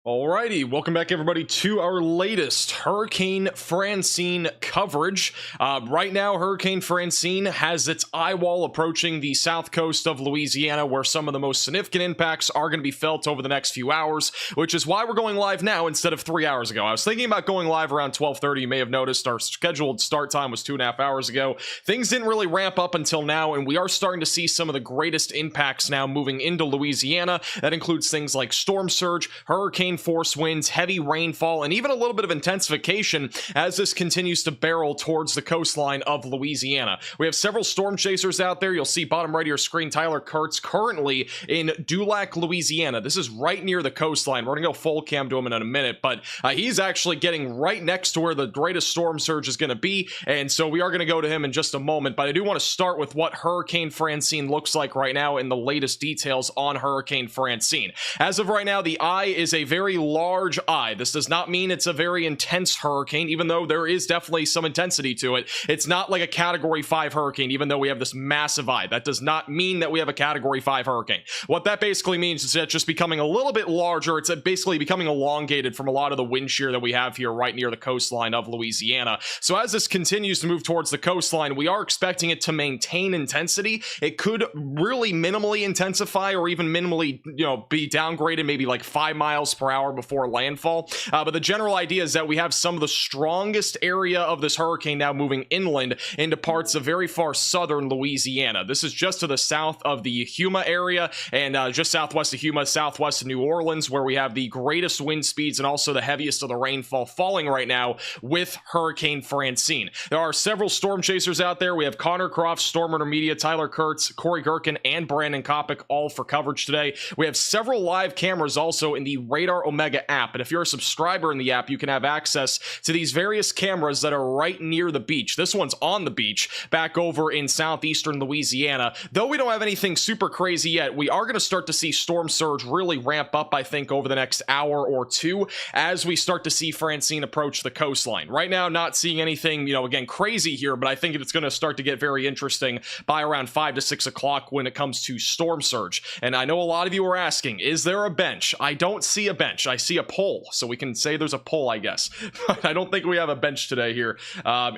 Alrighty, welcome back everybody to our latest Hurricane Francine coverage. Right now, Hurricane Francine has its eye wall approaching the south coast of Louisiana, where some of the most significant impacts are going to be felt over the next few hours, which is why we're going live now instead of 3 hours ago. I was thinking about going live around 12:30. You may have noticed our scheduled start time was 2.5 hours ago. Things didn't really ramp up until now, and we are starting to see some of the greatest impacts now moving into Louisiana. That includes things like storm surge, hurricane force winds, heavy rainfall, and even a little bit of intensification as this continues to barrel towards the coastline of Louisiana. We have several storm chasers out there. You'll see bottom right of your screen, Tyler Kurtz currently in Dulac, Louisiana. This is right near the coastline. We're gonna go full cam to him in a minute, but he's actually getting right next to where the greatest storm surge is gonna be, and so we are gonna go to him in just a moment. But I do want to start with what Hurricane Francine looks like right now and the latest details on Hurricane Francine. As of right now, the eye is a very large eye. This does not mean it's a very intense hurricane, even though there is definitely some intensity to it. It's not like a Category 5 hurricane, even though we have this massive eye. That does not mean that we have a Category 5 hurricane. What that basically means is that it's just becoming a little bit larger. It's basically becoming elongated from a lot of the wind shear that we have here right near the coastline of Louisiana. So as this continues to move towards the coastline, we are expecting it to maintain intensity. It could really minimally intensify or even minimally, be downgraded maybe like 5 miles per hour before landfall. But the general idea is that we have some of the strongest area of this hurricane now moving inland into parts of very far southern Louisiana. This is just to the south of the Yuma area and just southwest of Yuma, southwest of New Orleans, where we have the greatest wind speeds and also the heaviest of the rainfall falling right now with Hurricane Francine. There are several storm chasers out there. We have Connor Croft, Storm Intermedia, Tyler Kurtz, Corey Gherkin, and Brandon Kopic all for coverage today. We have several live cameras also in the Radar Omega app, and if you're a subscriber in the app, you can have access to these various cameras that are right near the beach. This one's on the beach back over in southeastern Louisiana. Though we don't have anything super crazy yet, we are going to start to see storm surge really ramp up, I think, over the next hour or two as we start to see Francine approach the coastline. Right now, not seeing anything, again, crazy here, but I think it's going to start to get very interesting by around 5 to 6 o'clock when it comes to storm surge. And I know a lot of you are asking, is there a bench? I don't see a bench. I see a pole, so we can say there's a pole, I guess. But I don't think we have a bench today here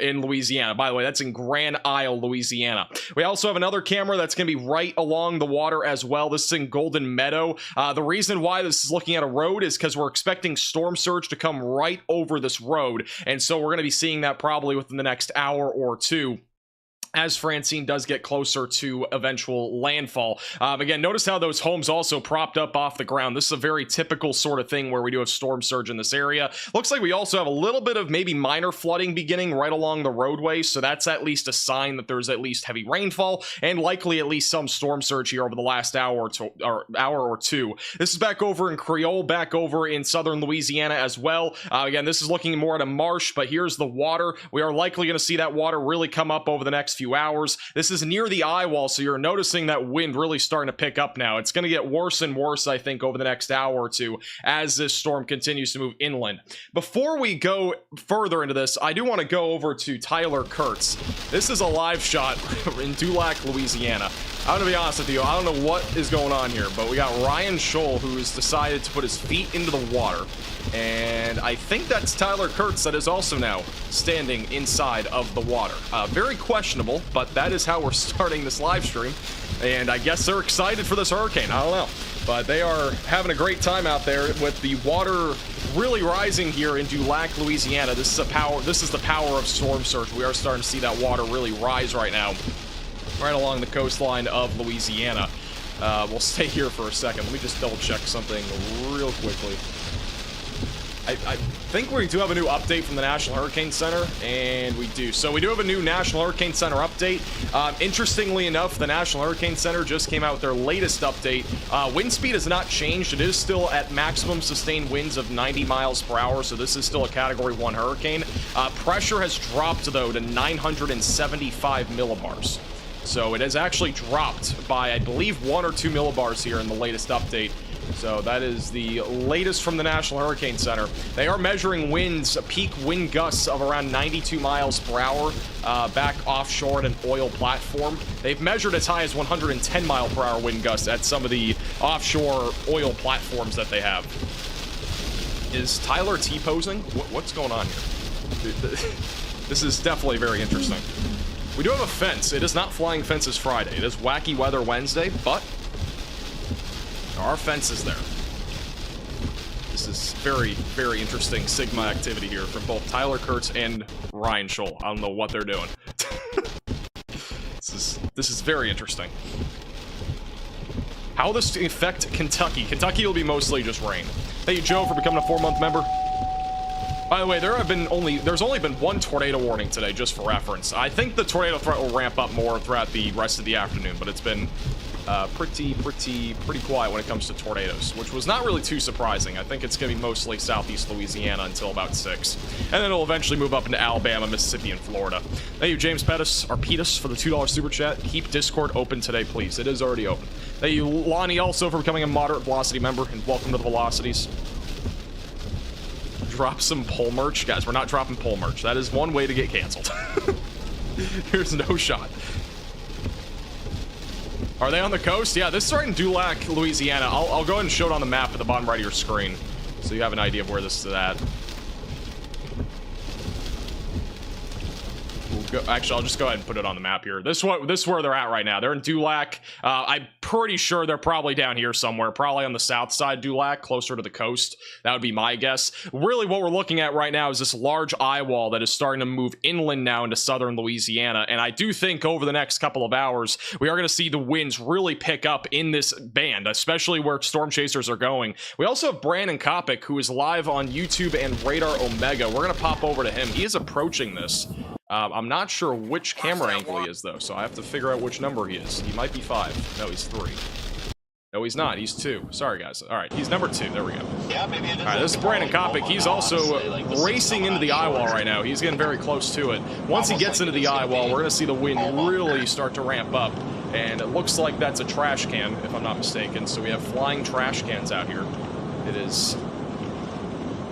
in Louisiana. By the way, that's in Grand Isle, Louisiana. We also have another camera that's going to be right along the water as well. This is in Golden Meadow. The reason why this is looking at a road is because we're expecting storm surge to come right over this road, and so we're going to be seeing that probably within the next hour or two as Francine does get closer to eventual landfall. Again, notice how those homes also propped up off the ground. This is a very typical sort of thing where we do have storm surge in this area. Looks like we also have a little bit of maybe minor flooding beginning right along the roadway, so that's at least a sign that there's at least heavy rainfall and likely at least some storm surge here over the last hour or two. This is back over in Creole, back over in southern Louisiana as well. Again, this is looking more at a marsh, but here's the water. We are likely going to see that water really come up over the next few hours. This is near the eye wall, so you're noticing that wind really starting to pick up now. It's going to get worse and worse, I think, over the next hour or two as this storm continues to move inland. Before we go further into this, I do want to go over to Tyler Kurtz. This is a live shot in Dulac, Louisiana. I'm going to be honest with you, I don't know what is going on here, but we got Ryan Scholl, who's decided to put his feet into the water. And I think that's Tyler Kurtz that is also now standing inside of the water. Very questionable, but that is how we're starting this live stream. And I guess they're excited for this hurricane. I don't know. But they are having a great time out there with the water really rising here in Dulac, Louisiana. This is the power of storm surge. We are starting to see that water really rise right now, right along the coastline of Louisiana. We'll stay here for a second. Let me just double check something real quickly. I think we do have a new update from the National Hurricane Center, and we do. So we do have a new National Hurricane Center update. Interestingly enough, the National Hurricane Center just came out with their latest update. Wind speed has not changed. It is still at maximum sustained winds of 90 miles per hour, so this is still a Category 1 hurricane. Pressure has dropped, though, to 975 millibars. So it has actually dropped by, I believe, 1 or 2 millibars here in the latest update. So that is the latest from the National Hurricane Center. They are measuring winds, peak wind gusts of around 92 miles per hour back offshore at an oil platform. They've measured as high as 110 mile per hour wind gusts at some of the offshore oil platforms that they have. Is Tyler T-posing? What's going on here? This is definitely very interesting. We do have a fence. It is not Flying Fences Friday. It is Wacky Weather Wednesday, but there are fences there. This is very, very interesting Sigma activity here from both Tyler Kurtz and Ryan Scholl. I don't know what they're doing. This is very interesting. How will this affect Kentucky? Kentucky will be mostly just rain. Thank you, Joe, for becoming a 4-month member. By the way, there's only been one tornado warning today, just for reference. I think the tornado threat will ramp up more throughout the rest of the afternoon, but it's been pretty quiet when it comes to tornadoes, which was not really too surprising. I think it's going to be mostly southeast Louisiana until about 6. And then it'll eventually move up into Alabama, Mississippi, and Florida. Thank you, James Pettis, or Petus, for the $2 super chat. Keep Discord open today, please. It is already open. Thank you, Lonnie, also, for becoming a moderate Velocity member, and welcome to the Velocities. Drop some poll merch. Guys, we're not dropping poll merch. That is one way to get canceled. There's no shot. Are they on the coast? Yeah, this is right in Dulac, Louisiana. I'll go ahead and show it on the map at the bottom right of your screen, so you have an idea of where this is at. Actually, I'll just go ahead and put it on the map here. This is where they're at right now. They're in Dulac. I'm pretty sure they're probably down here somewhere, probably on the south side Dulac, closer to the coast. That would be my guess. Really, what we're looking at right now is this large eye wall that is starting to move inland now into southern Louisiana, and I do think over the next couple of hours, we are going to see the winds really pick up in this band, especially where storm chasers are going. We also have Brandon Kopic, who is live on YouTube and Radar Omega. We're going to pop over to him. He is approaching this. I'm not sure which camera angle he is, though, so I have to figure out which number he is. He might be 5. No, he's 3. No, he's not. He's 2. Sorry, guys. All right, he's number 2. There we go. Yeah, maybe it is. All right, this is Brandon Kopic. He's also racing into the eye wall right now. He's getting very close to it. Once he gets into the eye wall, we're going to see the wind really start to ramp up. And it looks like that's a trash can, if I'm not mistaken. So we have flying trash cans out here. It is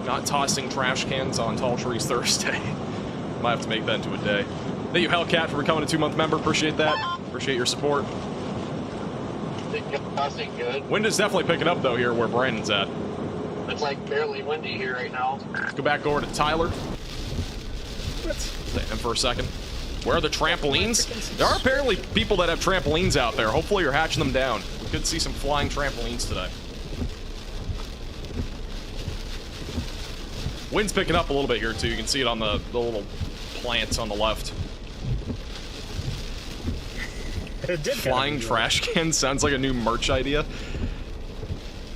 not tossing trash cans on Tall Trees Thursday. Might have to make that into a day. Thank you, Hellcat, for becoming a 2-month member. Appreciate that. Appreciate your support. Good. Wind is definitely picking up, though, here where Brandon's at. It's like barely windy here right now. Let's go back over to Tyler. Let's stay him for a second. Where are the trampolines? There are apparently people that have trampolines out there. Hopefully you're hatching them down. We could see some flying trampolines today. Wind's picking up a little bit here, too. You can see it on the little plants on the left. Flying trash cans sounds like a new merch idea.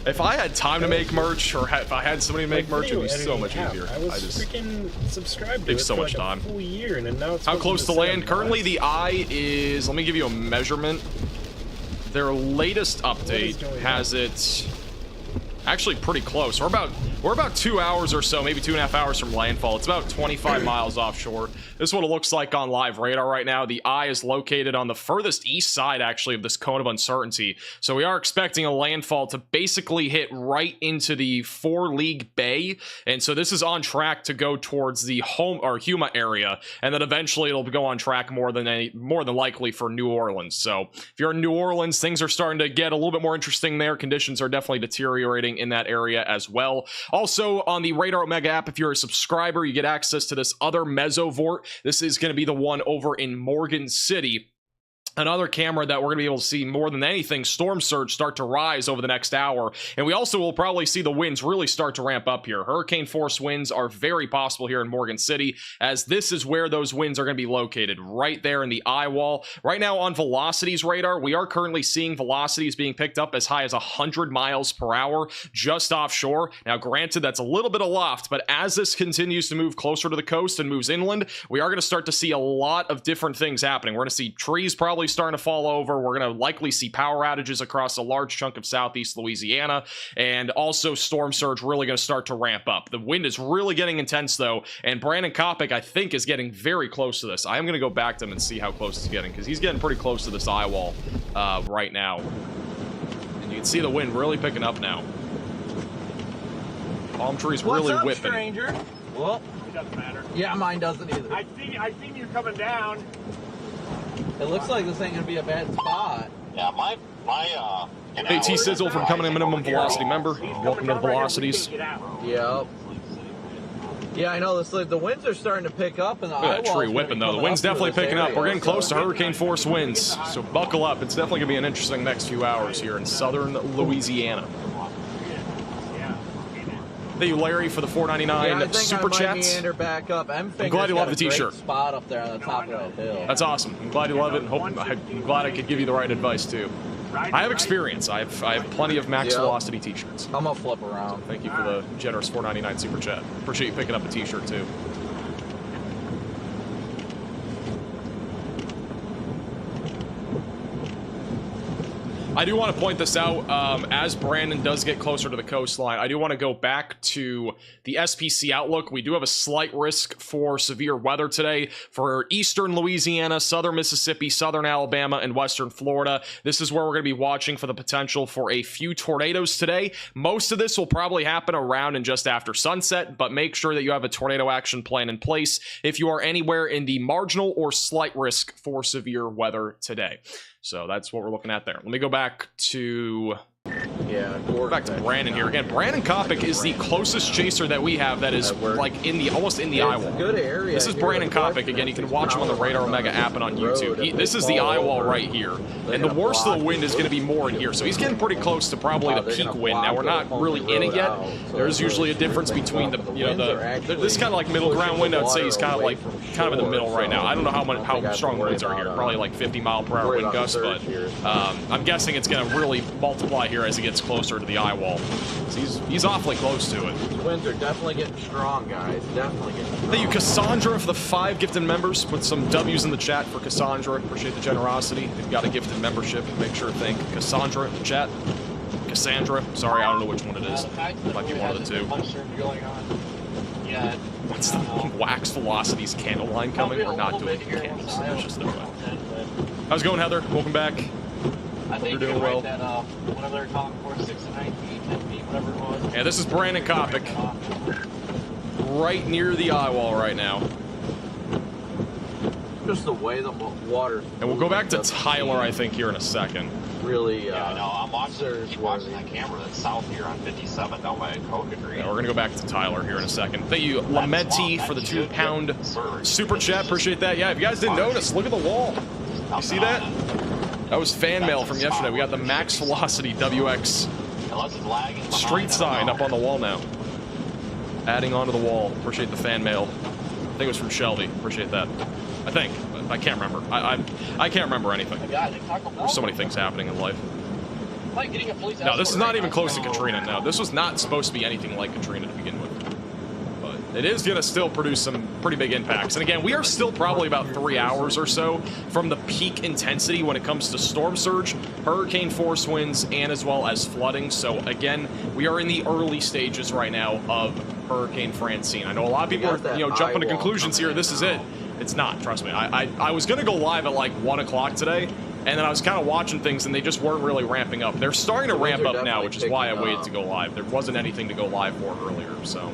If I had time to make merch, or if I had somebody to make merch, it'd be so much easier. I just freaking subscribed to it so for much like time. a full year, and now it's how close to land? Currently, the eye is. Let me give you a measurement. Their latest update has it actually pretty close. We're about 2 hours or so, maybe 2.5 hours from landfall. It's about 25 miles offshore. This is what it looks like on live radar right now. The eye is located on the furthest east side, actually, of this cone of uncertainty. So we are expecting a landfall to basically hit right into the 4-league bay. And so this is on track to go towards the Huma area. And then eventually it'll go on track more than likely for New Orleans. So if you're in New Orleans, things are starting to get a little bit more interesting there. Conditions are definitely deteriorating in that area as well. Also, on the Radar Omega app, if you're a subscriber, you get access to this other mesovort. This is going to be the one over in Morgan City. Another camera that we're going to be able to see more than anything, storm surge start to rise over the next hour. And we also will probably see the winds really start to ramp up here. Hurricane force winds are very possible here in Morgan City, as this is where those winds are going to be located, right there in the eye wall. Right now on Velocities radar, we are currently seeing velocities being picked up as high as 100 miles per hour just offshore. Now, granted, that's a little bit aloft, but as this continues to move closer to the coast and moves inland, we are going to start to see a lot of different things happening. We're going to see trees probably starting to fall over. We're going to likely see power outages across a large chunk of southeast Louisiana, and also storm surge really going to start to ramp up. The wind is really getting intense, though, and Brandon Kopic, I think, is getting very close to this. I am going to go back to him and see how close he's getting, because he's getting pretty close to this eye wall right now. And you can see the wind really picking up now. Palm trees really whipping. What's up, stranger? Well, it doesn't matter. Yeah, mine doesn't either. I seen you coming down. It looks like this ain't gonna be a bad spot. Yeah, my Hey, T Sizzle from Coming in Minimum Velocity member. Welcome to the Velocities. Yep. Yeah, I know. The winds are starting to pick up, and the Look at that tree whipping, though. The wind's definitely picking up. We're getting close to hurricane force winds, so buckle up. It's definitely going to be an interesting next few hours here in southern Louisiana. Thank you, Larry, for the $4.99 super chats. Back up. I'm glad you love the T-shirt. Spot up there on the top of that hill. That's awesome. I'm glad you love it, and I'm glad I could give you the right advice too. I have experience. I have plenty of max velocity T-shirts. I'm gonna flip around. Thank you for the generous $4.99 super chat. Appreciate you picking up a T-shirt too. I do want to point this out, as Brandon does get closer to the coastline, I do want to go back to the SPC outlook. We do have a slight risk for severe weather today for eastern Louisiana, southern Mississippi, southern Alabama, and western Florida. This is where we're going to be watching for the potential for a few tornadoes today. Most of this will probably happen around and just after sunset, but make sure that you have a tornado action plan in place if you are anywhere in the marginal or slight risk for severe weather today. So that's what we're looking at there. Let me go back to Brandon here again. Brandon Kopic is the closest chaser that we have that is like almost in the Eyewall. Good area. This is Brandon Kopic again. You can watch him on the Radar Omega app and on YouTube. This is the Eyewall right here, and the worst of the wind is going to be more in here. So he's getting pretty close to probably the peak wind. Now we're not really in it yet. There's usually a difference between this kind of like middle ground wind. I'd say he's kind of in the middle right now. I don't know how strong the winds are here. Probably like 50-mile-per-hour wind gusts, but I'm guessing it's going to really multiply here as he gets closer to the Eyewall. He's awfully close to it. These winds are definitely getting strong, guys. Definitely getting strong. Thank you, Cassandra, for the 5 gifted members. Put some W's in the chat for Cassandra. Appreciate the generosity. If you've got a gifted membership, make sure to thank Cassandra in the chat. Cassandra. Sorry, I don't know which one it is. It might be one of the two. What's the Wax Velocities candle line coming? We're not doing candles. There's just no way. How's it going, Heather? Welcome back. I think you're doing well. Whatever they're calling for, 6 to 9 feet, 10 feet, whatever it was. Yeah, this is Brandon Kopic. Right near the Eyewall right now. Just the way the water. And we'll go back to Tyler, I think, here in a second. Really, yeah, no, I'm watching that camera that's south here on 57 down by Coconut. Yeah, we're going to go back to Tyler here in a second. Thank you, Lamenti, for the £2 super chat. Appreciate that. Yeah, if you guys didn't notice, look at the wall. You see that? That was fan mail from yesterday. We got the Max Velocity WX street sign up on the wall now. Adding onto the wall. Appreciate the fan mail. I think it was from Shelby. Appreciate that. I think. I can't remember. I can't remember anything. There's so many things happening in life. No, this is not even close to Katrina. No, this was not supposed to be anything like Katrina to begin with. It is going to still produce some pretty big impacts. And again, we are still probably about 3 hours or so from the peak intensity when it comes to storm surge, hurricane force winds, and as well as flooding. So again, we are in the early stages right now of Hurricane Francine. I know a lot of people are, jumping to conclusions here. This is it. It's not, trust me. I was going to go live at like 1 o'clock today, and then I was kind of watching things, and they just weren't really ramping up. They're starting to ramp up now, which is why I waited to go live. There wasn't anything to go live for earlier, so...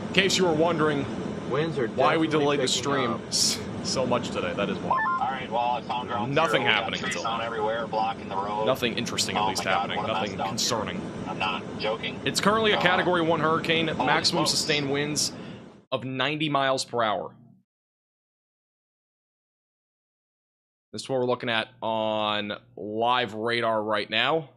In case you were wondering why we delayed the stream so much today, that is why. All right, well, I found ground nothing zero. happening until now. Everywhere, blocking the road. Nothing interesting, at least, happening. Nothing concerning. I'm not joking. It's currently a Category 1 hurricane. Maximum sustained winds of 90 miles per hour. This is what we're looking at on live radar right now.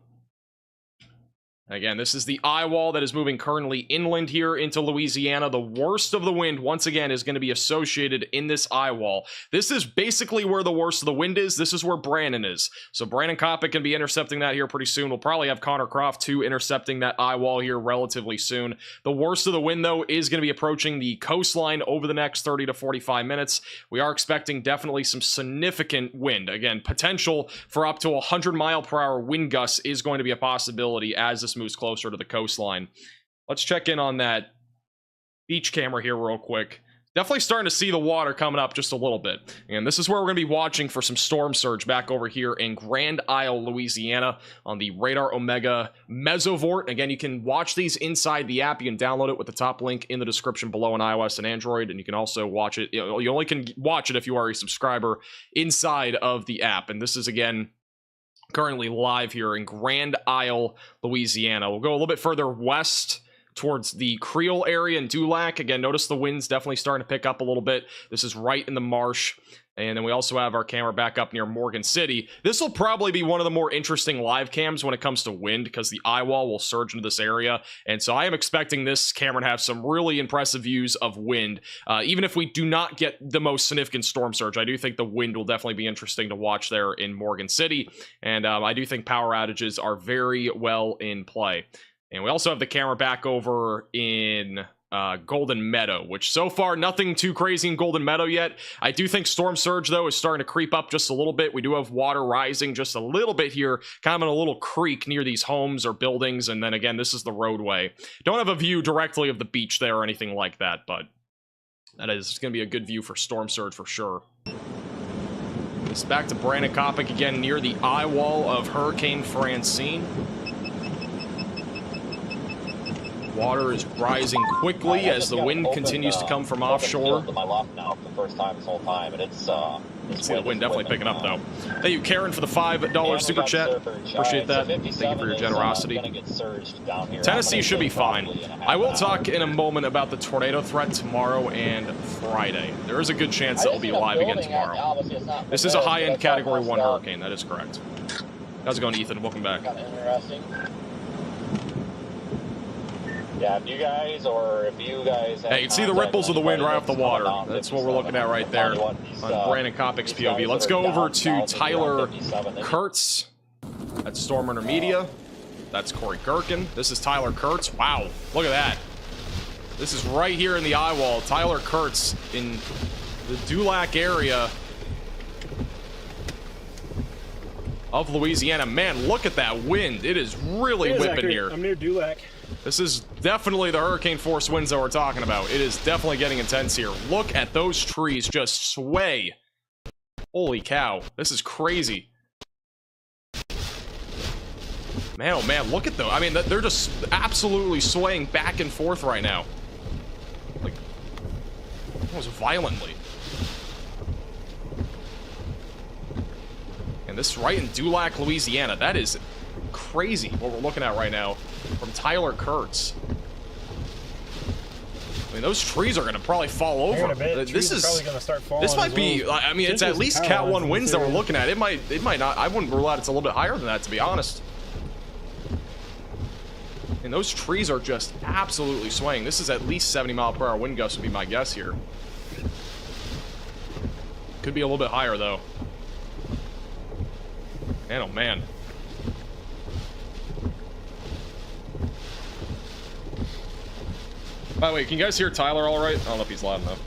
Again, this is the Eyewall that is moving currently inland here into Louisiana. The worst of the wind, once again, is going to be associated in this Eyewall. This is basically where the worst of the wind is. This is where Brandon is. So Brandon Kopic can be intercepting that here pretty soon. We'll probably have Connor Croft, too, intercepting that Eyewall here relatively soon. The worst of the wind, though, is going to be approaching the coastline over the next 30 to 45 minutes. We are expecting definitely some significant wind. Again, potential for up to 100-mile-per-hour wind gusts is going to be a possibility as this moves closer to the coastline. Let's check in on that beach camera here real quick. Definitely starting to see the water coming up just a little bit. And this is where we're going to be watching for some storm surge back over here in Grand Isle, Louisiana on the Radar Omega Mesovort. Again, you can watch these inside the app. You can download it with the top link in the description below on iOS and Android. And you can also watch it. You only can watch it if you are a subscriber inside of the app. And this is, again, currently live here in Grand Isle, Louisiana. We'll go a little bit further west towards the Creole area in Dulac. Again, notice the wind's definitely starting to pick up a little bit. This is right in the marsh. And then we also have our camera back up near Morgan City. This will probably be one of the more interesting live cams when it comes to wind, because the eyewall will surge into this area. And so I am expecting this camera to have some really impressive views of wind. Even if we do not get the most significant storm surge, I do think the wind will definitely be interesting to watch there in Morgan City. And I do think power outages are very well in play. And we also have the camera back over in Golden Meadow, which so far nothing too crazy in Golden Meadow yet. I do think storm surge though is starting to creep up just a little bit. We do have water rising just a little bit here, kind of in a little creek near these homes or buildings. And then again, this is the roadway. Don't have a view directly of the beach there or anything like that, but that is going to be a good view for storm surge for sure. This back to Brandon Coppock again near the eye wall of Hurricane Francine. Water is rising quickly as the wind continues to come from offshore. My loft now for the first time this whole time, and it's see the wind definitely picking up though. Thank you, Karen, for the $5 super chat. Appreciate that. Thank you for your generosity. Tennessee should be fine. I will talk in a moment about the tornado threat tomorrow and Friday. There is a good chance that will be live again tomorrow. This is a high-end Category 1 hurricane. That is correct. How's it going, Ethan? Welcome back. Interesting. Yeah, if you guys hey, you can see the ripples of the wind right off the water. That's what we're looking at right there on Brandon Coppock's POV. Let's go over to Tyler Kurtz. That's Stormrunner Media. That's Corey Gherkin. This is Tyler Kurtz. Wow, look at that. This is right here in the eye wall. Tyler Kurtz in the Dulac area of Louisiana. Man, look at that wind. It is really whipping here. I'm near Dulac. This is definitely the hurricane force winds that we're talking about. It is definitely getting intense here. Look at those trees just sway. Holy cow. This is crazy. Man, oh man, look at them. I mean, they're just absolutely swaying back and forth right now. Like, almost violently. And this is right in Dulac, Louisiana. That is crazy what we're looking at right now from Tyler Kurtz. I mean, those trees are going to probably fall over. This is probably gonna start falling. This might be. I mean, it's at least Cat 1 winds that we're looking at. It might not. I wouldn't rule out it's a little bit higher than that, to be honest. And those trees are just absolutely swaying. This is at least 70-mile-per-hour wind gusts would be my guess here. Could be a little bit higher though. Man, oh man. By the way, can you guys hear Tyler all right? I don't know if he's loud enough.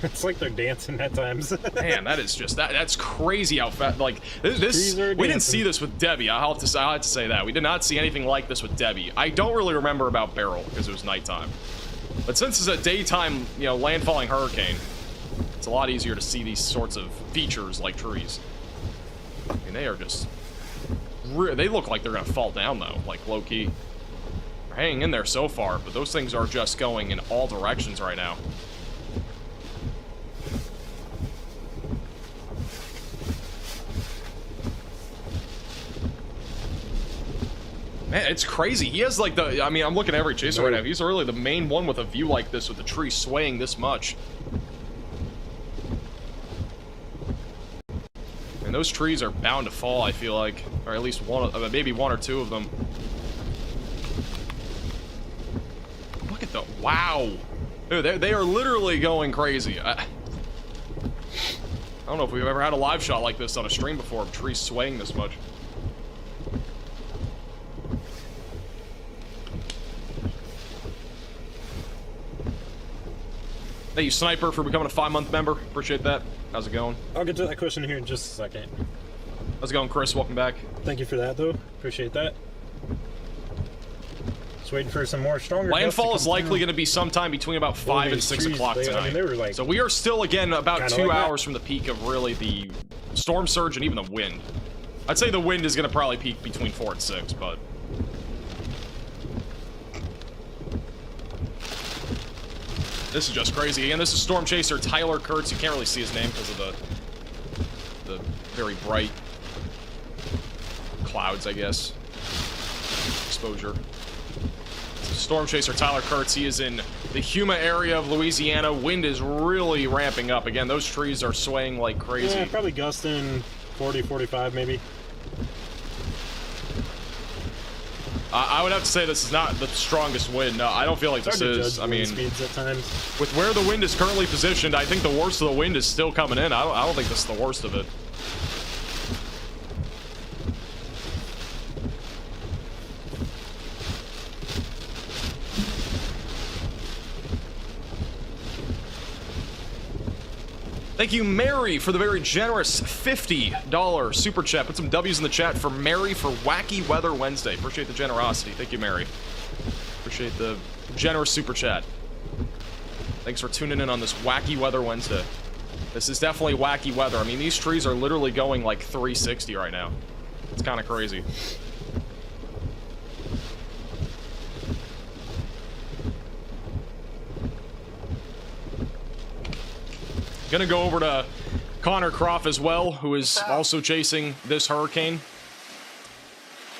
It's like they're dancing at times. Man, that is just that's crazy how fast. Like this we didn't see this with Debbie. I have to say that we did not see anything like this with Debbie. I don't really remember about Beryl because it was nighttime. But since it's a daytime, you know, landfalling hurricane, it's a lot easier to see these sorts of features like trees. I mean, they are just they look like they're gonna fall down though, like low key. They're hanging in there so far, but those things are just going in all directions right now. Man, it's crazy. He has like the, I mean, I'm looking at every chaser right now. He's really the main one with a view like this with the tree swaying this much. And those trees are bound to fall, I feel like. Or at least one, maybe one or two of them. Look at the, wow. Dude, they are literally going crazy. I don't know if we've ever had a live shot like this on a stream before of trees swaying this much. Thank you, Sniper, for becoming a 5-month member. Appreciate that. How's it going? I'll get to that question here in just a second. How's it going, Chris? Welcome back. Thank you for that, though. Appreciate that. Just waiting for some more stronger. Landfall is likely going to be sometime between about 5 and 6 o'clock tonight. I mean, they were like, so we are still, again, about 2 hours from the peak of really the storm surge and even the wind. I'd say the wind is going to probably peak between 4 and 6, but... This is just crazy. Again, this is Storm Chaser Tyler Kurtz. You can't really see his name because of the very bright clouds, I guess. Exposure. Storm Chaser Tyler Kurtz, he is in the Yuma area of Louisiana. Wind is really ramping up. Again, those trees are swaying like crazy. Yeah, probably gusting 40, 45 maybe. I would have to say this is not the strongest wind. No, I don't feel like this is. I mean, speeds at times. With where the wind is currently positioned, I think the worst of the wind is still coming in. I don't think this is the worst of it. Thank you, Mary, for the very generous $50 super chat. Put some W's in the chat for Mary for Wacky Weather Wednesday. Appreciate the generosity. Thank you, Mary. Appreciate the generous super chat. Thanks for tuning in on this Wacky Weather Wednesday. This is definitely wacky weather. I mean, these trees are literally going like 360 right now. It's kind of crazy. Gonna go over to Connor Croft as well, who is also chasing this hurricane.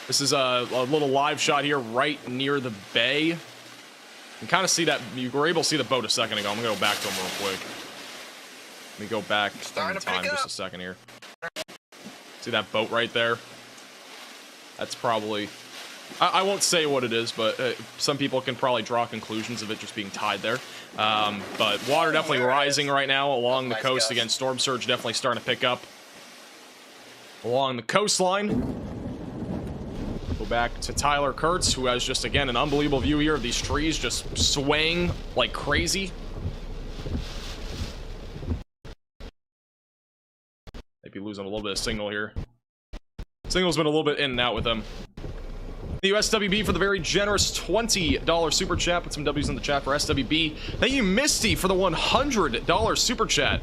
This is a little live shot here right near the bay. You can kind of see that. You were able to see the boat a second ago. I'm gonna go back to him real quick. Let me go back in time just a second here. See that boat right there? That's probably... I won't say what it is, but some people can probably draw conclusions of it just being tied there. But water definitely rising right now along the coast. Again, storm surge definitely starting to pick up along the coastline. Go back to Tyler Kurtz, who has just, again, an unbelievable view here of these trees just swaying like crazy. Maybe losing a little bit of signal here. Signal's been a little bit in and out with them. The USWB for the very generous $20 super chat. Put some W's in the chat for SWB. Thank you, Misty, for the $100 super chat.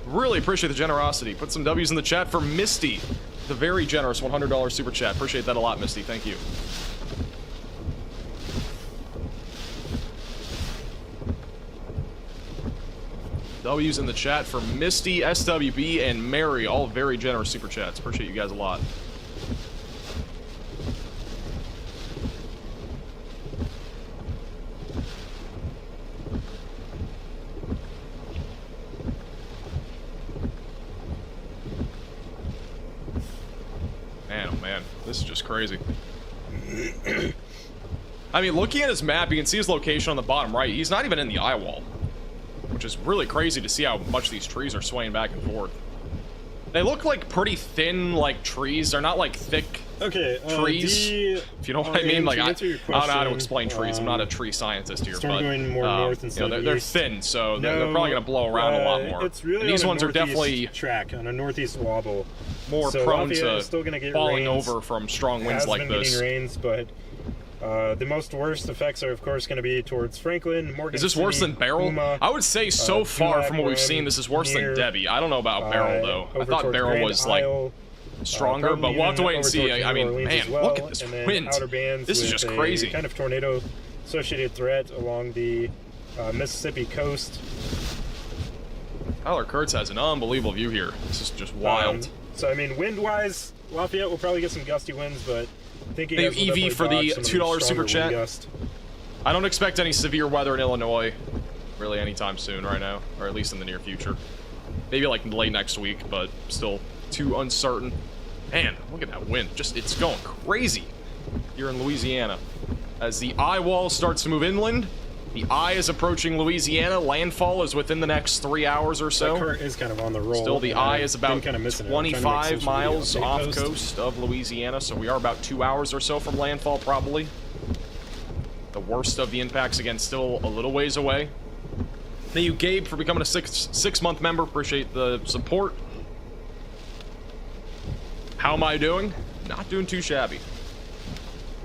Really appreciate the generosity. Put some W's in the chat for Misty, the very generous $100 super chat. Appreciate that a lot, Misty. Thank you. W's in the chat for Misty, SWB, and Mary. All very generous super chats. Appreciate you guys a lot. Man, oh man, this is just crazy. I mean, looking at his map, you can see his location on the bottom right. He's not even in the eyewall, which is really crazy to see how much these trees are swaying back and forth. They look like pretty thin, like, trees. They're not like thick trees. If you know what I mean. Like, I don't know how to explain trees. I'm not a tree scientist here, but going more north instead of they're east. thin, so they're probably gonna blow around a lot more. It's really and these ones are definitely track on a northeast wobble, more prone to still gonna get falling rains. over from strong winds like this. Rains, but the most worst effects are, of course, going to be towards Franklin, Morgan Is this City, worse than Beryl? Puma, I would say so far from what we've seen, this is worse than Debbie. I don't know about Beryl, though. I thought Beryl was, like, stronger, but we'll have to wait and see. I mean, man, look at this wind. This is just crazy. Kind of tornado associated threat along the Mississippi coast. Tyler Kurtz has an unbelievable view here. This is just wild. So, I mean, wind-wise, Lafayette will probably get some gusty winds, but Thank you, Evie, for the $2 super chat. I don't expect any severe weather in Illinois really anytime soon right now, or at least in the near future. Maybe like late next week, but still too uncertain. Man, look at that wind. Just, it's going crazy here in Louisiana. As the eye wall starts to move inland, the eye is approaching Louisiana. Landfall is within the next 3 hours or so. That current is kind of on the roll. Still, the eye is about kind of 25 miles off coast of Louisiana, so we are about 2 hours or so from landfall, probably. The worst of the impacts, again, still a little ways away. Thank you, Gabe, for becoming a six-month member. Appreciate the support. How am I doing? Not doing too shabby.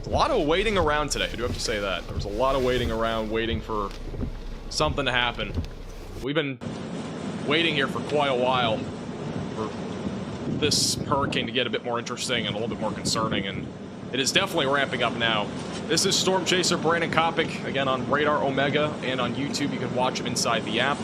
A lot of waiting around today, I do have to say that. There was a lot of waiting around, waiting for something to happen. We've been waiting here for quite a while for this hurricane to get a bit more interesting and a little bit more concerning, and it is definitely ramping up now. This is Storm Chaser Brandon Kopic, again on Radar Omega, and on YouTube you can watch him inside the app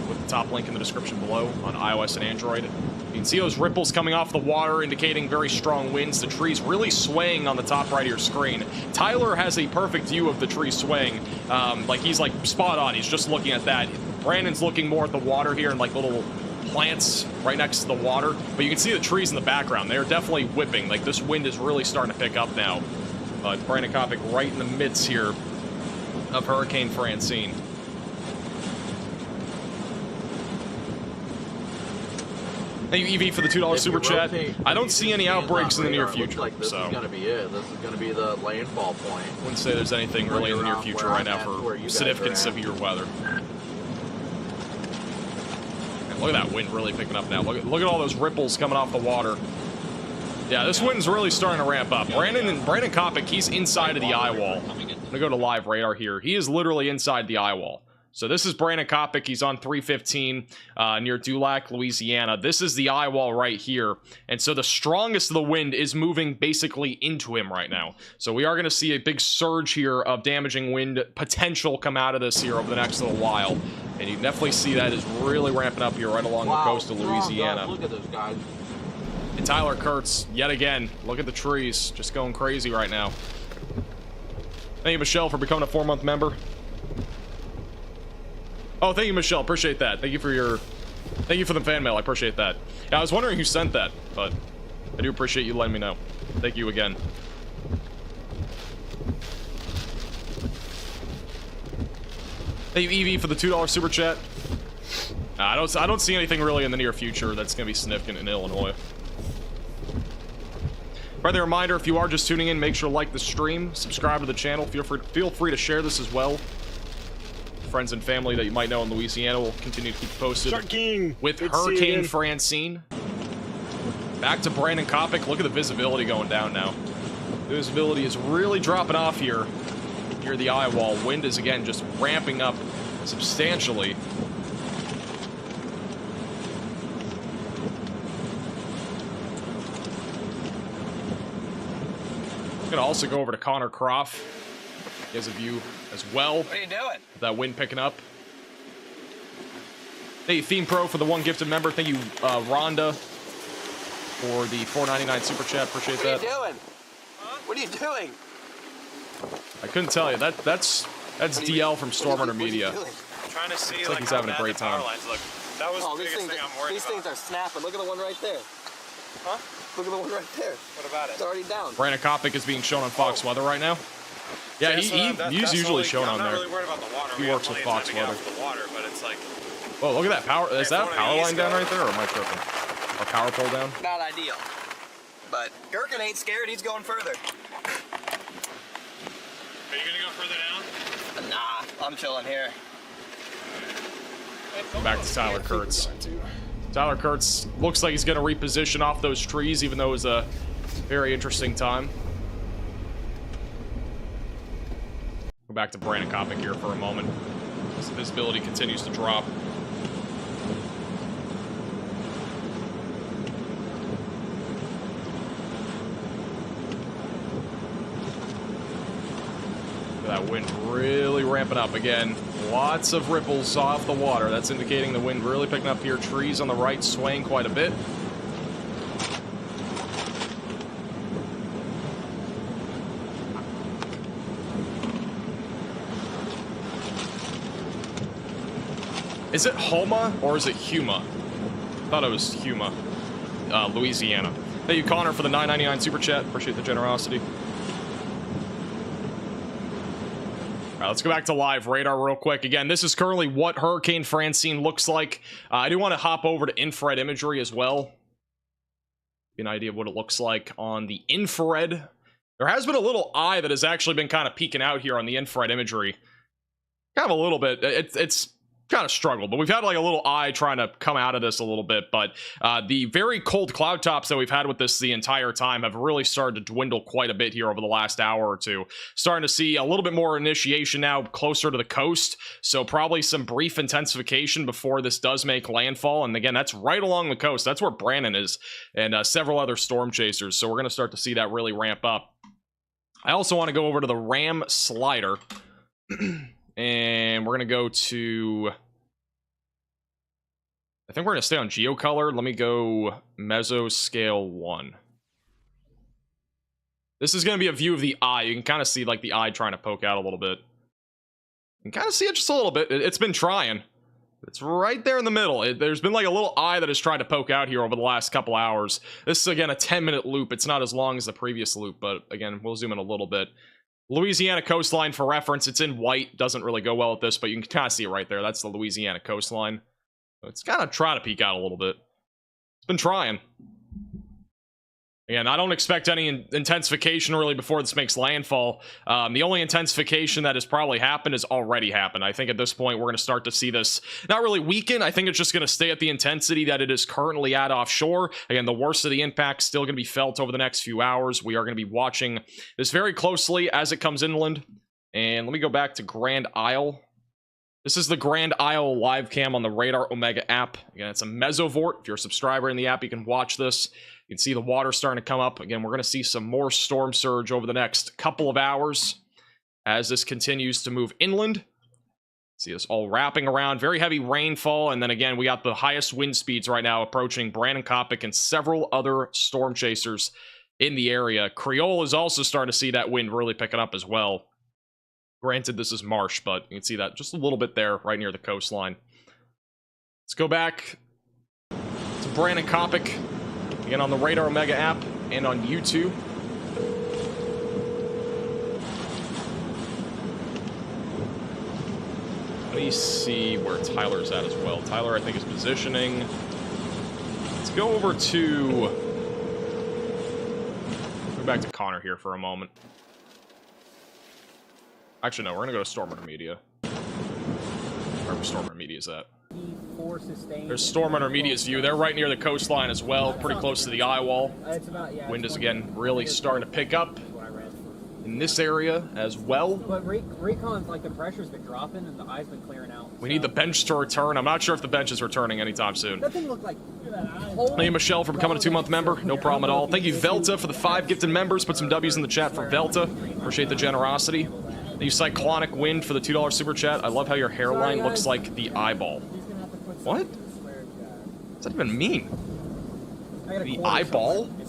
with the top link in the description below on iOS and Android. You can see those ripples coming off the water, indicating very strong winds. The trees really swaying on the top right of your screen. Tyler has a perfect view of the tree swaying. Like, he's, like, spot on. He's just looking at that. Brandon's looking more at the water here and, like, little plants right next to the water. But you can see the trees in the background. They're definitely whipping. Like, this wind is really starting to pick up now. Brandon Kopic right in the midst here of Hurricane Francine. Thank you, EV, for the $2 super chat. I don't see any outbreaks in the near future. Like this is going to be it. This is going to be the landfall point. Wouldn't say there's anything really in the near future right now for significant severe weather. And look at that wind really picking up now. Look at all those ripples coming off the water. Yeah, this wind's really starting to ramp up. Brandon Kopic, he's inside of the eyewall. I'm gonna go to live radar here. He is literally inside the eyewall. So this is Brandon Kopic. He's on 315 near Dulac, Louisiana. This is the eyewall right here. And so the strongest of the wind is moving basically into him right now. So we are going to see a big surge here of damaging wind potential come out of this here over the next little while. And you can definitely see that is really ramping up here right along the coast of Louisiana. God, look at those guys. And Tyler Kurtz, yet again, look at the trees, just going crazy right now. Thank you, Michelle, for becoming a 4-month member. Oh, thank you, Michelle. Appreciate that. Thank you for the fan mail. I appreciate that. Yeah, I was wondering who sent that, but I do appreciate you letting me know. Thank you again. Thank you, Evie, for the $2 super chat. I don't see anything really in the near future that's going to be significant in Illinois. Friendly reminder, if you are just tuning in, make sure to like the stream, subscribe to the channel. Feel free to share this as well. Friends and family that you might know in Louisiana will continue to keep posted with Hurricane Francine. Back to Brandon Kopic. Look at the visibility going down now. The visibility is really dropping off here near the eye wall. Wind is again just ramping up substantially. I'm gonna also go over to Connor Croft. He has a view as well. What are you doing? That wind picking up. Thank you, Theme Pro, for the 1 gifted member. Thank you, Rhonda, for the $4.99 super chat. Appreciate that. What are you doing? Huh? What are you doing? I couldn't tell you. That's DL from Stormrunner Media. I'm trying to see it's like he's having a great time. Look, that was the biggest thing I'm worried these about. things are snapping. Look at the one right there. Huh? Look at the one right there. What about it? It's already down. Brandon Kopic is being shown on Fox Weather right now. Yeah, he's usually shown on there. I'm not really worried about the water. He works with Fox Weather. The water, but it's like... Oh, look at that power. Is that a power line down right there, or am I tripping? Or power pole down? Not ideal. But Gherkin ain't scared. He's going further. Are you gonna go further down? Nah, I'm chilling here. Back to Tyler Kurtz. Tyler Kurtz looks like he's going to reposition off those trees, even though it was a very interesting time. Go back to Brandon Kopic here for a moment. As the visibility continues to drop. That wind really ramping up again. Lots of ripples off the water. That's indicating the wind really picking up here. Trees on the right swaying quite a bit. Is it Homa or is it Huma? I thought it was Huma, Louisiana. Thank you, Connor, for the $9.99 super chat. Appreciate the generosity. All right, let's go back to live radar real quick. Again, this is currently what Hurricane Francine looks like. I do want to hop over to infrared imagery as well. Get an idea of what it looks like on the infrared. There has been a little eye that has actually been kind of peeking out here on the infrared imagery. Kind of a little bit. It's kind of struggled, but we've had like a little eye trying to come out of this a little bit. But the very cold cloud tops that we've had with this the entire time have really started to dwindle quite a bit here over the last hour or two. Starting to see a little bit more initiation now closer to the coast, so probably some brief intensification before this does make landfall. And again, that's right along the coast. That's where Brandon is, and several other storm chasers. So we're going to start to see that really ramp up. I also want to go over to the RAM slider. And we're going to go to I think we're going to stay on geocolor. Let me go mesoscale 1. This is going to be a view of the eye. You can kind of see like the eye trying to poke out a little bit. You can kind of see it just a little bit. It's been trying. It's right there in the middle. There's been like a little eye that has tried to poke out here over the last couple hours. This is, again, a 10-minute loop. It's not as long as the previous loop, but again, we'll zoom in a little bit. Louisiana coastline, for reference, it's in white. Doesn't really go well with this, but you can kind of see it right there. That's the Louisiana coastline. It's kind of trying to peek out a little bit. It's been trying. Again, I don't expect any intensification really before this makes landfall. The only intensification that has probably happened has already happened. I think at this point we're going to start to see this not really weaken. I think it's just going to stay at the intensity that it is currently at offshore. Again, the worst of the impact still going to be felt over the next few hours. We are going to be watching this very closely as it comes inland. And let me go back to Grand Isle. This is the Grand Isle live cam on the Radar Omega app. Again, it's a mesovort. If you're a subscriber in the app, you can watch this. You can see the water starting to come up. Again, we're going to see some more storm surge over the next couple of hours as this continues to move inland. See this all wrapping around. Very heavy rainfall. And then again, we got the highest wind speeds right now approaching Brandon Coppock and several other storm chasers in the area. Creole is also starting to see that wind really picking up as well. Granted, this is marsh, but you can see that just a little bit there right near the coastline. Let's go back to Brandon Coppock. Again, on the Radar Omega app and on YouTube. Let me see where Tyler's at as well. Tyler, I think, is positioning. Let's go over to... Go back to Connor here for a moment. Actually, no, we're going to go to Storm Intermedia. Wherever Storm Intermedia is at. There's Storm Intermedia's view. They're right near the coastline as well, pretty close to the Eyewall. Wind is, again, really starting to pick up in this area as well. But Recon's, like, the pressure's been dropping and the eye's been clearing out. We need the bench to return. I'm not sure if the bench is returning anytime soon. That thing looked like... Thank you, Michelle, for becoming a 2-month member. No problem at all. Thank you, Velta, for the 5 gifted members. Put some W's in the chat for Velta. Appreciate the generosity. Thank you, Cyclonic Wind, for the $2 super chat. I love how your hairline looks like the eyeball. What? What does that even mean? The eyeball? I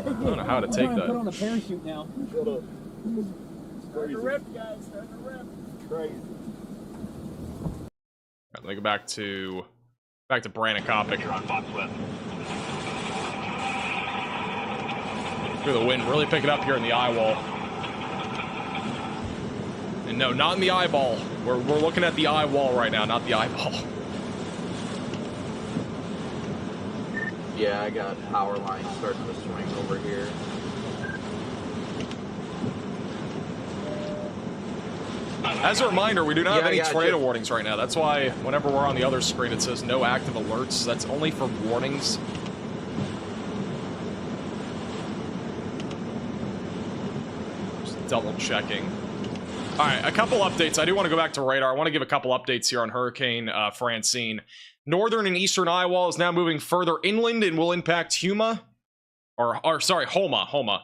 don't know how to take that. Put on the parachute now. Shut up. Start to rip, guys. Start to rip. Crazy. Alright, let me go back to Brandon Coppock. You're on Fox Web. Through the wind, really picking up here in the Eyewall. And no, not in the eyeball. We're looking at the eyewall right now, not the eyeball. Yeah, I got power lines starting to swing over here. As a reminder, we do not have any yeah, tornado warnings right now. That's why whenever we're on the other screen, it says no active alerts. That's only for warnings. Just double checking. All right, a couple updates. I do want to go back to radar. I want to give a couple updates here on Hurricane Francine. Northern and eastern Eyewall is now moving further inland and will impact Homa. Sorry, Homa.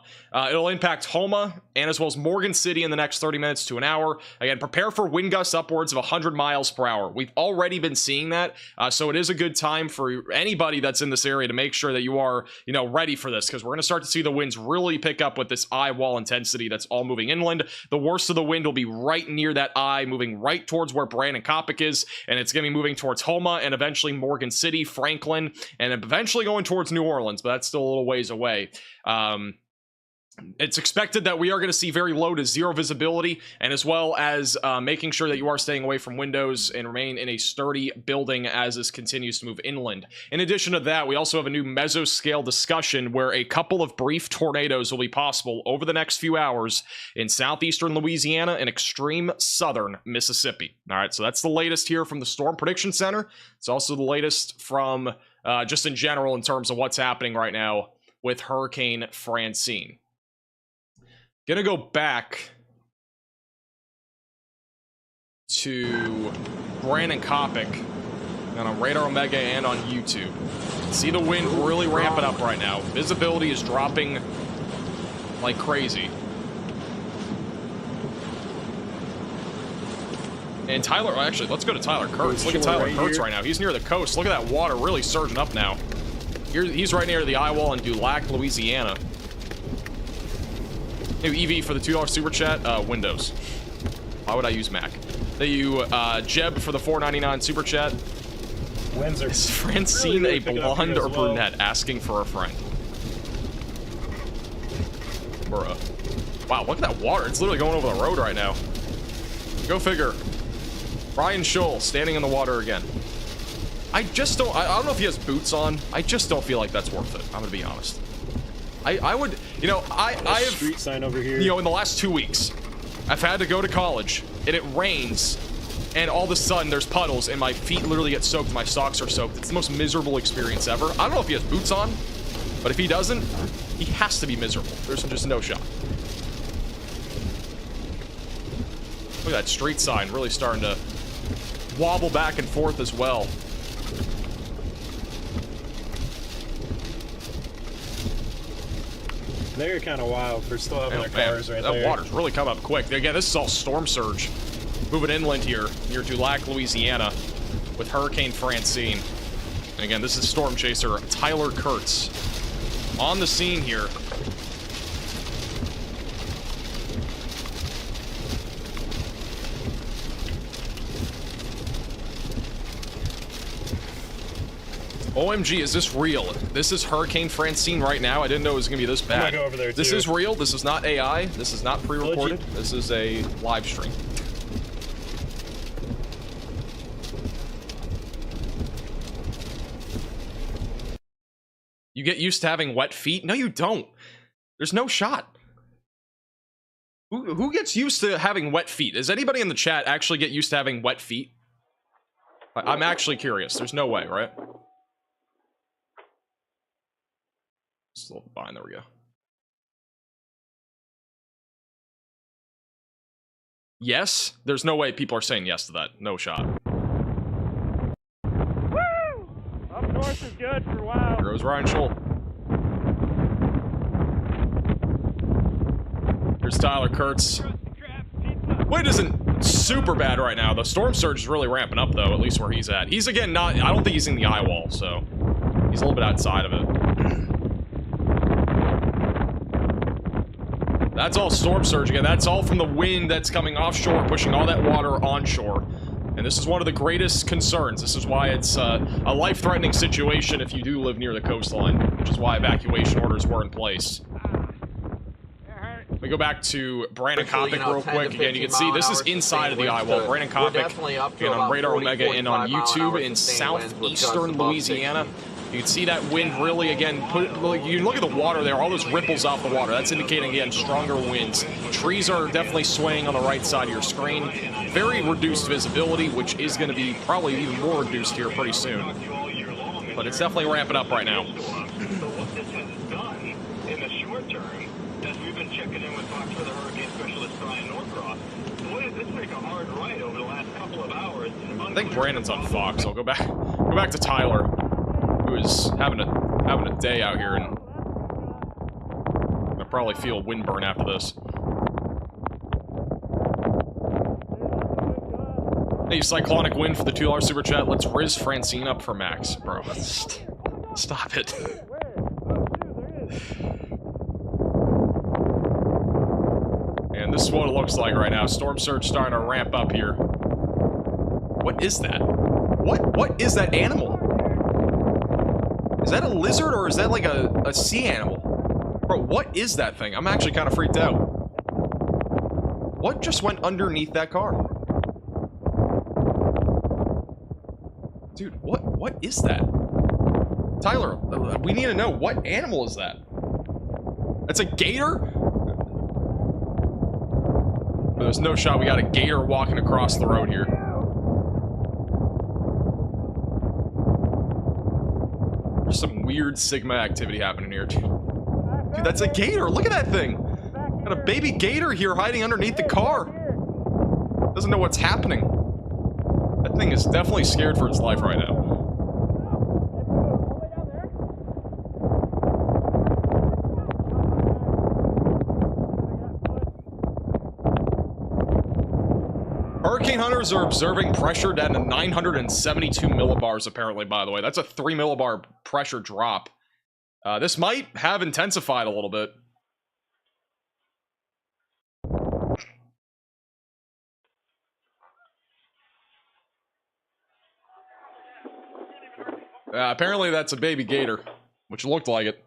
It'll impact Homa and as well as Morgan City in the next 30 minutes to an hour. Again, prepare for wind gusts upwards of 100 miles per hour. We've already been seeing that, so it is a good time for anybody that's in this area to make sure that you are, ready for this, because we're going to start to see the winds really pick up with this eye wall intensity that's all moving inland. The worst of the wind will be right near that eye, moving right towards where Brandon Coppock is, and it's going to be moving towards Homa and eventually Morgan City, Franklin, and eventually going towards New Orleans, but that's still a little ways away. It's expected that we are going to see very low to zero visibility, and as well as making sure that you are staying away from windows and remain in a sturdy building as this continues to move inland. In addition to that, we also have a new mesoscale discussion where a couple of brief tornadoes will be possible over the next few hours in southeastern Louisiana and extreme southern Mississippi. All right, so that's the latest here from the Storm Prediction Center. It's also the latest from just in general in terms of what's happening right now with Hurricane Francine. Gonna go back to Brandon Coppock and on Radar Omega and on YouTube. See the wind really ramping up right now. Visibility is dropping like crazy. And Tyler, actually, let's go to Tyler Kurtz. Look at Tyler Kurtz right now. He's near the coast. Look at that water really surging up now. He's right near the Eyewall in Dulac, Louisiana. New EV for the $2 super chat. Windows. Why would I use Mac? Thank you, Jeb, for the $4.99 super chat. Windsor. Is Francine really a blonde or brunette? Asking for a friend. Bruh. Wow, look at that water. It's literally going over the road right now. Go figure. Brian Scholl standing in the water again. I just don't... I don't know if he has boots on. I just don't feel like that's worth it. I'm gonna be honest. I would... You know, I have... Street sign over here. You know, in the last 2 weeks, I've had to go to college, and it rains, and all of a sudden there's puddles, and my feet literally get soaked, my socks are soaked. It's the most miserable experience ever. I don't know if he has boots on, but if he doesn't, he has to be miserable. There's just no shot. Look at that street sign really starting to wobble back and forth as well. They're kind of wild for still having their cars right there. That water's really come up quick. Again, this is all storm surge. Moving inland here near Dulac, Louisiana with Hurricane Francine. And again, this is storm chaser Tyler Kurtz on the scene here. OMG, is this real? This is Hurricane Francine right now. I didn't know it was gonna be this bad. I'm gonna go over there This too. is real. This is not AI. This is not pre-recorded. This is a live stream. You get used to having wet feet? No, you don't. There's no shot. Who gets used to having wet feet? Does anybody in the chat actually get used to having wet feet? I'm actually curious. There's no way, right? Still fine, there we go. Yes? There's no way people are saying yes to that. No shot. Woo! Up north is good for a while. Here goes Ryan Scholl. Here's Tyler Kurtz. Wind isn't super bad right now. The storm surge is really ramping up, though, at least where he's at. He's, again, not... I don't think he's in the Eyewall, so... He's a little bit outside of it. That's all storm surge again. That's all from the wind that's coming offshore, pushing all that water onshore. And this is one of the greatest concerns. This is why it's a life-threatening situation if you do live near the coastline, which is why evacuation orders were in place. Let me go back to Brandon Kopic real quick. Again, you can see this is inside of the Eyewall. Brandon Kopic, again, on Radar Omega and on YouTube in southeastern Louisiana. You can see that wind really, again, you look at the water there, all those ripples off the water. That's indicating, again, stronger winds. Trees are definitely swaying on the right side of your screen. Very reduced visibility, which is going to be probably even more reduced here pretty soon. But it's definitely ramping up right now. So what this has done in the short term, as we've been checking in with Fox Weather Hurricane Specialist Brian Norcross, boy, did this make a hard ride over the last couple of hours. I think Brandon's on Fox. I'll go back to Tyler, who is having a day out here, and I'll probably feel windburn after this. Hey, cyclonic wind for the $2 super chat. Let's Riz Francine up for Max, bro. Stop it. And this is what it looks like right now. Storm surge starting to ramp up here. What is that? What is that animal? Is that a lizard or is that like a sea animal? Bro, what is that thing? I'm actually kind of freaked out. What just went underneath that car? Dude, what is that? Tyler, we need to know, what animal is that? That's a gator? There's no shot we got a gator walking across the road here. There's some weird Sigma activity happening here, dude. Dude, that's a gator. Look at that thing. Got a baby gator here hiding underneath the car. Doesn't know what's happening. That thing is definitely scared for its life right now. Hurricane hunters are observing pressure down to 972 millibars, apparently, by the way. That's a 3 millibar pressure drop. This might have intensified a little bit. Apparently that's a baby gator, which looked like it.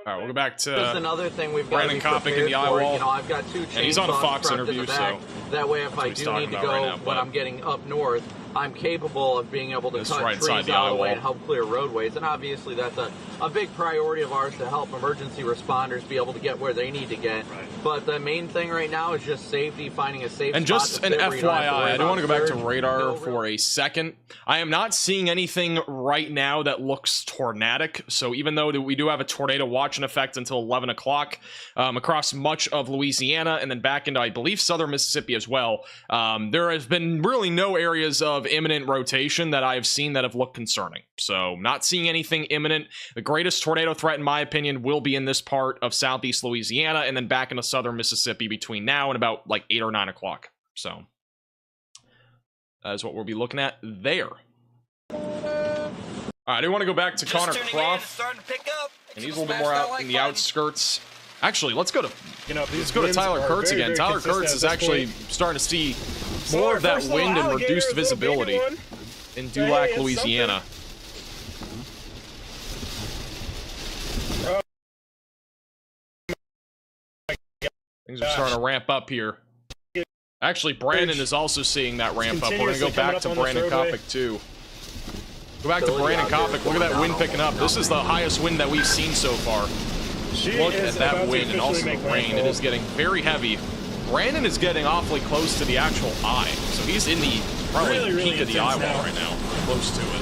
All right, we'll go back to Just another thing we've got Brandon Kopic in the Eyewall. You know, I've got 2 chainsaws And he's on a Fox strapped in interview, the back. so that way, if that's I what he's do talking need to about go right now, when I'm getting up north, I'm capable of being able to This cut right inside trees the out of the way Eyewall. and help clear roadways. And obviously, that's a big priority of ours to help emergency responders be able to get where they need to get. Right. But the main thing right now is just safety, finding a safe And spot just to an sit where you don't have to FYI, worry I do want to go back to about surge. radar No for a second. I am not seeing anything right now that looks tornadic. So even though we do have a tornado watch in effect until 11 o'clock across much of Louisiana and then back into, I believe, southern Mississippi as well, there has been really no areas of imminent rotation that I have seen that have looked concerning. So not seeing anything imminent. The greatest tornado threat, in my opinion, will be in this part of southeast Louisiana and then back into southern Mississippi between now and about like 8 or 9 o'clock. So that is what we'll be looking at there. All right, I do want to go back to Connor Croft, and he's a little bit more out in the outskirts. Actually, let's go to Tyler Kurtz again. Tyler Kurtz is actually starting to see more of that wind and reduced visibility in Dulac, Louisiana. Things are starting to ramp up here. Actually, Brandon is also seeing that ramp up. We're going to go back to Brandon Kopic, too. Go back to Brandon Kopic. Look at that wind picking up. This is the highest wind that we've seen so far. Look at that wind and also the rain. It is getting very heavy. Brandon is getting awfully close to the actual eye. So he's in the probably peak of the Eyewall right now. Close to it.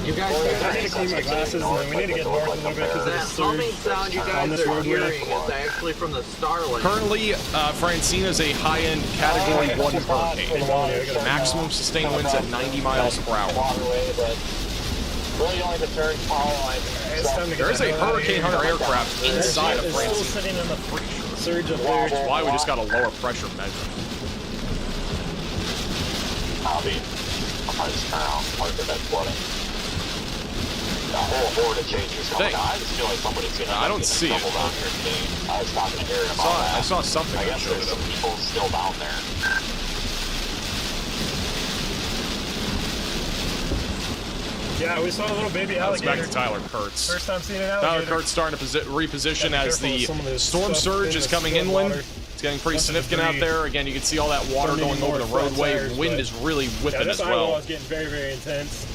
You guys I need to clean my glasses, and then we need to get north a little bit because of the that humming surge sound you on guys this are roadway. hearing is actually from the Starlink. Currently, Francine is a high-end Category 1 hurricane. Maximum sustained winds at 90 miles per hour. Really only the turn power line. There is a Hurricane Hunter aircraft inside of It's still Francine. sitting in the surge up there. Which is why we just got a lower pressure measure. I'll probably just turn around, park at that flooding. The whole horde of changes coming out. I just feel like somebody's gonna I don't see it. down here today. I was talking to Aaron about that. I saw something I that guess showed there's it some up. people still down there. Yeah, we saw a little baby Let's back alligator. to Tyler Kurtz. First time seeing an Tyler alligator. Kurtz starting to reposition Gotta be as careful the with some of this storm stuff surge in is the coming storm inland. water. It's getting pretty Lots of significant out debris. there. Again, you can see all that water Don't need going any over the more flat roadway. tires, Wind but- is really Yeah, whipping this as eyewall well. is getting very, very intense.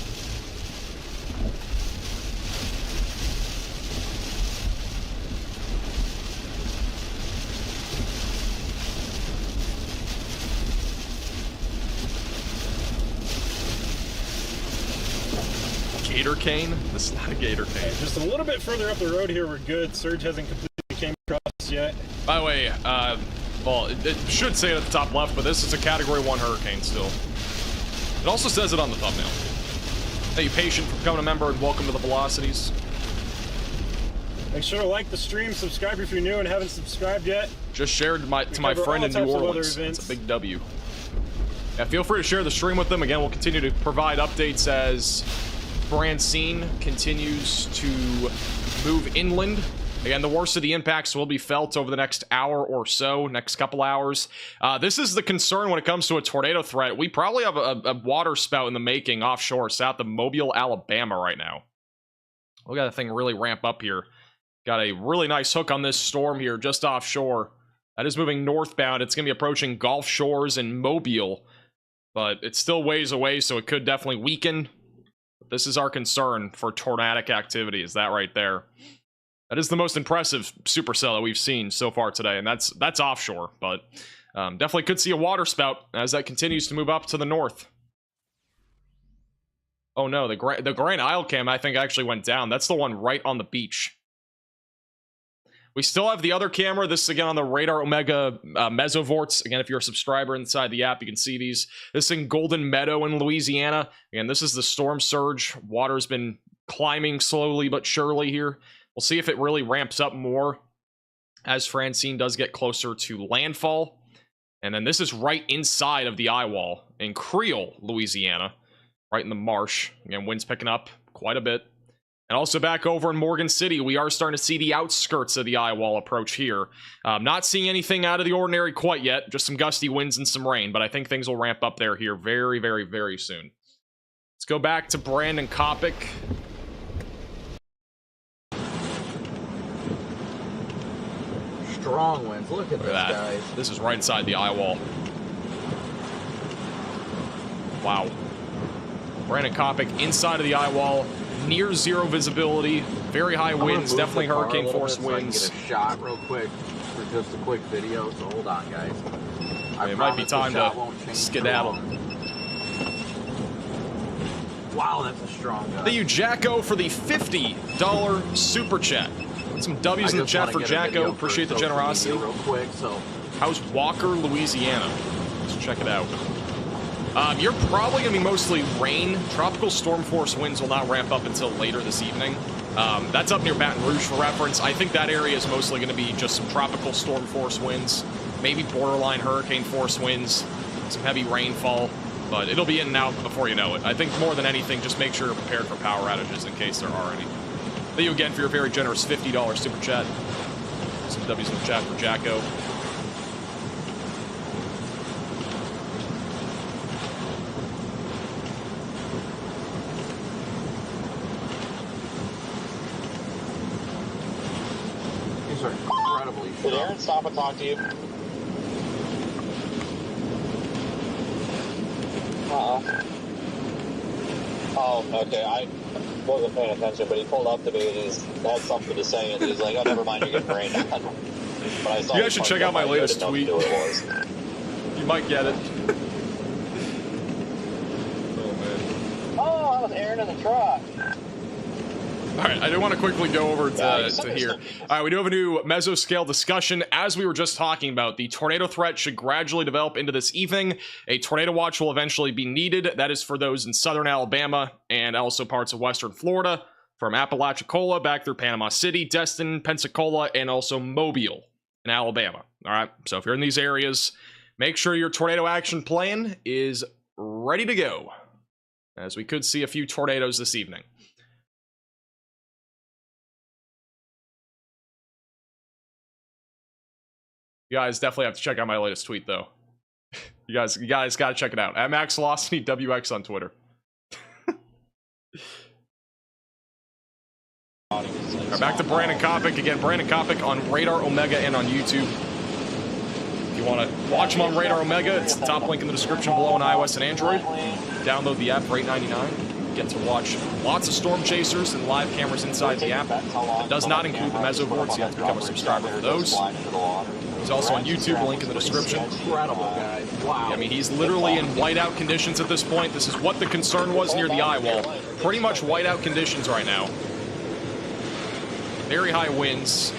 Gator cane? This is not a gator cane. Just a little bit further up the road here, we're good. Surge hasn't completely came across yet. By the way, well, it should say it at the top left, but this is a Category 1 hurricane still. It also says it on the thumbnail. Hey, you patient for becoming a member, and welcome to the Velocities. Make sure to like the stream, subscribe if you're new and haven't subscribed yet. Just shared to my cover friend all in New types of other Orleans. events. It's a big W. Yeah, feel free to share the stream with them. Again, we'll continue to provide updates as Francine continues to move inland. Again, the worst of the impacts will be felt over the next hour or so, next couple hours. This is the concern when it comes to a tornado threat. We probably have a water spout in the making offshore south of Mobile, Alabama right now. Look at that thing really ramp up here. Got a really nice hook on this storm here just offshore. That is moving northbound. It's going to be approaching Gulf Shores and Mobile, but it's still ways away, so it could definitely weaken. This is our concern for tornadic activity, is that right there. That is the most impressive supercell that we've seen so far today, and that's offshore, but definitely could see a water spout as that continues to move up to the north. Oh no, the Grand Isle cam I think actually went down. That's the one right on the beach. We still have the other camera. This is again on the Radar Omega Mesovorts. Again, if you're a subscriber inside the app, you can see these. This is in Golden Meadow in Louisiana. Again, this is the storm surge. Water's been climbing slowly but surely here. We'll see if it really ramps up more as Francine does get closer to landfall. And then this is right inside of the Eyewall in Creole, Louisiana, right in the marsh. Again, wind's picking up quite a bit. And also back over in Morgan City, we are starting to see the outskirts of the Eyewall approach here. Not seeing anything out of the ordinary quite yet, just some gusty winds and some rain, but I think things will ramp up there here very, very, very soon. Let's go back to Brandon Kopic. Strong winds. Look at Look this, at that. guys. This is right inside the Eyewall. Wow. Brandon Kopic inside of the Eyewall, near zero visibility, very high winds, definitely hurricane force winds. So I can get a shot real quick for just a quick video. So hold on, guys. It might be time to skedaddle. Wow, that's a strong guy. Thank you, Jacko, for the $50 super chat. Some W's in the chat for Jacko. Appreciate the generosity. Real quick, so how's Walker, Louisiana? Let's check it out. You're probably going to be mostly rain. Tropical storm force winds will not ramp up until later this evening. That's up near Baton Rouge for reference. I think that area is mostly going to be just some tropical storm force winds, maybe borderline hurricane force winds, some heavy rainfall, but it'll be in and out before you know it. I think more than anything, just make sure you're prepared for power outages in case there are any. Thank you again for your very generous $50 super chat. Some W's in the chat for Jacko. these are incredibly Did strong. Aaron stop and talk to you? Oh, okay. I wasn't paying attention, but he pulled up to me and he had something to say, and he's like, "Oh, never mind, you're getting rained on." But I saw You guys should check out my latest tweet. Who it was. You might get it. Oh, I was Aaron in the truck. All right, I do want to quickly go over to here. All right, we do have a new mesoscale discussion. As we were just talking about, the tornado threat should gradually develop into this evening. A tornado watch will eventually be needed. That is for those in southern Alabama and also parts of western Florida, from Apalachicola back through Panama City, Destin, Pensacola, and also Mobile in Alabama. All right, so if you're in these areas, make sure your tornado action plan is ready to go, as we could see a few tornadoes this evening. You guys definitely have to check out my latest tweet, though. You guys got to check it out. At MaxVelocity WX on Twitter. Right, back to Brandon Kopic. Again, Brandon Kopic on Radar Omega and on YouTube. If you want to watch him on Radar Omega, it's the top link in the description below on iOS and Android. Download the app for $8.99. Get to watch lots of storm chasers and live cameras inside the app. It does not include the meso boards. You have to become a subscriber for those. He's also on YouTube, link in the description. Incredible, guys. Wow. I mean, he's literally in whiteout conditions at this point. This is what the concern was near the Eyewall. Pretty much whiteout conditions right now. Very high winds.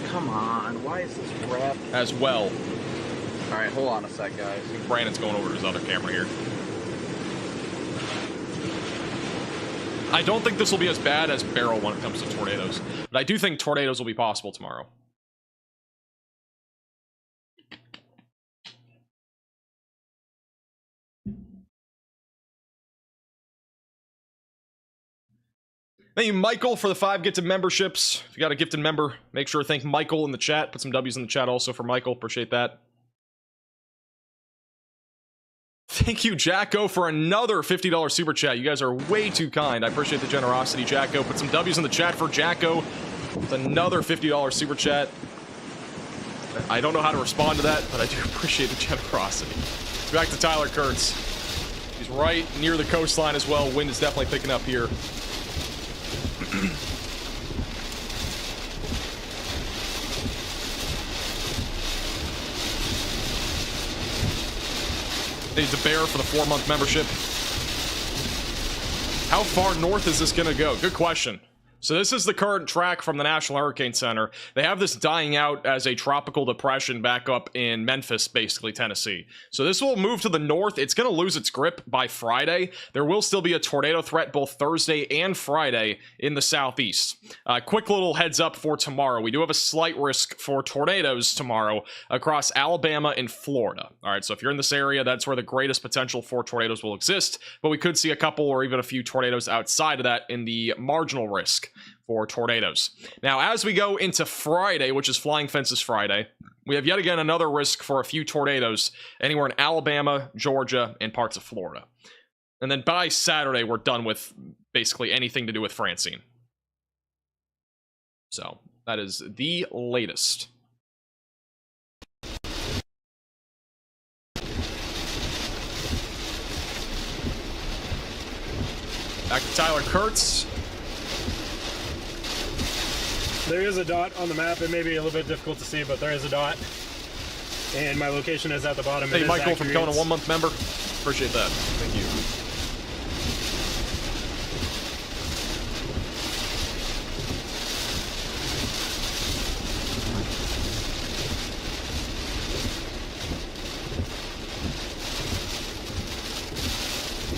Come on. Why is this rep? As well. All right, hold on a sec, guys. I think Brandon's going over to his other camera here. I don't think this will be as bad as Beryl when it comes to tornadoes, but I do think tornadoes will be possible tomorrow. Thank you, Michael, for the 5 gifted memberships. If you got a gifted member, make sure to thank Michael in the chat. Put some W's in the chat also for Michael. Appreciate that. Thank you, Jacko, for another $50 super chat. You guys are way too kind. I appreciate the generosity, Jacko. Put some W's in the chat for Jacko with another $50 super chat. I don't know how to respond to that, but I do appreciate the generosity. Back to Tyler Kurtz. He's right near the coastline as well. Wind is definitely picking up here. Needs a bear for the 4-month membership. How far north is this gonna go? Good question. So this is the current track from the National Hurricane Center. They have this dying out as a tropical depression back up in Memphis, basically Tennessee. So this will move to the north. It's going to lose its grip by Friday. There will still be a tornado threat both Thursday and Friday in the southeast. Quick little heads up for tomorrow. We do have a slight risk for tornadoes tomorrow across Alabama and Florida. All right, so if you're in this area, that's where the greatest potential for tornadoes will exist. But we could see a couple or even a few tornadoes outside of that in the marginal risk for tornadoes. Now, as we go into Friday, which is Flying Fences Friday, we have yet again another risk for a few tornadoes anywhere in Alabama, Georgia, and parts of Florida. And then by Saturday, we're done with basically anything to do with Francine. So, that is the latest. Back to Tyler Kurtz. There is a dot on the map. It may be a little bit difficult to see, but there is a dot. And my location is at the bottom. Hey, Michael from Kona, 1-month member. Appreciate that. Thank you.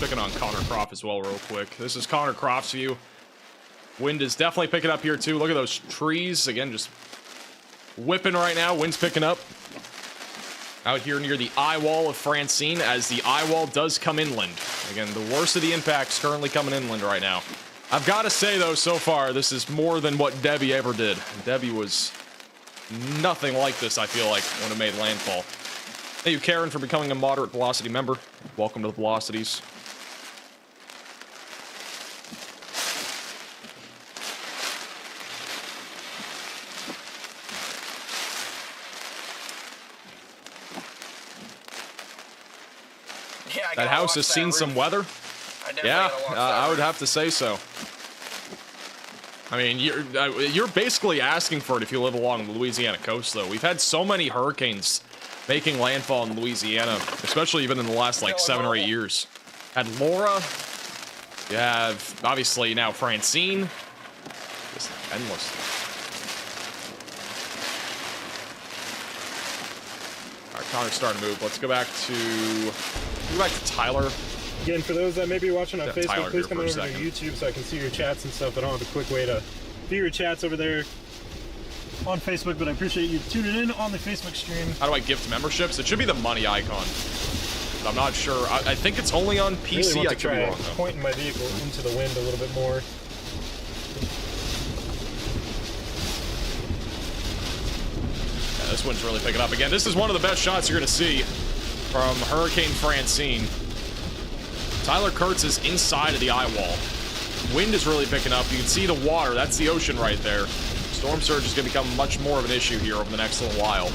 Picking on Connor Croft as well real quick. This is Connor Croft's view. Wind is definitely picking up here too. Look at those trees. Again, just whipping right now. Wind's picking up. Out here near the Eyewall of Francine as the Eyewall does come inland. Again, the worst of the impacts currently coming inland right now. I've got to say though, so far, this is more than what Debbie ever did. Debbie was nothing like this, I feel like, when it made landfall. Thank you, Karen, for becoming a moderate velocity member. Welcome to the Velocities. Yeah, That house has seen some weather. Yeah, I would have to say so. I mean, you're basically asking for it if you live along the Louisiana coast, though. We've had so many hurricanes making landfall in Louisiana, especially even in the last, like, 7 or 8 years. Had Laura. You have, obviously, now Francine. Just endless. All right, Connor's starting to move. Let's go back to Tyler. Again, for those that may be watching on Yeah, Facebook, Tyler please here come for a over to second. YouTube so I can see your chats and stuff. I don't have a quick way to view your chats over there on Facebook, but I appreciate you tuning in on the Facebook stream. How do I gift memberships? It should be the money icon. But I'm not sure. I think it's only on PC. Really I could be wrong, though. pointing my vehicle into the wind a little bit more. Yeah, this one's really picking up. Again, this is one of the best shots you're going to see from Hurricane Francine. Tyler Kurtz is inside of the Eyewall. Wind is really picking up. You can see the water. That's the ocean right there. Storm surge is going to become much more of an issue here over the next little while.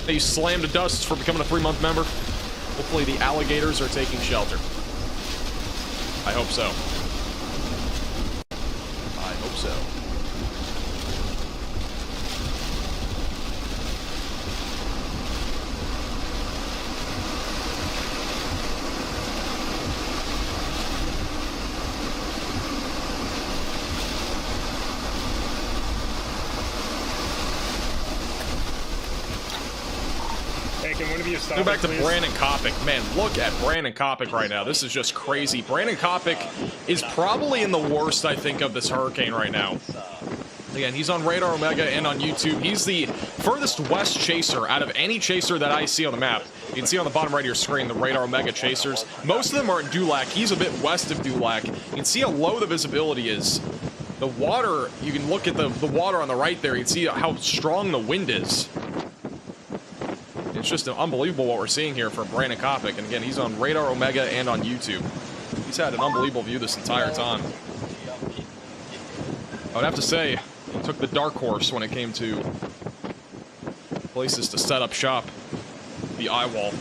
Hey, you slammed to dust for becoming a 3-month member. Hopefully the alligators are taking shelter. I hope so. I hope so. Go back to Brandon Kopic. Man, look at Brandon Kopic right now. This is just crazy. Brandon Kopic is probably in the worst, I think, of this hurricane right now. Again, he's on Radar Omega and on YouTube. He's the furthest west chaser out of any chaser that I see on the map. You can see on the bottom right of your screen the Radar Omega chasers. Most of them are in Dulac. He's a bit west of Dulac. You can see how low the visibility is. The water, you can look at the water on the right there. You can see how strong the wind is. It's just unbelievable what we're seeing here from Brandon Kopic. And again, he's on Radar Omega and on YouTube. He's had an unbelievable view this entire time. I would have to say, he took the dark horse when it came to places to set up shop. The Eyewall.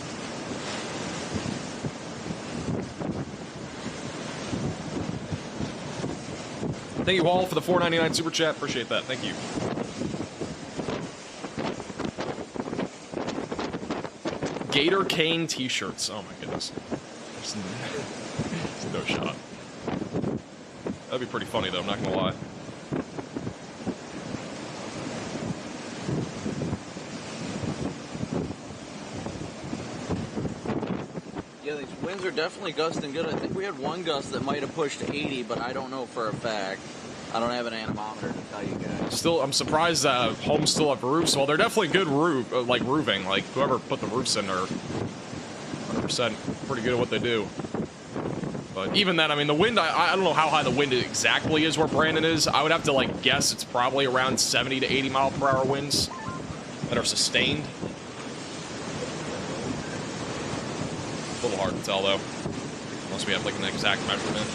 Thank you all for the $4.99 super chat. Appreciate that. Thank you. Gator Cane t-shirts. Oh my goodness. No shot. That'd be pretty funny, though, I'm not gonna lie. Yeah, these winds are definitely gusting good. I think we had one gust that might have pushed 80, but I don't know for a fact. I don't have an anemometer to tell you guys. Still, I'm surprised homes still have roofs. Well, they're definitely good roofing. Like, whoever put the roofs in are 100% pretty good at what they do. But even then, I mean, the wind, I don't know how high the wind exactly is where Brandon is. I would have to, like, guess it's probably around 70 to 80 mile per hour winds that are sustained. A little hard to tell, though. Unless we have, like, an exact measurement.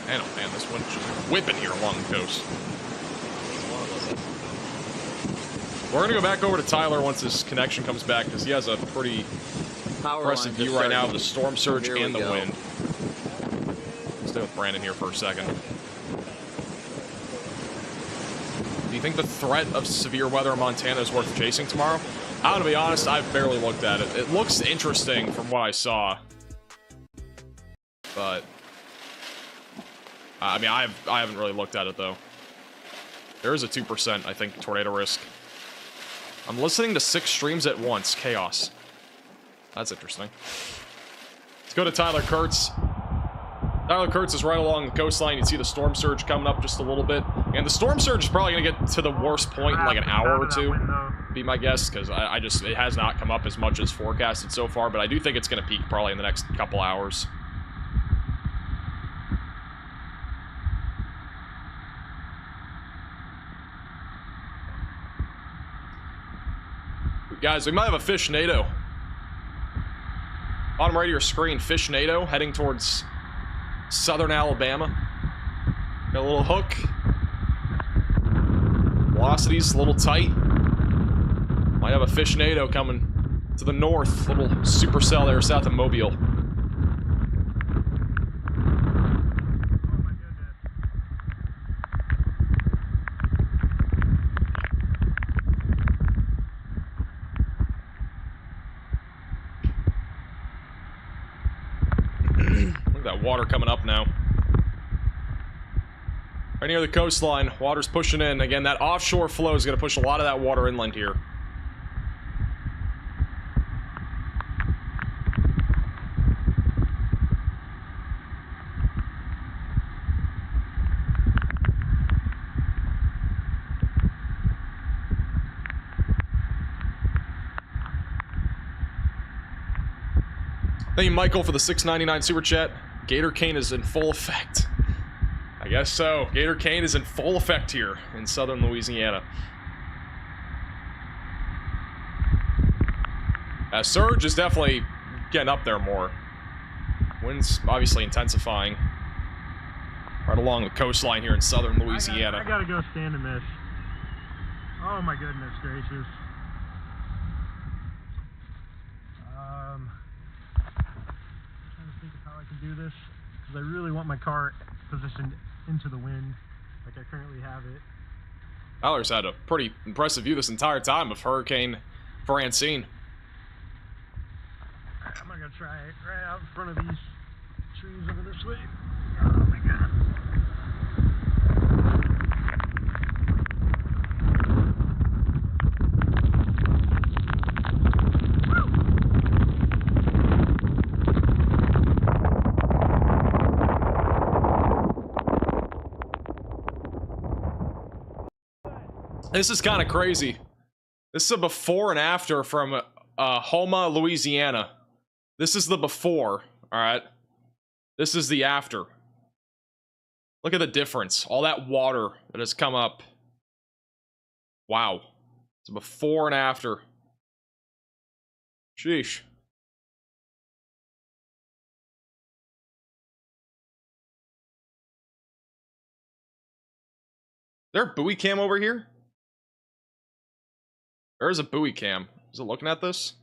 Man, oh man, this wind's just whipping here along the coast. We're gonna go back over to Tyler once his connection comes back, because he has a pretty impressive view right now of the storm surge and the wind. Stay with Brandon here for a second. Do you think the threat of severe weather in Montana is worth chasing tomorrow? I'm gonna be honest, I've barely looked at it. It looks interesting from what I saw. But I mean, I haven't really looked at it, though. There is a 2%, I think, tornado risk. I'm listening to 6 streams at once. Chaos. That's interesting. Let's go to Tyler Kurtz. Tyler Kurtz is right along the coastline. You can see the storm surge coming up just a little bit. And the storm surge is probably going to get to the worst point in like an hour or two, be my guess, because it has not come up as much as forecasted so far, but I do think it's going to peak probably in the next couple hours. Guys, we might have a Fishnado. Bottom right of your screen, Fishnado heading towards southern Alabama. Got a little hook. Velocity's a little tight. Might have a Fishnado coming to the north. Little supercell there south of Mobile. That water coming up now. Right near the coastline, water's pushing in. Again, that offshore flow is going to push a lot of that water inland here. Thank you, Michael, for the $6.99 super chat. Gator Cane is in full effect. I guess so. Gator Cane is in full effect here in southern Louisiana. Surge is definitely getting up there more. Wind's obviously intensifying right along the coastline here in southern Louisiana. I gotta go stand in this. Oh my goodness gracious. Do this because I really want my car positioned into the wind like I currently have it. Tyler's had a pretty impressive view this entire time of Hurricane Francine. I'm gonna try it right out in front of these trees over this way. Oh my god. This is kind of crazy. This is a before and after from Houma, Louisiana. This is the before, alright? This is the after. Look at the difference. All that water that has come up. Wow. It's a before and after. Sheesh. Is there a buoy cam over here? There is a buoy cam. Is it looking at this?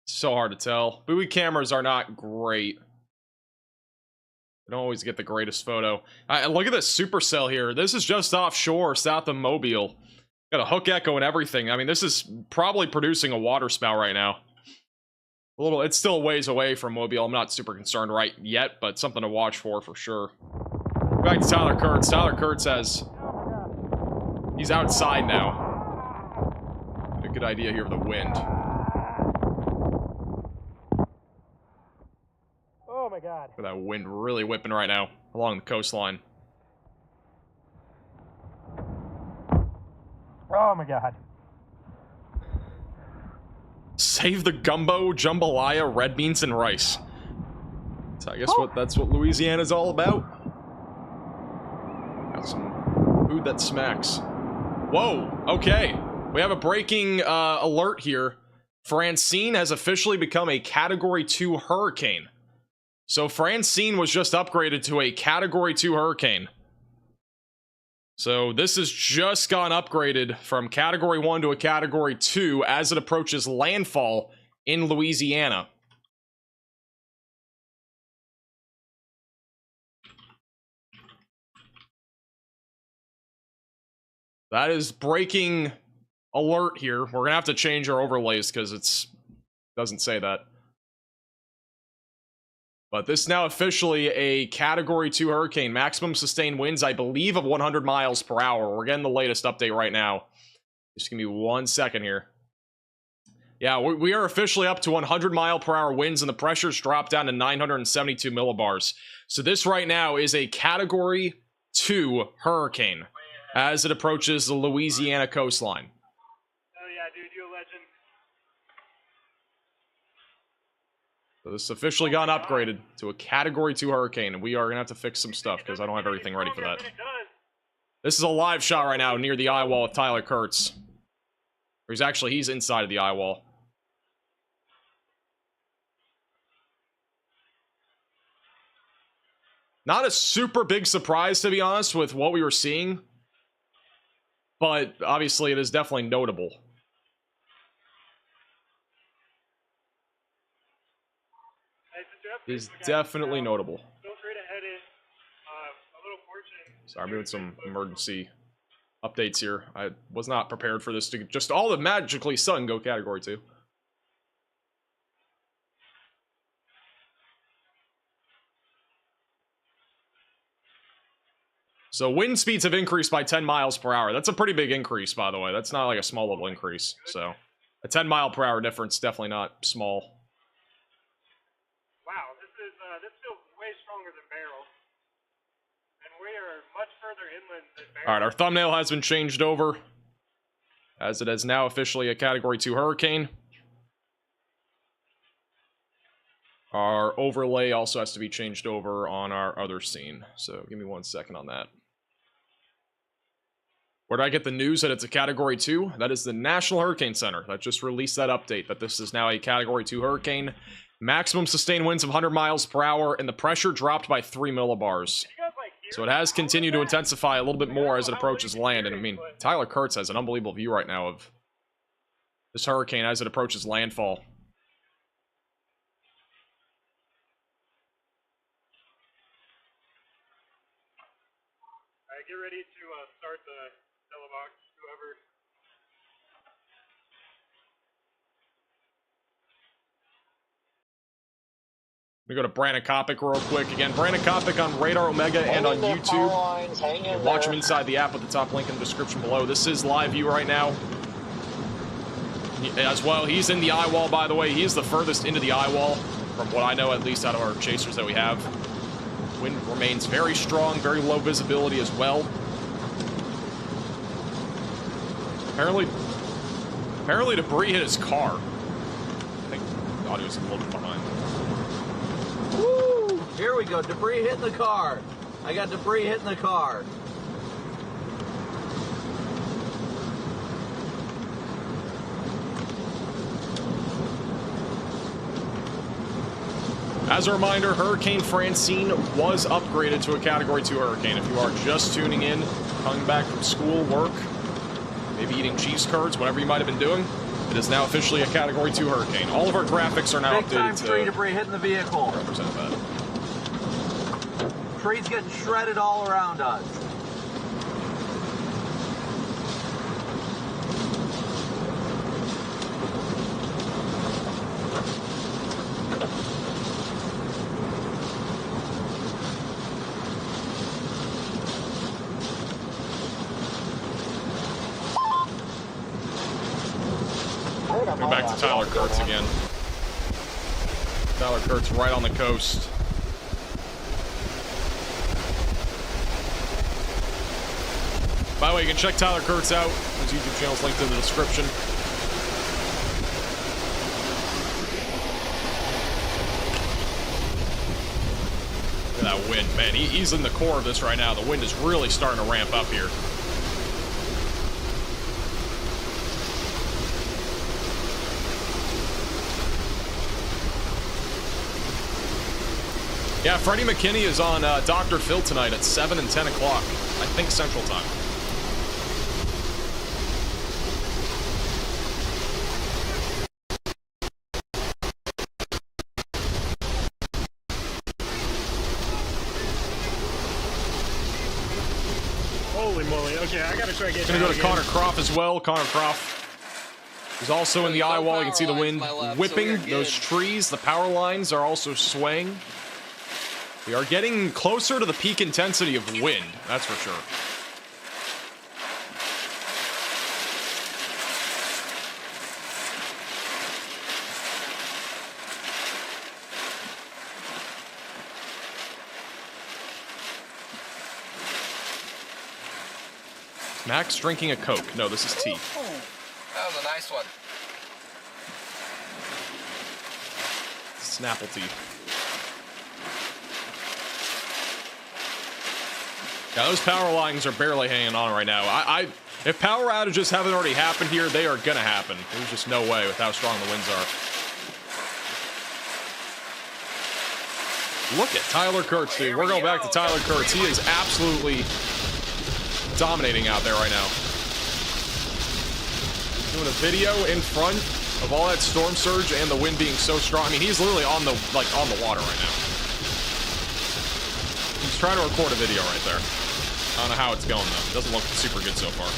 It's so hard to tell. Buoy cameras are not great. don't always get the greatest photo. Look at this supercell here. This is just offshore, south of Mobile. Got a hook echo and everything. I mean, this is probably producing a water spout right now. It's still a ways away from Mobile. I'm not super concerned right yet, but something to watch for sure. Back to Tyler Kurtz. Tyler Kurtz has... He's outside now. Got a good idea here of the wind. Oh my god. Look at that wind really whipping right now along the coastline. Oh my god. Save the gumbo, jambalaya, red beans, and rice. So I guess that's what Louisiana's all about. Got some food that smacks. Whoa, okay. We have a breaking alert here. Francine has officially become a Category 2 hurricane. So Francine was just upgraded to a Category 2 hurricane. So this has just gone upgraded from Category 1 to a Category 2 as it approaches landfall in Louisiana. That is breaking alert here. We're going to have to change our overlays because it doesn't say that. But this is now officially a Category 2 hurricane. Maximum sustained winds, I believe, of 100 miles per hour. We're getting the latest update right now. Just give me 1 second here. Yeah, we are officially up to 100 mile per hour winds, and the pressure's dropped down to 972 millibars. So this right now is a Category 2 hurricane as it approaches the Louisiana coastline. Oh yeah, dude, you a legend. So this has officially gone upgraded to a Category 2 hurricane, and we are going to have to fix some stuff because I don't have everything ready for that. This is a live shot right now near the eyewall with Tyler Kurtz. He's inside of the eyewall. Not a super big surprise, to be honest, with what we were seeing. But obviously it is definitely notable. Is definitely notable. Sorry, I'm doing some emergency updates here. I was not prepared for this to just all of magically sudden go Category 2. So wind speeds have increased by 10 miles per hour. That's a pretty big increase, by the way. That's not like a small little increase. So a 10 mile per hour difference, definitely not small. Wow, this feels way stronger than Barrel. And we are much further inland than Barrel. Alright, our thumbnail has been changed over, as it is now officially a Category 2 hurricane. Our overlay also has to be changed over on our other scene. So give me 1 second on that. Where did I get the news that it's a Category 2? That is the National Hurricane Center that just released that update that this is now a Category 2 hurricane. Maximum sustained winds of 100 miles per hour, and the pressure dropped by 3 millibars. So it has continued to intensify a little bit more as it approaches land. And I mean, Tyler Kurtz has an unbelievable view right now of this hurricane as it approaches landfall. Alright, get ready to start the televox, whoever. We go to Brandon Kopic real quick. Again, Brandon Kopic on Radar Omega and on YouTube. You can watch him inside the app with the top link in the description below. This is live view right now. As well, he's in the eyewall, by the way. He is the furthest into the eyewall, from what I know, at least out of our chasers that we have. Wind remains very strong, very low visibility as well. Apparently debris hit his car. I think the audio's a little bit behind. Woo! Here we go. Debris hitting the car. I got debris hitting the car. As a reminder, Hurricane Francine was upgraded to a Category 2 hurricane. If you are just tuning in, coming back from school, work, maybe eating cheese curds, whatever you might have been doing, it is now officially a Category 2 hurricane. All of our graphics are now Big time updated tree to debris hitting the vehicle. represent that. Trees getting shredded all around us. Going back to Tyler Kurtz again. Tyler Kurtz right on the coast. By the way, you can check Tyler Kurtz out. His YouTube channel is linked in the description. Look at that wind, man. He's in the core of this right now. The wind is really starting to ramp up here. Yeah, Freddie McKinney is on Dr. Phil tonight at 7 and 10 o'clock, I think Central Time. Holy moly. Okay, I gotta try to get Gonna down go to again. Connor Croft as well. Connor Croft is also in the eye wall. You can see the wind whipping those trees. The power lines are also swaying. We are getting closer to the peak intensity of wind, that's for sure. Max drinking a Coke. No, this is tea. That was a nice one. Snapple tea. Yeah, those power lines are barely hanging on right now. If power outages haven't already happened here, they are gonna happen. There's just no way with how strong the winds are. Look at Tyler Kurtz, dude. We're going back to Tyler Kurtz. He is absolutely dominating out there right now. Doing a video in front of all that storm surge and the wind being so strong. I mean, he's literally on the water right now. He's trying to record a video right there. I don't know how it's going though. It doesn't look super good so far.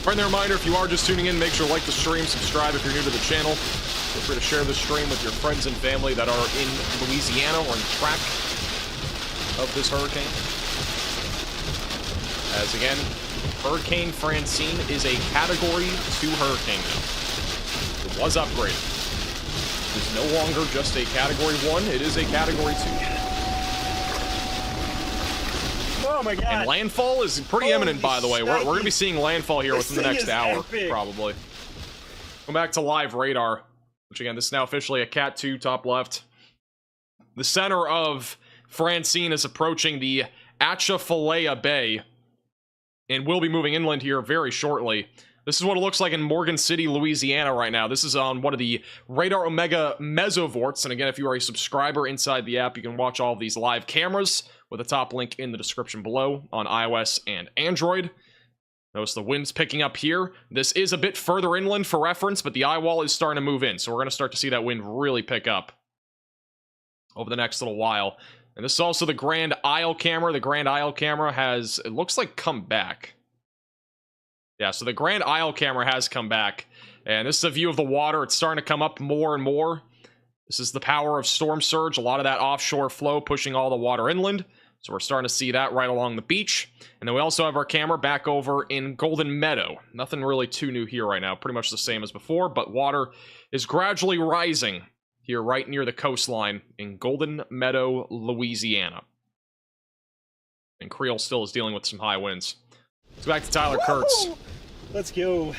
Friendly reminder, if you are just tuning in, make sure to like the stream, subscribe if you're new to the channel. Feel free to share this stream with your friends and family that are in Louisiana or in track of this hurricane. As again, Hurricane Francine is a Category 2 hurricane now. It was upgraded. It is no longer just a Category 1, it is a Category 2. Oh my god. And landfall is pretty imminent, by the way. We're going to be seeing landfall here within the next hour, epic. probably. Come back to live radar, which again, this is now officially a Cat 2, top left. The center of Francine is approaching the Atchafalaya Bay and will be moving inland here very shortly. This is what it looks like in Morgan City, Louisiana right now. This is on one of the Radar Omega mesovorts. And again, if you are a subscriber inside the app, you can watch all of these live cameras with a top link in the description below on iOS and Android. Notice the wind's picking up here. This is a bit further inland for reference, but the eye wall is starting to move in. So we're going to start to see that wind really pick up over the next little while. And this is also the Grand Isle camera. The Grand Isle camera has, it looks like, come back. Yeah, so the Grand Isle camera has come back. And this is a view of the water. It's starting to come up more and more. This is the power of storm surge. A lot of that offshore flow pushing all the water inland. So we're starting to see that right along the beach. And then we also have our camera back over in Golden Meadow. Nothing really too new here right now. Pretty much the same as before, but water is gradually rising here right near the coastline in Golden Meadow, Louisiana. And Creel still is dealing with some high winds. Let's go back to Tyler Kurtz. Let's go.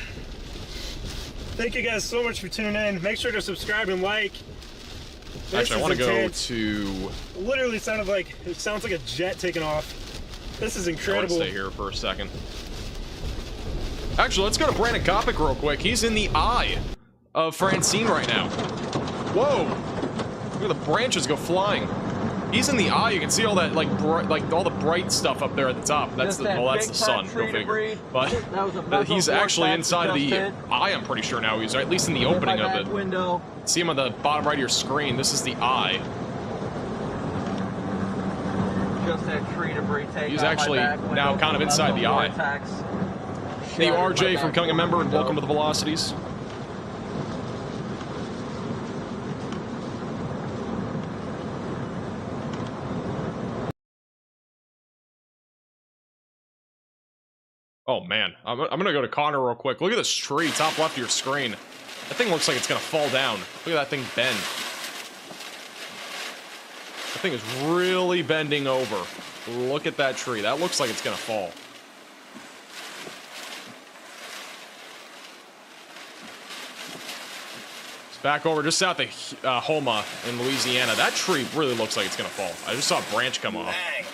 Thank you guys so much for tuning in. Make sure to subscribe and like. Actually, I want to go to... Literally sounds like a jet taking off. This is incredible. I want to stay here for a second. Actually, let's go to Brandon Kopic real quick. He's in the eye of Francine right now. Whoa! Look at the branches go flying. He's in the eye. You can see all that, like all the bright stuff up there at the top. That's the, well, that's the sun. Go figure. But he's actually inside the eye. I'm pretty sure now. He's at least in the opening of it. Window. See him on the bottom right of your screen. This is the eye. Just that tree debris take. He's actually now kind of inside the eye. Hey, RJ, for becoming a member, and welcome to the Velocities. Oh man, I'm gonna go to Connor real quick. Look at this tree, top left of your screen. That thing looks like it's gonna fall down. Look at that thing bend. That thing is really bending over. Look at that tree. That looks like it's gonna fall. It's back over just south of Houma in Louisiana. That tree really looks like it's gonna fall. I just saw a branch come off. Dang.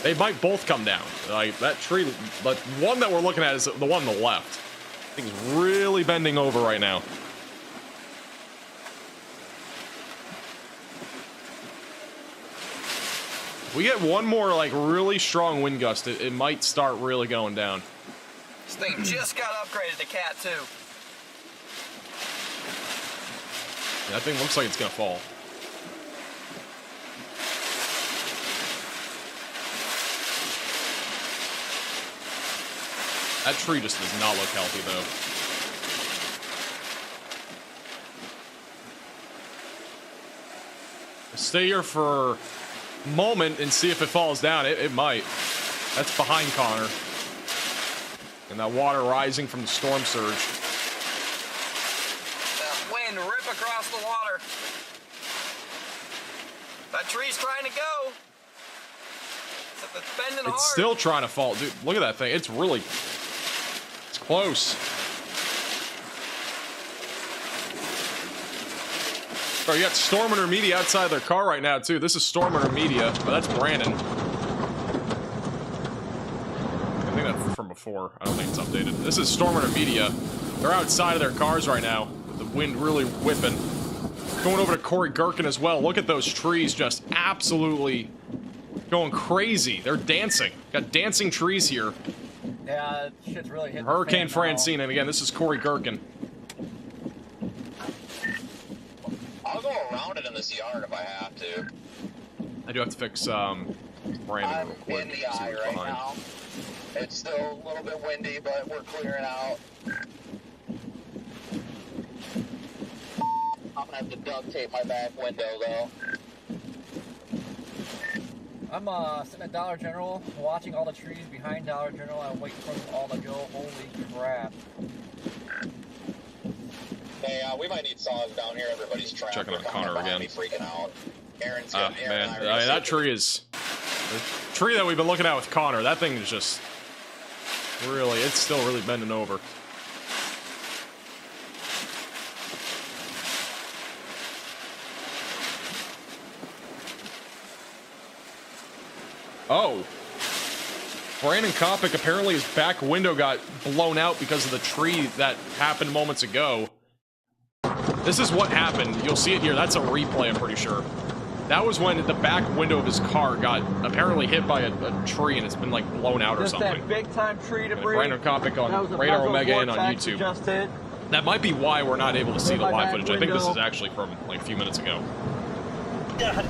They might both come down. Like, that tree, the one that we're looking at is the one on the left. I think it's really bending over right now. If we get one more, like, really strong wind gust, it might start really going down. This thing just got upgraded to Cat 2. Yeah, that thing looks like it's gonna fall. That tree just does not look healthy, though. Stay here for a moment and see if it falls down. It might. That's behind Connor. And that water rising from the storm surge. That wind rip across the water. That tree's trying to go. It's bending hard. It's still trying to fall. Dude, look at that thing. It's really... It's close. Oh, you got Storm Intermedia outside their car right now, too. This is Storm Intermedia, but that's Brandon. I think that's from before. I don't think it's updated. This is Storm Intermedia. They're outside of their cars right now, with the wind really whipping. Going over to Corey Gherkin as well. Look at those trees just absolutely going crazy. They're dancing. Got dancing trees here. Yeah, shit's really hitting. Hurricane Francine, and again, this is Corey Gherkin. I'll go around it in this yard if I have to. I do have to fix Brandon real quick. I'm in the eye right now. It's still a little bit windy, but we're clearing out. I'm gonna have to duct tape my back window though. I'm sitting at Dollar General, watching all the trees behind Dollar General. I'm waiting for them all to go. Holy crap! Hey, we might need saws down here. Everybody's trapped. Checking on They're coming Connor up behind again. me, freaking out. Aaron's Man, Aaron and I are that tree is... The tree that we've been looking at with Connor, that thing is just... Really, it's still really bending over. Oh. Brandon Kopic, apparently his back window got blown out because of the tree that happened moments ago. This is what happened. You'll see it here. That's a replay, I'm pretty sure. That was when the back window of his car got apparently hit by a tree and it's been like blown out or Just something. that big time tree debris. Brandon Kopic on Radar Omega and on YouTube. Just hit. That might be why we're not able to see the my live back footage. I think this window. is actually from like a few minutes ago. God,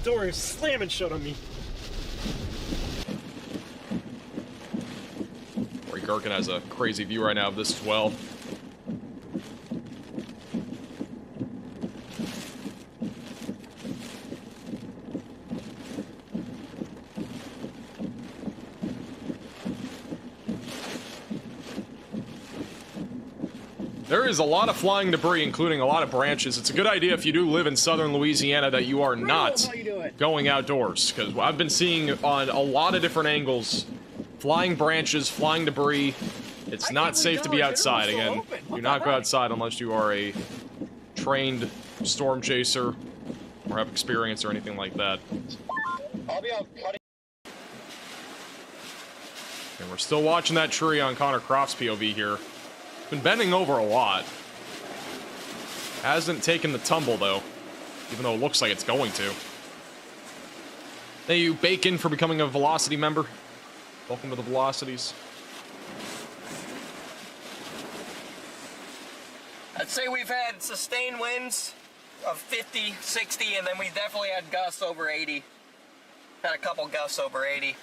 door is slamming shut on me. Corey Gherkin has a crazy view right now of this as well. There is a lot of flying debris, including a lot of branches. It's a good idea if you do live in southern Louisiana that you are not going outdoors, because I've been seeing on a lot of different angles flying branches, flying debris. It's not safe to be outside. Again, do not go outside unless you are a trained storm chaser or have experience or anything like that. I'll be out cutting. And we're still watching that tree on Connor Croft's POV here. Been bending over a lot. Hasn't taken the tumble, though. even though it looks like it's going to. Thank you, Bacon, for becoming a Velocity member. Welcome to the Velocities. I'd say we've had sustained winds of 50, 60, and then we definitely had gusts over 80. Had a couple gusts over 80.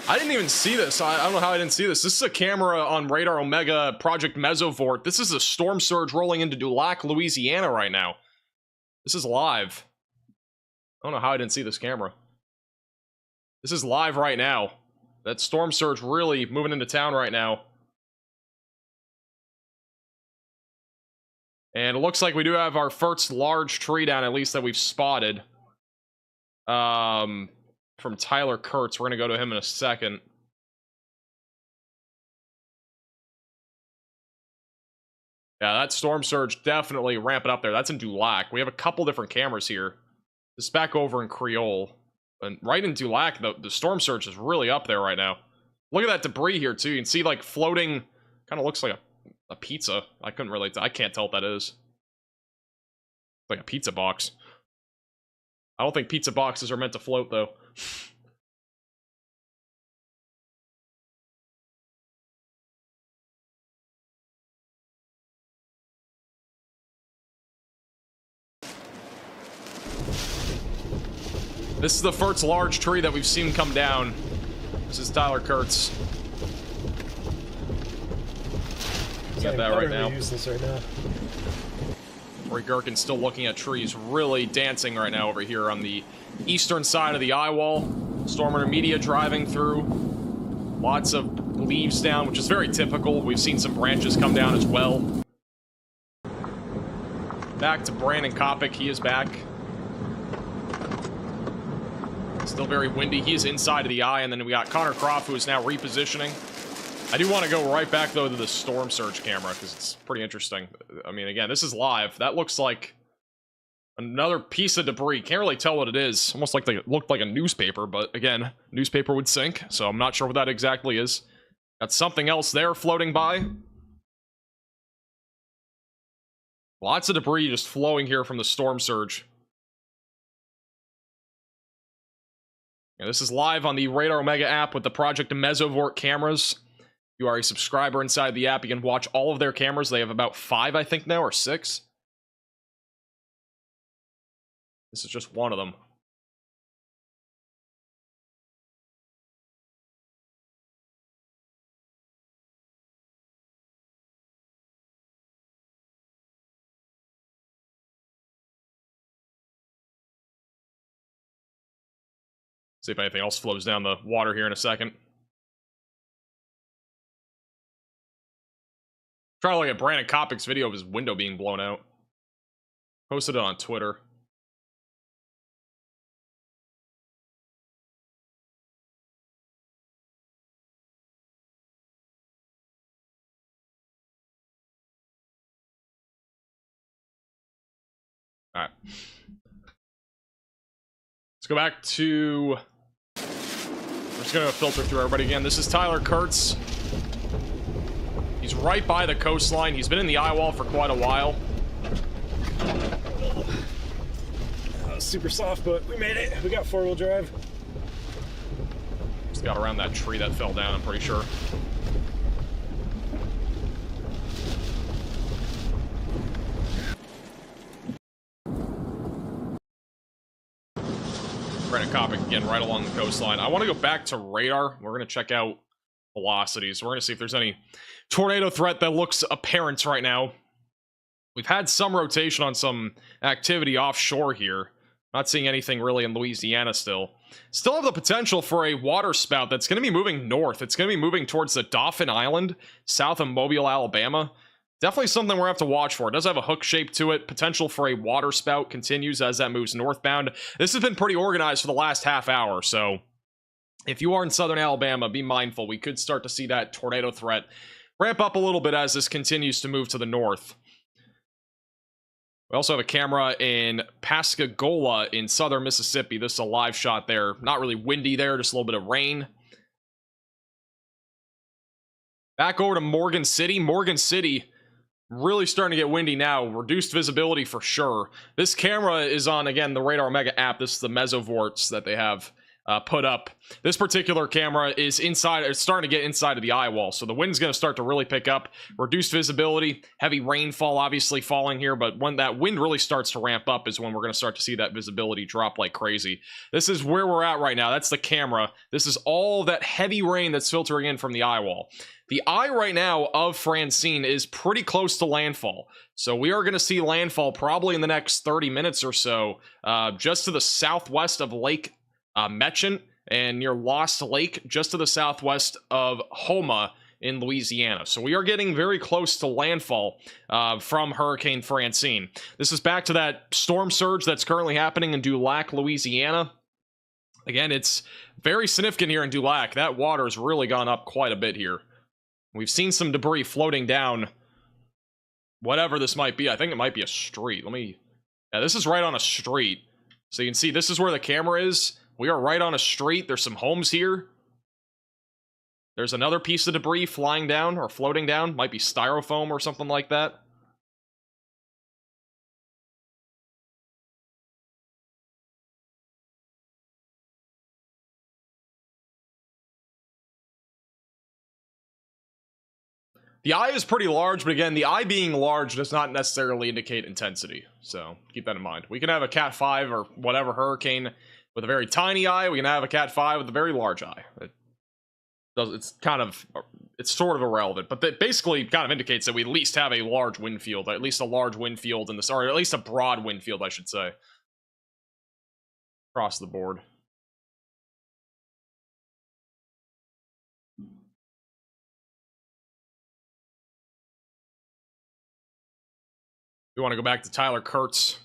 I didn't even see this. I don't know how I didn't see this. This is a camera on Radar Omega Project Mesovort. This is a storm surge rolling into Dulac, Louisiana right now. This is live. I don't know how I didn't see this camera. This is live right now. That storm surge really moving into town right now. And it looks like we do have our first large tree down, at least that we've spotted. From Tyler Kurtz. We're going to go to him in a second. Yeah, that storm surge definitely ramping up there. That's in Dulac. We have a couple different cameras here. This is back over in Creole. And right in Dulac, the storm surge is really up there right now. Look at that debris here, too. You can see, like, floating... Kind of looks like a pizza. I couldn't really... I can't tell what that is. It's like a pizza box. I don't think pizza boxes are meant to float, though. This is the first large tree that we've seen come down. This is Tyler Kurtz. Got that right now. Useless right now. Roy Gherkin's still looking at trees, really dancing right now over here on the eastern side of the Eyewall. Storm Intermedia driving through. Lots of leaves down, which is very typical. We've seen some branches come down as well. Back to Brandon Kopic. He is back. Still very windy. He is inside of the eye, and then we got Connor Croft, who is now repositioning. I do want to go right back, though, to the storm surge camera, because it's pretty interesting. I mean, again, this is live. That looks like another piece of debris. Can't really tell what it is. Almost like it looked like a newspaper, but again, newspaper would sink, so I'm not sure what that exactly is. Got something else there floating by. Lots of debris just flowing here from the storm surge. Yeah, this is live on the Radar Omega app with the Project Mesovort cameras. If you are a subscriber inside the app, you can watch all of their cameras. They have about 5, I think, now, or 6. This is just one of them. See if anything else flows down the water here in a second. Try to look at Brandon Kopic's video of his window being blown out. Posted it on Twitter. Alright. Let's go back to... We're just gonna filter through everybody again. This is Tyler Kurtz. He's right by the coastline. He's been in the Eyewall for quite a while. Super soft, but we made it. We got 4-wheel drive. Just got around that tree that fell down, I'm pretty sure. Brandon Kopic again, right along the coastline. I want to go back to radar. We're going to check out velocities. We're going to see if there's any tornado threat that looks apparent right now. We've had some rotation on some activity offshore here. Not seeing anything really in Louisiana still. Still have the potential for a water spout that's going to be moving north. It's going to be moving towards the Dauphin Island, south of Mobile, Alabama. Definitely something we're going to have to watch for. It does have a hook shape to it. Potential for a water spout continues as that moves northbound. This has been pretty organized for the last half hour, so if you are in southern Alabama, be mindful. We could start to see that tornado threat ramp up a little bit as this continues to move to the north. We also have a camera in Pascagoula in southern Mississippi. This is a live shot there. Not really windy there, just a little bit of rain. Back over to Morgan City. Morgan City really starting to get windy now. Reduced visibility for sure. This camera is on, again, the Radar Mega app. This is the mesovorts that they have put up. This particular camera is inside, it's starting to get inside of the eye wall, so the wind's going to start to really pick up. Reduced visibility, heavy rainfall obviously falling here, but when that wind really starts to ramp up is when we're going to start to see that visibility drop like crazy. This is where we're at right now. That's the camera. This is all that heavy rain that's filtering in from the eye wall. The eye right now of Francine is pretty close to landfall, so we are going to see landfall probably in the next 30 minutes or so, just to the southwest of Lake Metchin and near Lost Lake, just to the southwest of Houma in Louisiana. So we are getting very close to landfall from Hurricane Francine. This is back to that storm surge that's currently happening in Dulac, Louisiana. Again, it's very significant here in Dulac. That water has really gone up quite a bit here. We've seen some debris floating down whatever this might be. I think it might be a street. Yeah, this is right on a street. So you can see this is where the camera is. We are right on a street. There's some homes here. There's another piece of debris flying down or floating down. Might be styrofoam or something like that. The eye is pretty large, but again, the eye being large does not necessarily indicate intensity. So keep that in mind. We can have a Cat 5 or whatever hurricane with a very tiny eye. We can have a Cat 5 with a very large eye. It's sort of irrelevant, but that basically kind of indicates that we at least have a large wind field, at least a large wind field in this, or at least a broad wind field, I should say, across the board. We want to go back to Tyler Kurtz.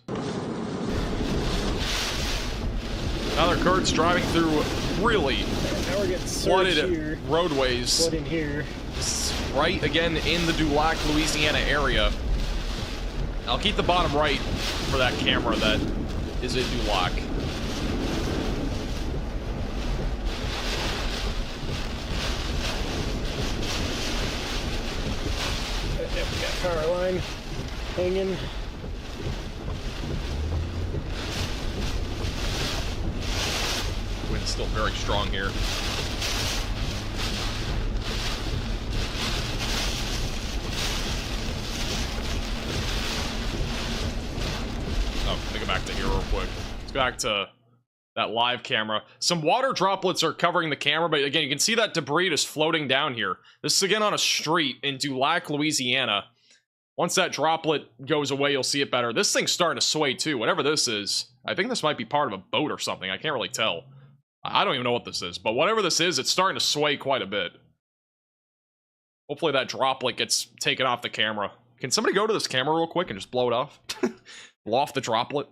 Tyler Kurtz driving through really flooded roadways. Flood in here. Right again in the Dulac, Louisiana area. I'll keep the bottom right for that camera that is in Dulac. Yep, we got power line hanging. Wind's still very strong here. Oh, let me go back to here real quick. Let's go back to that live camera. Some water droplets are covering the camera, but again, you can see that debris just floating down here. This is again on a street in Dulac, Louisiana. Once that droplet goes away, you'll see it better. This thing's starting to sway too, whatever this is. I think this might be part of a boat or something. I can't really tell. I don't even know what this is, but whatever this is, it's starting to sway quite a bit. Hopefully that droplet gets taken off the camera. Can somebody go to this camera real quick and just blow it off? Blow off the droplet.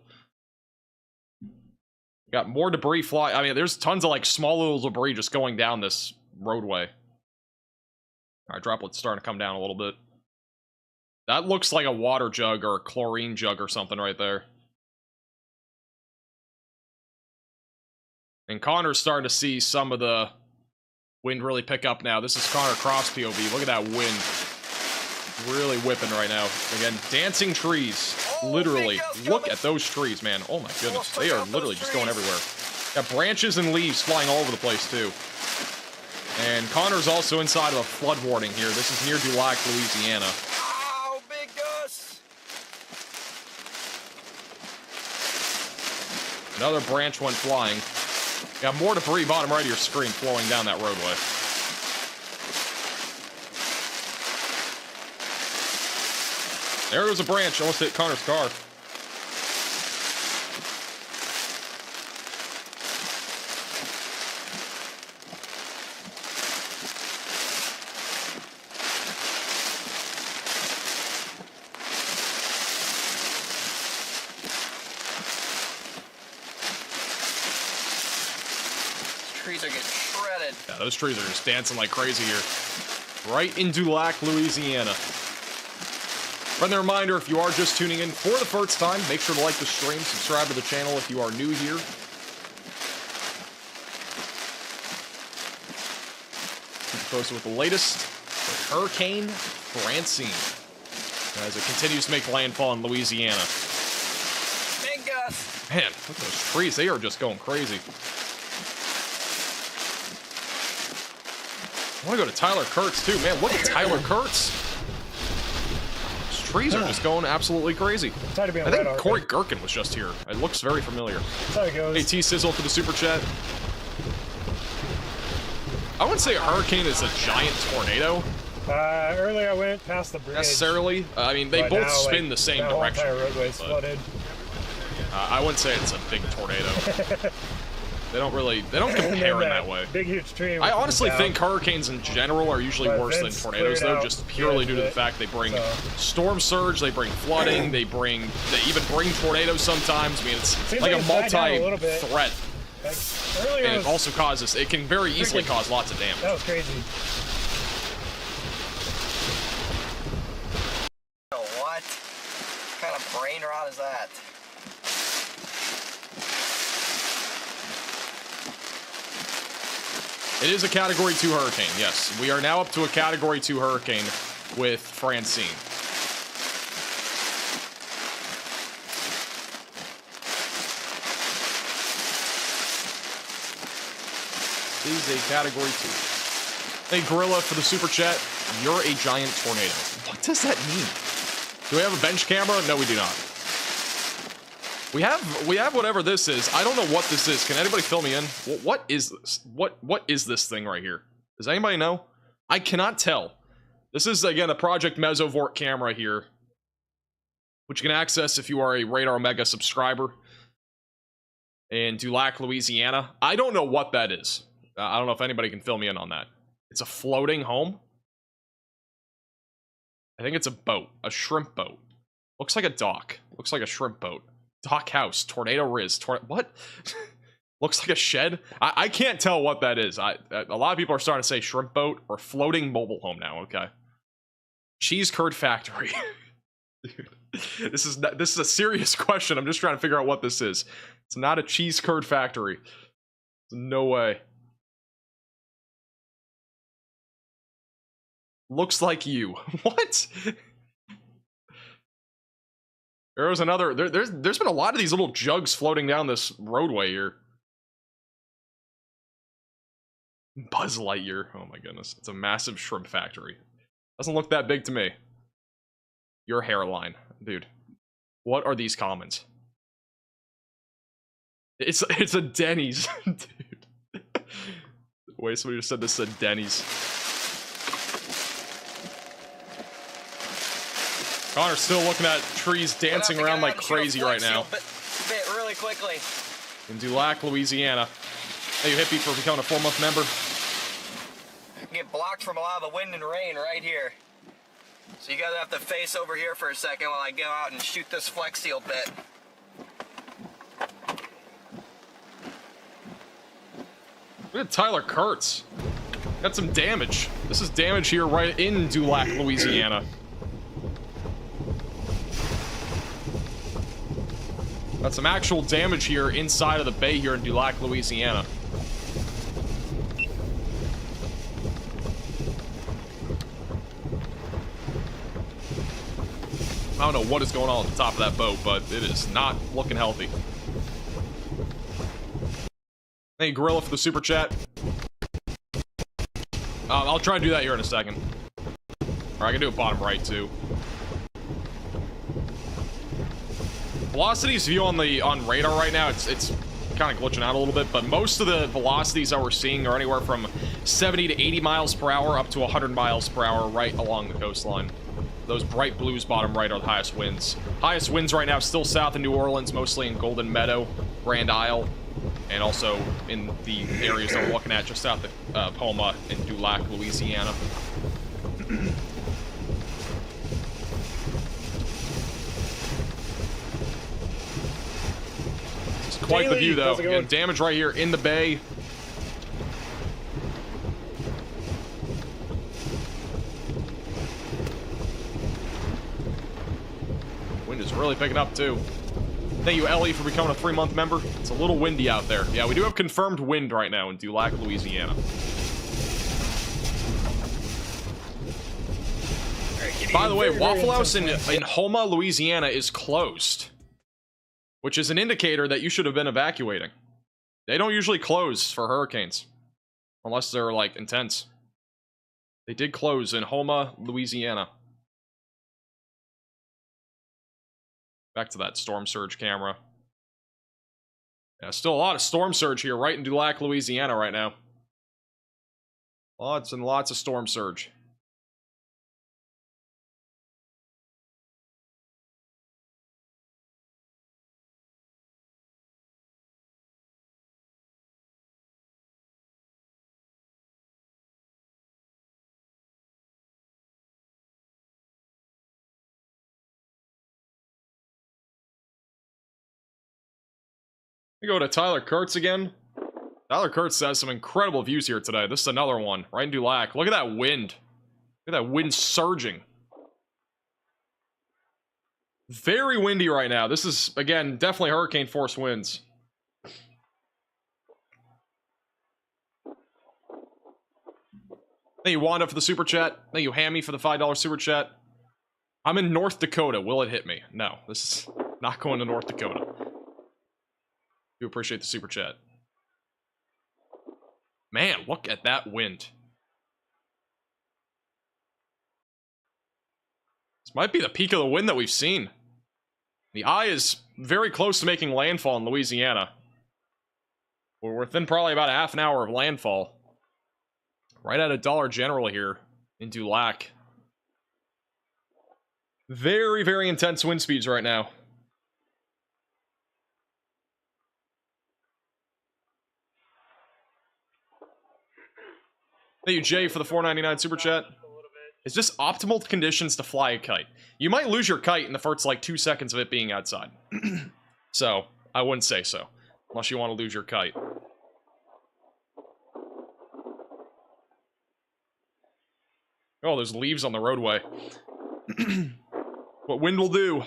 Got more debris fly. I mean, there's tons of like small little debris just going down this roadway. Alright, droplet's starting to come down a little bit. That looks like a water jug or a chlorine jug or something right there. And Connor's starting to see some of the wind really pick up now. This is Connor Cross POV. Look at that wind. Really whipping right now. Again, dancing trees. Literally. Look at those trees, man. Oh my goodness. They are literally just going everywhere. Got branches and leaves flying all over the place, too. And Connor's also inside of a flood warning here. This is near Dulac, Louisiana. Oh, big Gus! Another branch went flying. Got more debris bottom right of your screen flowing down that roadway. There was a branch, almost hit Connor's car. Trees are getting shredded. Yeah, those trees are just dancing like crazy here. Right in Dulac, Louisiana. Friendly reminder, if you are just tuning in for the first time, make sure to like the stream, subscribe to the channel if you are new here. Keep you posted with the latest. Hurricane Francine as it continues to make landfall in Louisiana. Big gust. Man, look at those trees. They are just going crazy. I want to go to Tyler Kurtz, too. Man, look at Tyler Kurtz. Those trees are just going absolutely crazy. I think Corey Gherkin was just here. It looks very familiar. That's how it goes. Hey, T-Sizzle for the super chat. I wouldn't say a hurricane is a giant tornado. Earlier I went past the bridge. Necessarily. I mean, they both spin the same direction. The whole entire roadway's flooded. I wouldn't say it's a big tornado. They don't compare in that way. Big huge tree. I honestly think hurricanes in general are usually worse than tornadoes, though, just purely due to the fact they bring storm surge, they bring flooding, they even bring tornadoes sometimes. I mean, it's like a multi-threat. And it also causes, it can very easily cause lots of damage. That was crazy. What kind of brain rot is that? It is a Category 2 hurricane, yes. We are now up to a Category 2 hurricane with Francine. Is a Category 2. Hey, Gorilla, for the super chat, you're a giant tornado. What does that mean? Do we have a bench camera? No, we do not. We have whatever this is. I don't know what this is. Can anybody fill me in? What is this? What is this thing right here? Does anybody know? I cannot tell. This is, again, a Project Mesovort camera here, which you can access if you are a Radar Omega subscriber in Dulac, Louisiana. I don't know what that is. I don't know if anybody can fill me in on that. It's a floating home? I think it's a boat. A shrimp boat. Looks like a dock. Looks like a shrimp boat. Dock house. Tornado Riz. What? Looks like a shed? I can't tell what that is. A lot of people are starting to say shrimp boat or floating mobile home now, okay. Cheese curd factory. Dude, this is a serious question. I'm just trying to figure out what this is. It's not a cheese curd factory. No way. Looks like you. What? There was another. There's been a lot of these little jugs floating down this roadway here. Buzz Lightyear. Oh my goodness. It's a massive shrimp factory. Doesn't look that big to me. Your hairline. Dude. What are these comments? It's a Denny's. Dude. Wait, somebody just said this is a Denny's. Connor's still looking at trees dancing around like crazy right now. Bit really quickly. In Dulac, Louisiana. Hey, you hippie for becoming a 4-month member. Get blocked from a lot of the wind and rain right here. So you guys have to face over here for a second while I go out and shoot this Flex Seal bit. Look at Tyler Kurtz. Got some damage. This is damage here right in Dulac, Louisiana. Got some actual damage here inside of the bay here in Dulac, Louisiana. I don't know what is going on at the top of that boat, but it is not looking healthy. Hey, Gorilla for the super chat. I'll try and do that here in a second. Or I can do it bottom right, too. Velocities view on radar right now, it's kind of glitching out a little bit, but most of the velocities that we're seeing are anywhere from 70 to 80 miles per hour up to 100 miles per hour right along the coastline. Those bright blues bottom right are the highest winds. Highest winds right now still south of New Orleans, mostly in Golden Meadow, Grand Isle, and also in the areas that we're looking at just south of Poma and Dulac, Louisiana. It's quite the view, though. Again, damage right here in the bay. Wind is really picking up, too. Thank you, Ellie, for becoming a 3-month member. It's a little windy out there. Yeah, we do have confirmed wind right now in Dulac, Louisiana. By the way, Very, very Waffle House intense in Houma, Louisiana is closed, which is an indicator that you should have been evacuating. They don't usually close for hurricanes, unless they're, like, intense. They did close in Houma, Louisiana. Back to that storm surge camera. Yeah, still a lot of storm surge here, right in Dulac, Louisiana right now. Lots and lots of storm surge. We go to Tyler Kurtz again. Tyler Kurtz has some incredible views here today. This is another one, right in Dulac. Look at that wind. Look at that wind surging. Very windy right now. This is, again, definitely hurricane force winds. Thank you, Wanda, for the super chat. Thank you, Hammy, for the $5 super chat. I'm in North Dakota. Will it hit me? No, this is not going to North Dakota. Do appreciate the super chat. Man, look at that wind. This might be the peak of the wind that we've seen. The eye is very close to making landfall in Louisiana. We're within probably about a half an hour of landfall. Right at a Dollar General here in Dulac. Very, very intense wind speeds right now. Thank you, Jay, for the $4.99 super chat. Is this optimal conditions to fly a kite? You might lose your kite in the first, like, 2 seconds of it being outside. So, I wouldn't say so. Unless you want to lose your kite. Oh, there's leaves on the roadway. What wind will do.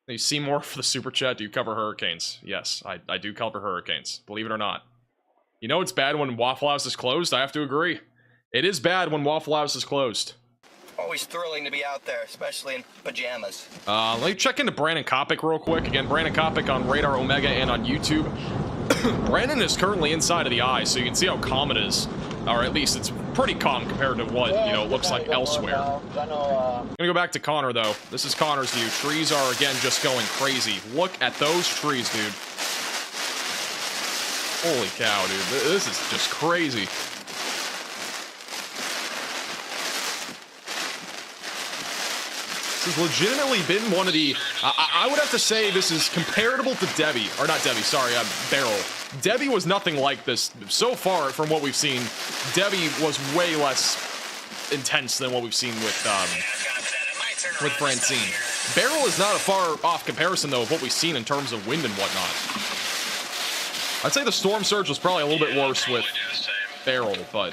Hey, Seymour for the super chat. Do you cover hurricanes? Yes, I do cover hurricanes. Believe it or not. You know it's bad when Waffle House is closed? I have to agree. It is bad when Waffle House is closed. Always thrilling to be out there, especially in pajamas. Let me check into Brandon Kopic real quick. Again, Brandon Kopic on Radar Omega and on YouTube. Brandon is currently inside of the eye, so you can see how calm it is. Or at least it's pretty calm compared to what, you know, it looks like elsewhere. I'm gonna go back to Connor, though. This is Connor's view. Trees are, again, just going crazy. Look at those trees, dude. Holy cow, dude. This is just crazy. This has legitimately been one of the... I would have to say this is comparable to Debbie. Or not Debbie, sorry, Beryl. Debbie was nothing like this. So far, from what we've seen, Debbie was way less intense than what we've seen with Francine. Beryl is not a far off comparison, though, of what we've seen in terms of wind and whatnot. I'd say the storm surge was probably a little bit worse with Beryl, but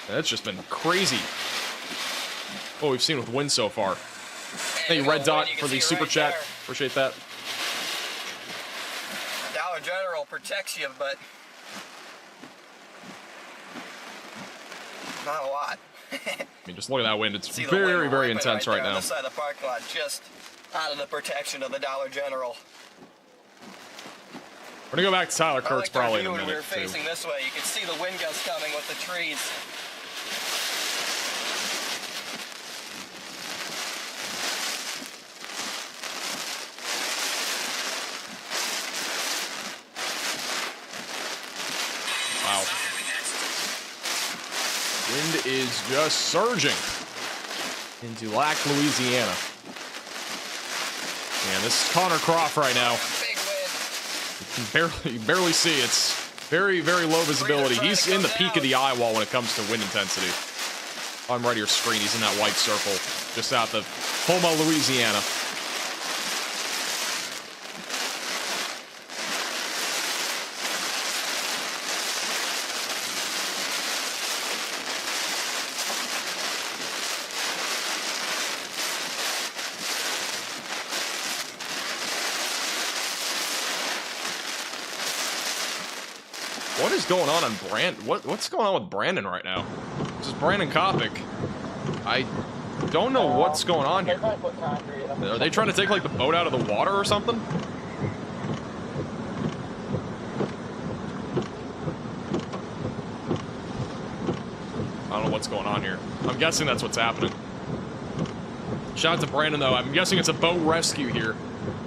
that's just been crazy what we've seen with wind so far. Thank you, Red Dot, for the super chat. Appreciate that. Dollar General protects you, but not a lot. I mean, just look at that wind. It's very, very intense right now. On the side of the parking lot, just out of the protection of the Dollar General. We're gonna go back to Tyler Kurtz probably in a minute. When we were facing this way, you could see the wind gusts coming with the trees. Wow. Wind is just surging in Dulac, Louisiana. Man, this is Connor Croft right now. You can barely see. It's very, very low visibility. He's in the peak of the eyewall when it comes to wind intensity. On right of your screen, he's in that white circle just south of Houma, Louisiana. What is going on what's going on with Brandon right now? This is Brandon Kopic. I don't know what's going on here. Are they trying to take like the boat out of the water or something? I don't know what's going on here. I'm guessing that's what's happening. Shout out to Brandon though. I'm guessing it's a boat rescue here.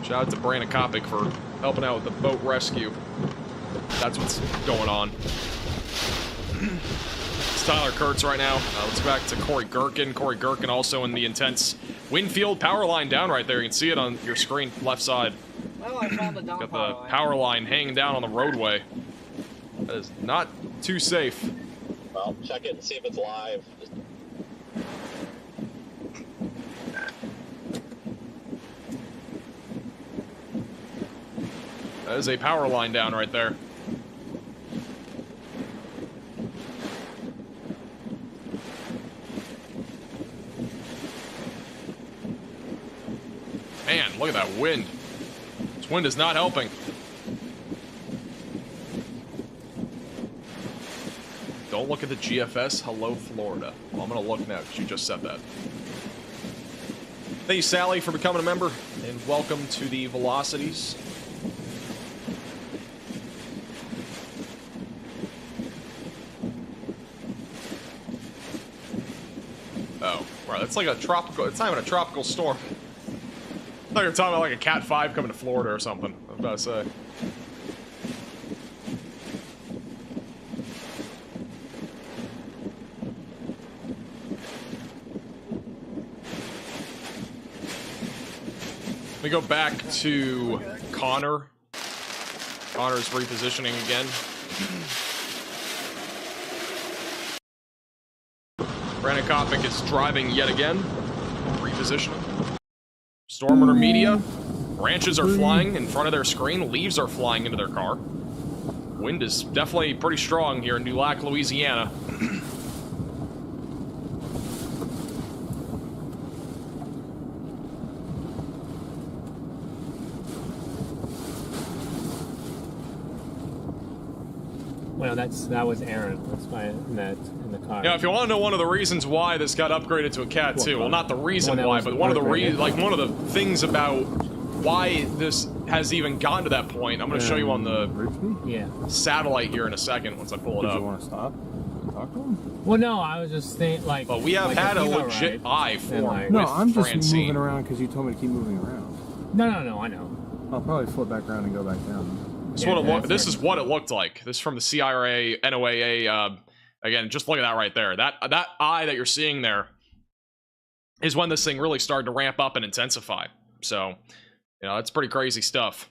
Shout out to Brandon Kopic for helping out with the boat rescue. That's what's going on. It's Tyler Kurtz right now. Let's go back to Corey Gherkin. Corey Gherkin also in the intense Winfield power line down right there. You can see it on your screen, left side. Well, I found the down Got the power line hanging down on the roadway. That is not too safe. Well, check it and see if it's live. That is a power line down right there. Man, look at that wind. This wind is not helping. Don't look at the GFS. Hello, Florida. Well, I'm going to look now because you just said that. Thank you, Sally, for becoming a member, and welcome to the Velocities. Oh, right, that's like a tropical, it's not even a tropical storm. I thought you were talking about like a Cat 5 coming to Florida or something. I was about to say. We go back to Connor. Connor's repositioning again. Brandon Kopic is driving yet again. Repositioning. Stormwater Media. Branches are flying in front of their screen. Leaves are flying into their car. Wind is definitely pretty strong here in Dulac, Louisiana. Well, that was Aaron. That's why I met in the car. Yeah, if you want to know one of the reasons why this got upgraded to a Cat 2, well, not the reason why, but one of the things about why this has even gotten to that point. I'm going to show you on the satellite here in a second once I pull it up. Did you want to stop and talk to him? Well, no, I was just saying, like. But we have had a legit eye form with No, I'm just Francine. moving around because you told me to keep moving around. No, I know. I'll probably flip back around and go back down. This is what it looked like. This is from the CRA, NOAA. Again, just look at that right there. That eye that you're seeing there is when this thing really started to ramp up and intensify. So, you know, that's pretty crazy stuff.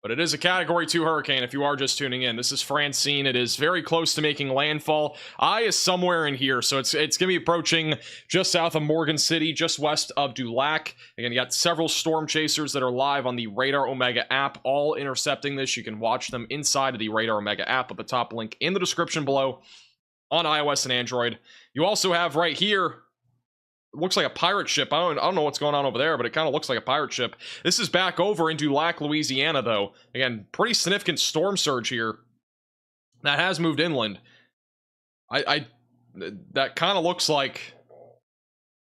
But it is a Category 2 hurricane if you are just tuning in. This is Francine. It is very close to making landfall. Eye is somewhere in here, so it's going to be approaching just south of Morgan City, just west of Dulac. Again, you got several storm chasers that are live on the Radar Omega app, all intercepting this. You can watch them inside of the Radar Omega app at the top link in the description below on iOS and Android. You also have right here, it looks like a pirate ship. I don't know what's going on over there, but it kind of looks like a pirate ship. This is back over in Dulac, Louisiana, though. Again, pretty significant storm surge here. That has moved inland. That kind of looks like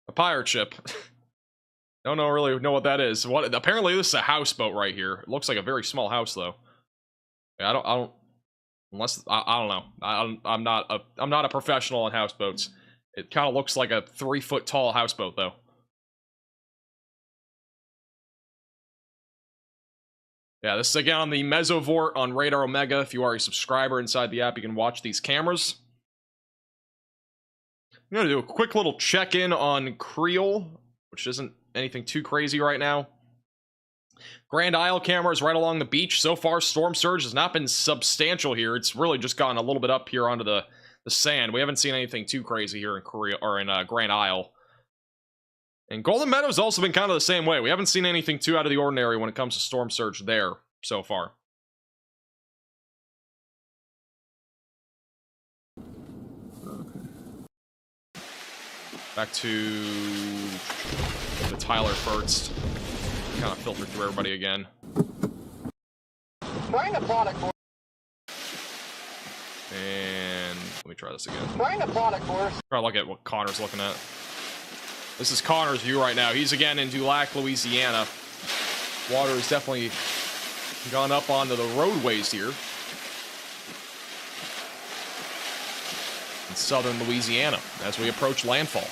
a pirate ship. Don't really know what that is. Apparently, this is a houseboat right here. It looks like a very small house, though. I don't know. I'm not a professional on houseboats. It kind of looks like a 3-foot tall houseboat, though. Yeah, this is again on the Mesovort on Radar Omega. If you are a subscriber inside the app, you can watch these cameras. I'm going to do a quick little check-in on Creole, which isn't anything too crazy right now. Grand Isle cameras right along the beach. So far, storm surge has not been substantial here. It's really just gotten a little bit up here onto the sand. We haven't seen anything too crazy here in Korea or in Grand Isle. And Golden Meadow's also been kind of the same way. We haven't seen anything too out of the ordinary when it comes to storm surge there so far. Okay. Back to the Tyler first. Kind of filter through everybody again. Trying the product for And let me try this again. Bring the product for us. Try to look at what Connor's looking at. This is Connor's view right now. He's again in Dulac, Louisiana. Water has definitely gone up onto the roadways here in southern Louisiana as we approach landfall.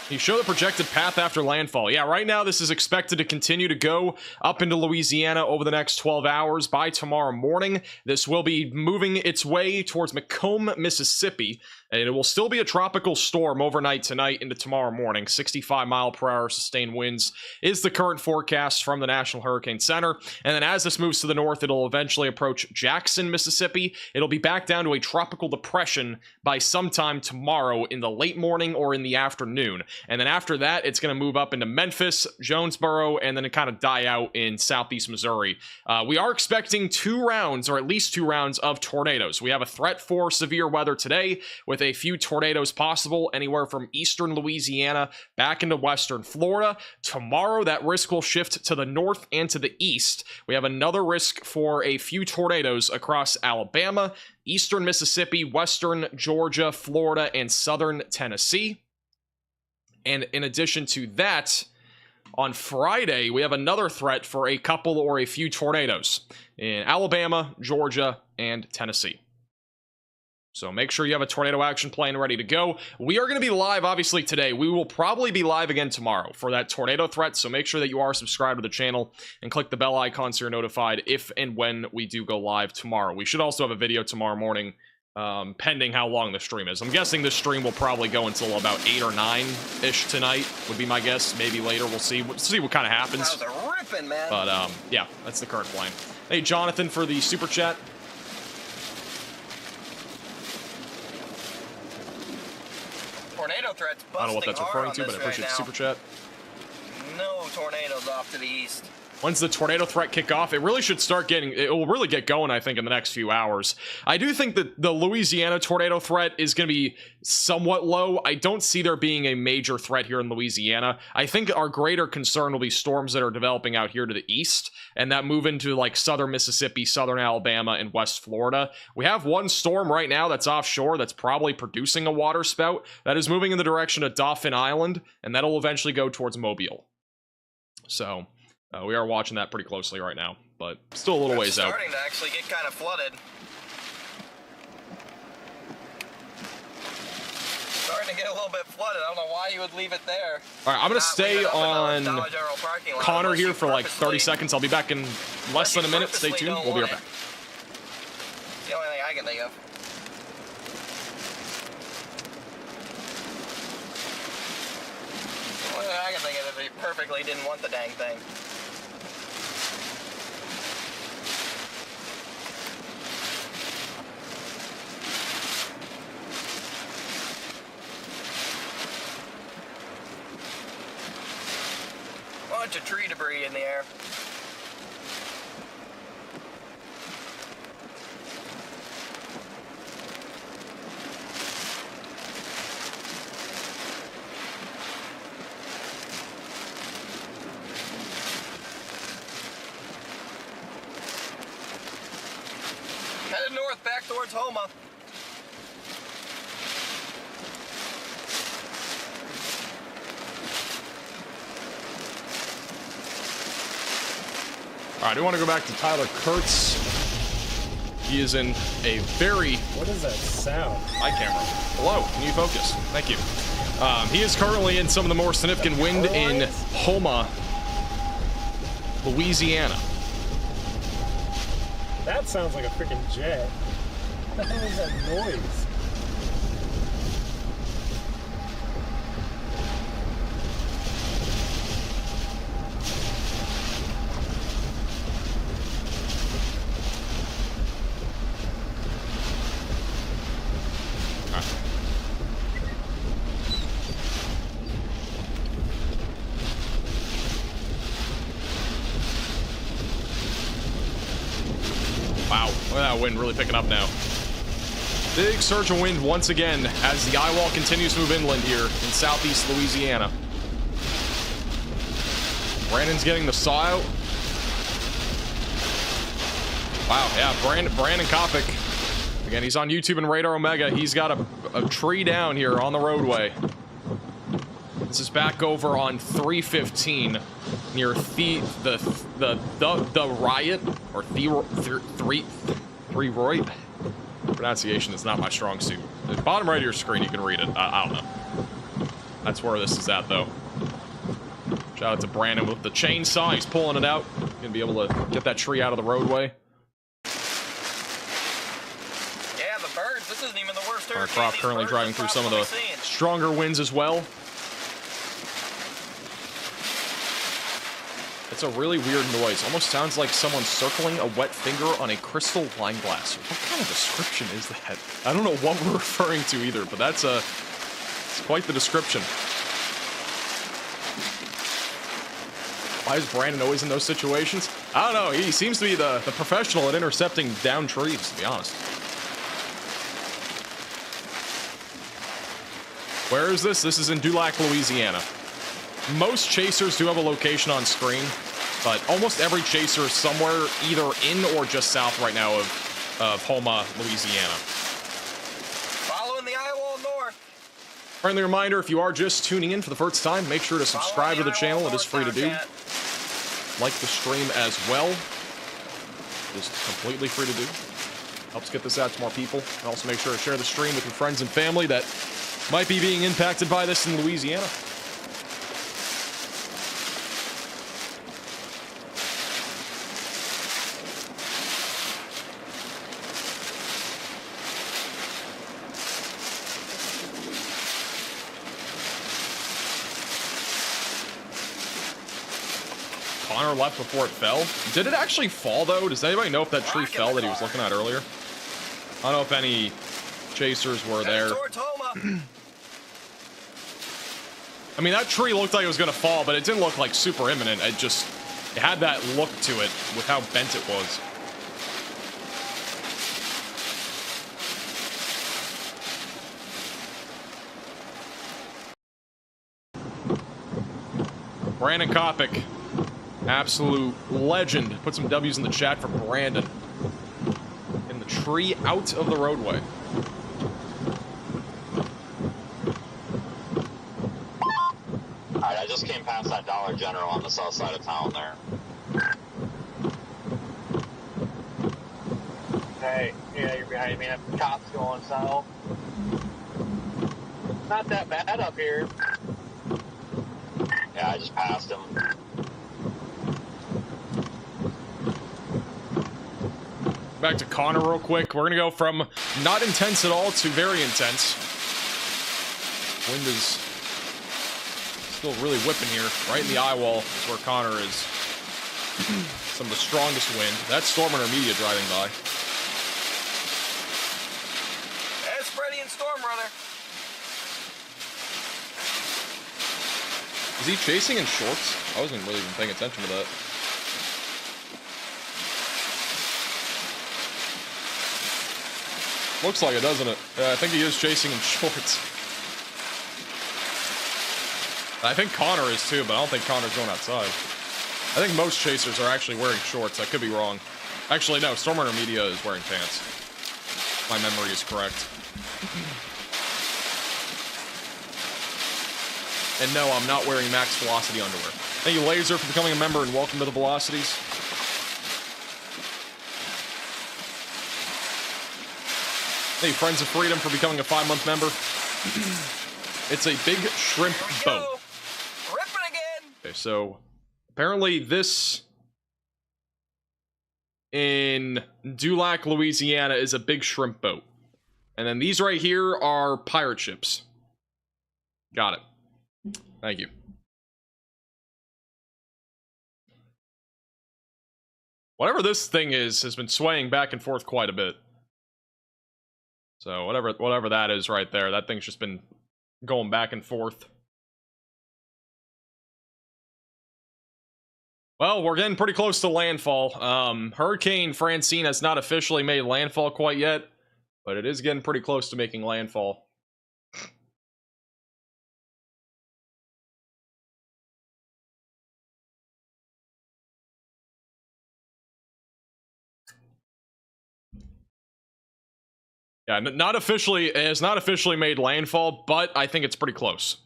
You show the projected path after landfall. Yeah, right now this is expected to continue to go up into Louisiana over the next 12 hours. By tomorrow morning, this will be moving its way towards Macomb, Mississippi. And it will still be a tropical storm overnight tonight into tomorrow morning. 65-mile-per-hour sustained winds is the current forecast from the National Hurricane Center. And then as this moves to the north, it'll eventually approach Jackson, Mississippi. It'll be back down to a tropical depression by sometime tomorrow in the late morning or in the afternoon. And then after that, it's going to move up into Memphis, Jonesboro, and then it kind of die out in southeast Missouri. We are expecting 2 rounds, or at least 2 rounds, of tornadoes. We have a threat for severe weather today with a few tornadoes possible anywhere from eastern Louisiana back into western Florida. Tomorrow, that risk will shift to the north and to the east. We have another risk for a few tornadoes across Alabama, eastern Mississippi, western Georgia, Florida, and southern Tennessee. And in addition to that, on Friday, we have another threat for a couple or a few tornadoes in Alabama, Georgia, and Tennessee. So make sure you have a tornado action plan ready to go. We are going to be live, obviously, today. We will probably be live again tomorrow for that tornado threat, so make sure that you are subscribed to the channel and click the bell icon so you're notified if and when we do go live tomorrow. We should also have a video tomorrow morning, pending how long the stream is. I'm guessing this stream will probably go until about 8 or 9-ish tonight, would be my guess. Maybe later, we'll see. We'll see what kind of happens. That was a ripping, man. But, yeah, that's the current plan. Hey, Jonathan, for the super chat. Tornado threats busting I don't know what that's referring to, but I appreciate the super chat. No tornadoes off to the east. Once the tornado threat kick off, it really should start getting, it will really get going, I think, in the next few hours. I do think that the Louisiana tornado threat is going to be somewhat low. I don't see there being a major threat here in Louisiana. I think our greater concern will be storms that are developing out here to the east, and that move into like southern Mississippi, southern Alabama, and west Florida. We have one storm right now that's offshore that's probably producing a water spout that is moving in the direction of Dauphin Island, and that'll eventually go towards Mobile. So we are watching that pretty closely right now, but still a little ways out. Starting to actually get kind of flooded. Starting to get a little bit flooded. I don't know why you would leave it there. All right, I'm going to stay on Connor here for like 30 seconds. I'll be back in less than a minute. Stay tuned. We'll be right back. It's the only thing I can think of. The only thing I can think of is he perfectly didn't want the dang thing. Bunch of tree debris in the air. Headed north back towards Homa. All right, I do want to go back to Tyler Kurtz. He is in a very... What is that sound? My camera. Hello, can you focus? Thank you. He is currently in some of the more significant wind in Homa, Louisiana. That sounds like a freaking jet. What the hell is that noise? Wow, look at that wind really picking up now. Big surge of wind once again as the Eyewall continues to move inland here in southeast Louisiana. Brandon's getting the saw out. Wow, yeah, Brandon Kopic. Again, he's on YouTube and Radar Omega. He's got a tree down here on the roadway. This is back over on 315 near the Riot or three Roy. Pronunciation is not my strong suit. At the bottom right of your screen, you can read it. I don't know. That's where this is at, though. Shout out to Brandon with the chainsaw. He's pulling it out. Gonna be able to get that tree out of the roadway. Yeah, the birds. This isn't even the worst. Our crop currently driving through some of the stronger winds as well. It's a really weird noise. Almost sounds like someone circling a wet finger on a crystal wine glass. What kind of description is that? I don't know what we're referring to either, but it's quite the description. Why is Brandon always in those situations? I don't know. He seems to be the professional at intercepting down trees, to be honest. Where is this? This is in Dulac, Louisiana. Most chasers do have a location on screen, but almost every chaser is somewhere either in or just south right now of Houma, Louisiana. Following the Eyewall North. Friendly reminder, if you are just tuning in for the first time, make sure to subscribe to the channel. It is free to do. Like the stream as well. Just completely free to do. Helps get this out to more people. And also make sure to share the stream with your friends and family that might be being impacted by this in Louisiana. Connor left before it fell. Did it actually fall, though? Does anybody know if that tree fell that he was looking at earlier? I don't know if any chasers were there. I mean, that tree looked like it was going to fall, but it didn't look like super imminent. It had that look to it with how bent it was. Brandon Kopic. Absolute legend. Put some W's in the chat for Brandon. In the tree out of the roadway. Alright, I just came past that Dollar General on the south side of town there. Hey, yeah, you're behind me. The cops going south. Not that bad up here. Yeah, I just passed him. Back to Connor real quick. We're going to go from not intense at all to very intense. Wind is still really whipping here. Right in the eyewall is where Connor is. Some of the strongest wind. That's Storm Intermedia driving by. That's Freddy and Storm, brother. Is he chasing in shorts? I wasn't really even paying attention to that. Looks like it, doesn't it? Yeah, I think he is chasing in shorts. I think Connor is too, but I don't think Connor's going outside. I think most chasers are actually wearing shorts. I could be wrong. Actually, no, Storm Intermedia is wearing pants. My memory is correct. And no, I'm not wearing Max Velocity underwear. Thank you, Laser, for becoming a member, and welcome to the Velocities. Thank you, Friends of Freedom, for becoming a 5-month member. It's a big shrimp boat. Ripping again. Okay, so apparently this in Dulac, Louisiana is a big shrimp boat. And then these right here are pirate ships. Got it. Thank you. Whatever this thing is has been swaying back and forth quite a bit. So whatever that is right there, that thing's just been going back and forth. Well, we're getting pretty close to landfall. Hurricane Francine has not officially made landfall quite yet, but it is getting pretty close to making landfall. Yeah, not officially. It has not officially made landfall, but I think it's pretty close.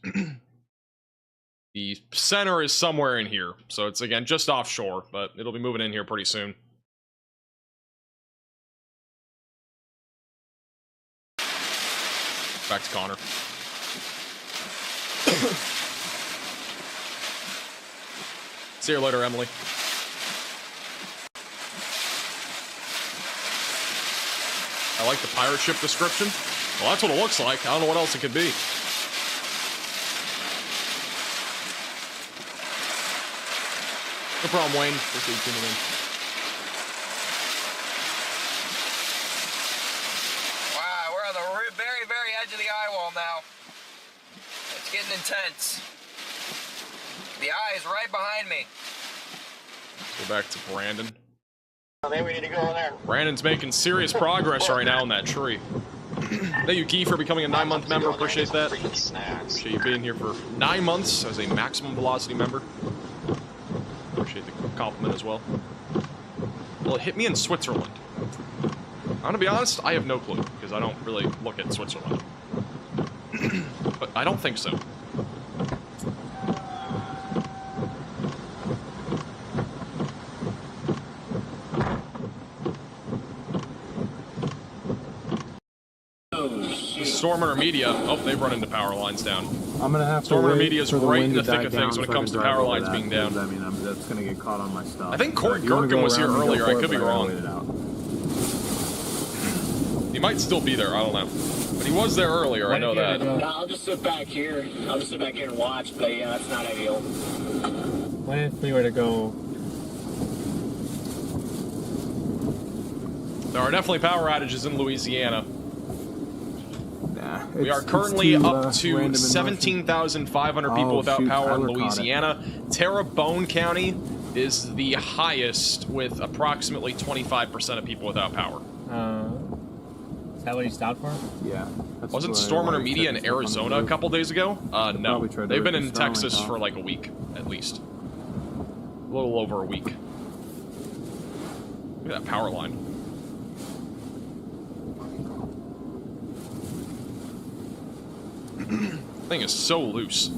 The center is somewhere in here, so it's again just offshore, but it'll be moving in here pretty soon. Back to Connor. See you later, Emily. I like the pirate ship description. Well, that's what it looks like. I don't know what else it could be. No problem, Wayne. Appreciate you tuning in. Wow, we're on the very, very edge of the eyewall now. It's getting intense. The eye is right behind me. Let's go back to Brandon. Maybe we need to go in there. Brandon's making serious progress right now in that tree. Thank you, Key, for becoming a 9-month member. Appreciate that. Appreciate you being here for 9 months as a maximum velocity member. Appreciate the compliment as well. Well, it hit me in Switzerland. I'm gonna be honest, I have no clue, because I don't really look at Switzerland. But I don't think so. Stormer Media. Oh, they've run into power lines down. I'm gonna have Stormer to Media is right in the thick of things when it comes to power lines being down. I mean, that's gonna get caught on my stuff. I think Court Gherkin was here earlier. I could be wrong. He might still be there. I don't know. But he was there earlier. I know that. No, I'll just sit back here. I'll just sit back here and watch, but yeah, that's not ideal. What if we were to go? There are definitely power outages in Louisiana. Nah, We are currently up to 17,500 people without power in Louisiana. Terrebonne County is the highest with approximately 25% of people without power. Is that what you stopped for? Yeah. Wasn't Storm Media in Arizona a couple days ago? No. They've been in Texas for like a week, at least. A little over a week. Look at that power line. Thing is so loose.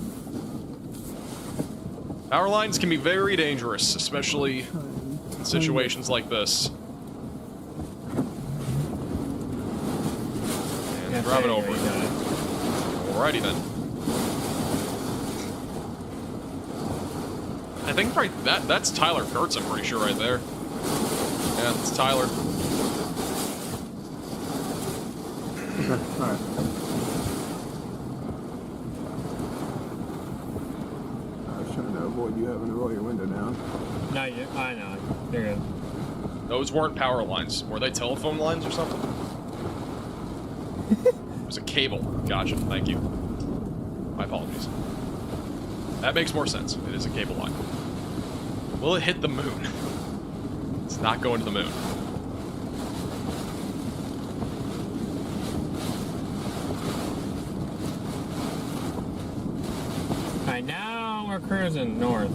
Power lines can be very dangerous, especially in situations like this. And drive it over. Alrighty then. I think right that's Tyler Kurtz, I'm pretty sure right there. Yeah, it's Tyler. Okay, alright. Trying to avoid you having to roll your window down. No, I know. You're good. Those weren't power lines. Were they telephone lines or something? It was a cable. Gotcha. Thank you. My apologies. That makes more sense. It is a cable line. Will it hit the moon? It's not going to the moon. Alright, now we're cruising north.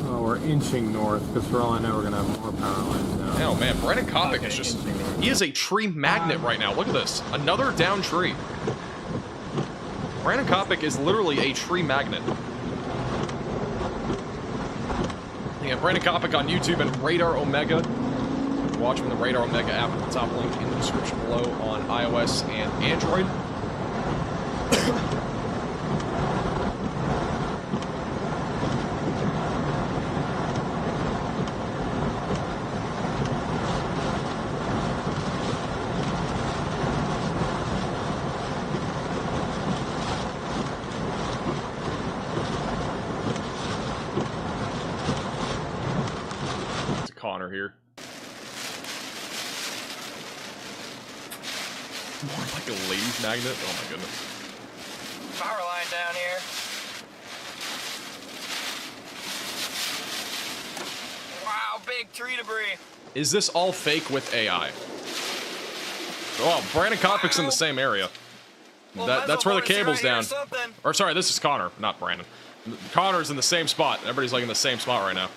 Oh, we're inching north, because for all I know, we're going to have more power lines now. Oh man, Brandon Kopic is just... He is a tree magnet right now. Look at this. Another down tree. Brandon Kopic is literally a tree magnet. Yeah, Brandon Kopic on YouTube and Radar Omega. Watch him in the Radar Omega app at the top link in the description below on iOS and Android. Connor here. More like a ladies magnet? Oh my goodness. Power line down here. Wow, big tree debris. Is this all fake with AI? Oh, Brandon Kopic's in the same area. Well, That's where the cable's down. Or Or sorry, this is Connor, not Brandon. Connor's in the same spot. Everybody's like in the same spot right now.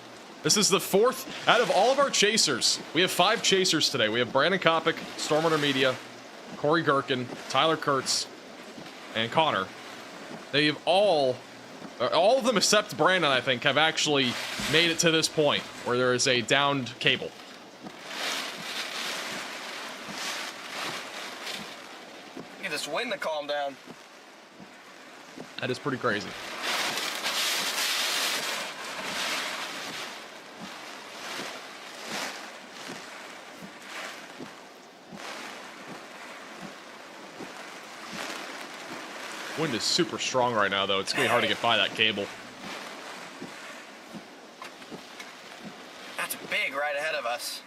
This is the 4th out of all of our chasers. We have 5 chasers today. We have Brandon Kopic, Stormwater Media, Corey Gherkin, Tyler Kurtz, and Connor. They've all of them except Brandon, I think, have actually made it to this point where there is a downed cable. Get this wind to calm down. That is pretty crazy. Wind is super strong right now, though. It's going to be hard to get by that cable. That's big right ahead of us.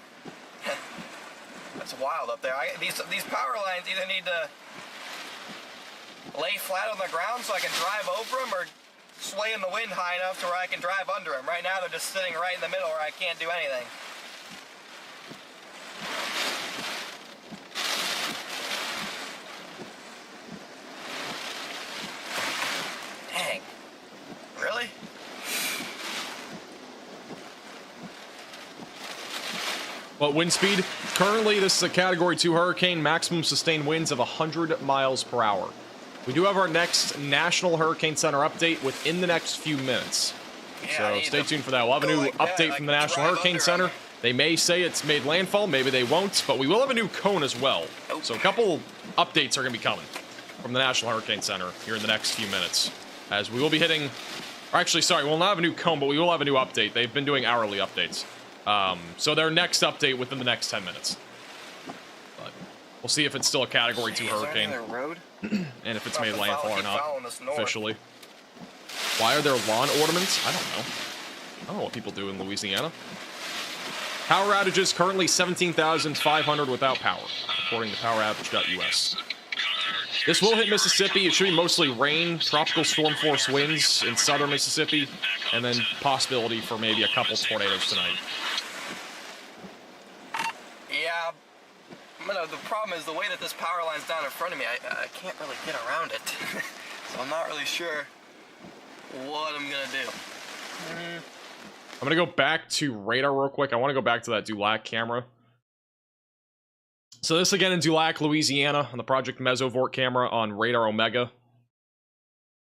That's wild up there. These power lines either need to lay flat on the ground so I can drive over them, or sway in the wind high enough to where I can drive under them. Right now they're just sitting right in the middle where I can't do anything. Dang. Really? What wind speed? Currently, this is a Category 2 hurricane, maximum sustained winds of 100 miles per hour. We do have our next National Hurricane Center update within the next few minutes. So stay tuned for that. We'll have a new update from the National Hurricane Center. They may say it's made landfall, maybe they won't, but we will have a new cone as well. So a couple updates are going to be coming from the National Hurricane Center here in the next few minutes. As we will be hitting, or actually, sorry, we'll not have a new cone, but we will have a new update. They've been doing hourly updates. So their next update within the next 10 minutes. But we'll see if it's still a Category 2 hurricane. And if it's made landfall or not, officially. Why are there lawn ornaments? I don't know. I don't know what people do in Louisiana. Power outages, currently 17,500 without power, according to poweroutage.us. This will hit Mississippi. It should be mostly rain, tropical storm force winds in southern Mississippi, and then possibility for maybe a couple tornadoes tonight. Yeah, the problem is the way that this power line's down in front of me, I can't really get around it. So I'm not really sure what I'm gonna do. I'm gonna go back to radar real quick. I want to go back to that Dulac camera. So this again in Dulac, Louisiana, on the Project Mesovort camera on Radar Omega.